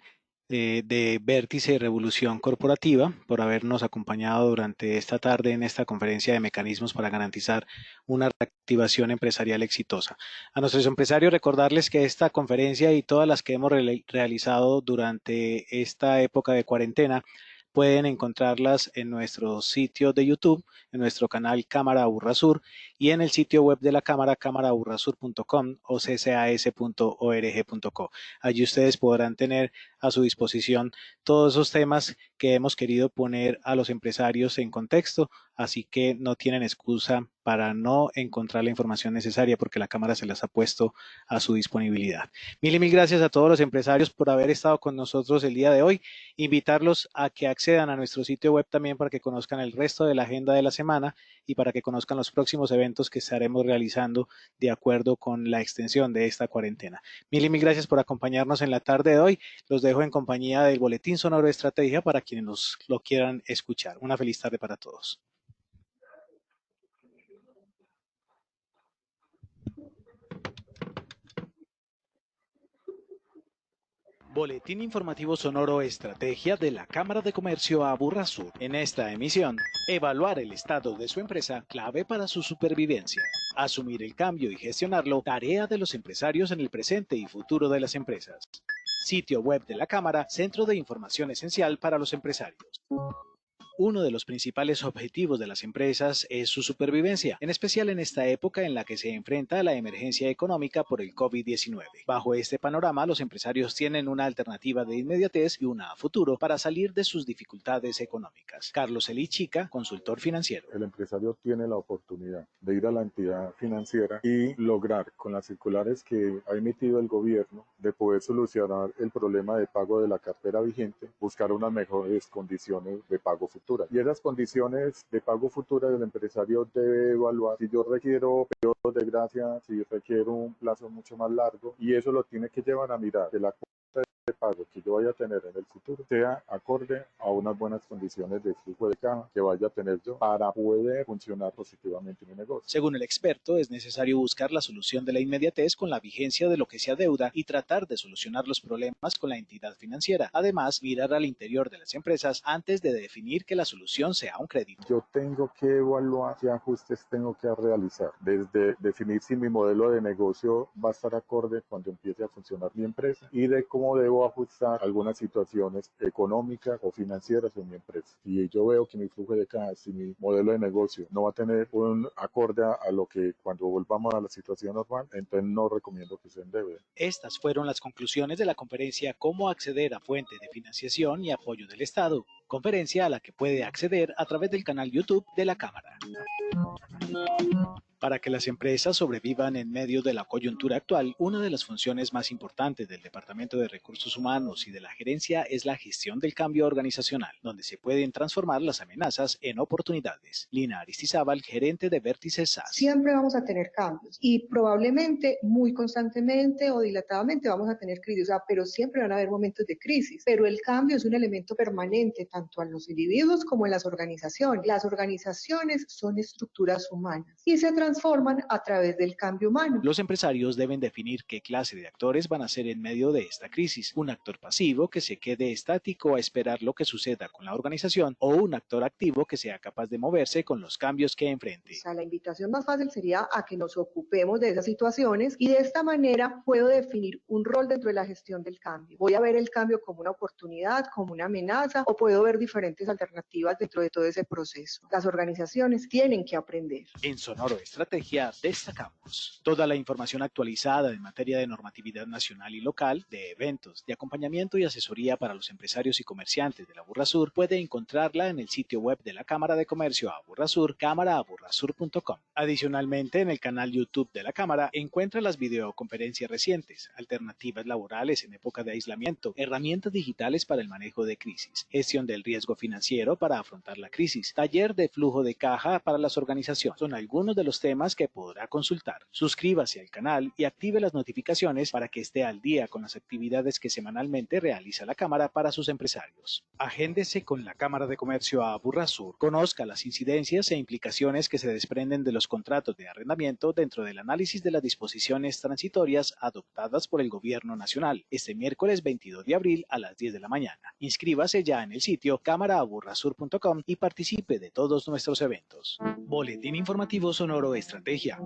de Vértice y Revolución Corporativa por habernos acompañado durante esta tarde en esta conferencia de mecanismos para garantizar una reactivación empresarial exitosa. A nuestros empresarios recordarles que esta conferencia y todas las que hemos realizado durante esta época de cuarentena pueden encontrarlas en nuestro sitio de YouTube, en nuestro canal Cámara Aburrasur y en el sitio web de la Cámara, cámaraaburrasur.com o ccas.org.co. Allí ustedes podrán tener a su disposición todos esos temas que hemos querido poner a los empresarios en contexto, así que no tienen excusa para no encontrar la información necesaria porque la Cámara se las ha puesto a su disponibilidad. Mil y mil gracias a todos los empresarios por haber estado con nosotros el día de hoy. Invitarlos a que accedan a nuestro sitio web también para que conozcan el resto de la agenda de la semana y para que conozcan los próximos eventos que estaremos realizando de acuerdo con la extensión de esta cuarentena. Mil y mil gracias por acompañarnos en la tarde de hoy. Los dejo en compañía del Boletín Sonoro de Estrategia para quienes lo quieran escuchar. Una feliz tarde para todos. Boletín informativo sonoro Estrategia de la Cámara de Comercio Aburrasur. En esta emisión, evaluar el estado de su empresa, clave para su supervivencia. Asumir el cambio y gestionarlo, tarea de los empresarios en el presente y futuro de las empresas. Sitio web de la Cámara, centro de información esencial para los empresarios. Uno de los principales objetivos de las empresas es su supervivencia, en especial en esta época en la que se enfrenta a la emergencia económica por el COVID-19. Bajo este panorama, los empresarios tienen una alternativa de inmediatez y una a futuro para salir de sus dificultades económicas. Carlos Eli Chica, consultor financiero. El empresario tiene la oportunidad de ir a la entidad financiera y lograr, con las circulares que ha emitido el gobierno, de poder solucionar el problema de pago de la cartera vigente, buscar unas mejores condiciones de pago futuro. Y esas condiciones de pago futura del empresario debe evaluar si yo requiero periodos de gracia, si requiero un plazo mucho más largo, y eso lo tiene que llevar a mirar que la cuota de pago que yo vaya a tener en el futuro sea acorde a unas buenas condiciones de flujo de caja que vaya a tener yo para poder funcionar positivamente mi negocio. Según el experto, es necesario buscar la solución de la inmediatez con la vigencia de lo que se adeuda y tratar de solucionar los problemas con la entidad financiera. Además, mirar al interior de las empresas antes de definir que la solución sea un crédito. Yo tengo que evaluar qué ajustes tengo que realizar, desde definir si mi modelo de negocio va a estar acorde cuando empiece a funcionar mi empresa y de cómo debo ajustar algunas situaciones económicas o financieras en mi empresa. Si yo veo que mi flujo de caja, si mi modelo de negocio no va a tener un acorde a lo que cuando volvamos a la situación normal, entonces no recomiendo que se endeude. Estas fueron las conclusiones de la conferencia Cómo acceder a fuente de financiación y apoyo del Estado, conferencia a la que puede acceder a través del canal YouTube de la Cámara. Para que las empresas sobrevivan en medio de la coyuntura actual, una de las funciones más importantes del Departamento de Recursos Humanos y de la gerencia es la gestión del cambio organizacional, donde se pueden transformar las amenazas en oportunidades. Lina Aristizábal, gerente de Vértice SAS. Siempre vamos a tener cambios y probablemente muy constantemente o dilatadamente vamos a tener crisis, pero siempre van a haber momentos de crisis. Pero el cambio es un elemento permanente tanto en los individuos como en las organizaciones. Las organizaciones son estructuras humanas y se transforman a través del cambio humano. Los empresarios deben definir qué clase de actores van a ser en medio de esta crisis. Un actor pasivo que se quede estático a esperar lo que suceda con la organización o un actor activo que sea capaz de moverse con los cambios que enfrente. O sea, la invitación más fácil sería a que nos ocupemos de esas situaciones y de esta manera puedo definir un rol dentro de la gestión del cambio. Voy a ver el cambio como una oportunidad, como una amenaza o puedo ver diferentes alternativas dentro de todo ese proceso. Las organizaciones tienen que aprender. En Sonoro Estrategia destacamos toda la información actualizada en materia de normatividad nacional y local, de eventos, de acompañamiento y asesoría para los empresarios y comerciantes de la Burrasur. Puede encontrarla en el sitio web de la Cámara de Comercio Aburrasur, cámaraaburrasur.com. Adicionalmente, en el canal YouTube de la Cámara encuentra las videoconferencias recientes, alternativas laborales en época de aislamiento, herramientas digitales para el manejo de crisis, gestión del riesgo financiero para afrontar la crisis, taller de flujo de caja para las organizaciones. Son algunos de los temas que podrá consultar. Suscríbase al canal y active las notificaciones para que esté al día con las actividades que semanalmente realiza la Cámara para sus empresarios. Agéndese con la Cámara de Comercio Aburrasur. Conozca las incidencias e implicaciones que se desprenden de los contratos de arrendamiento dentro del análisis de las disposiciones transitorias adoptadas por el Gobierno Nacional este miércoles 22 de abril a las 10 de la mañana. Inscríbase ya en el sitio cámaraaburrasur.com y participe de todos nuestros eventos. Boletín Informativo Sonoro Estrategia,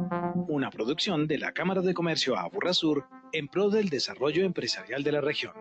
una producción de la Cámara de Comercio Aburrasur en pro del desarrollo empresarial de la región.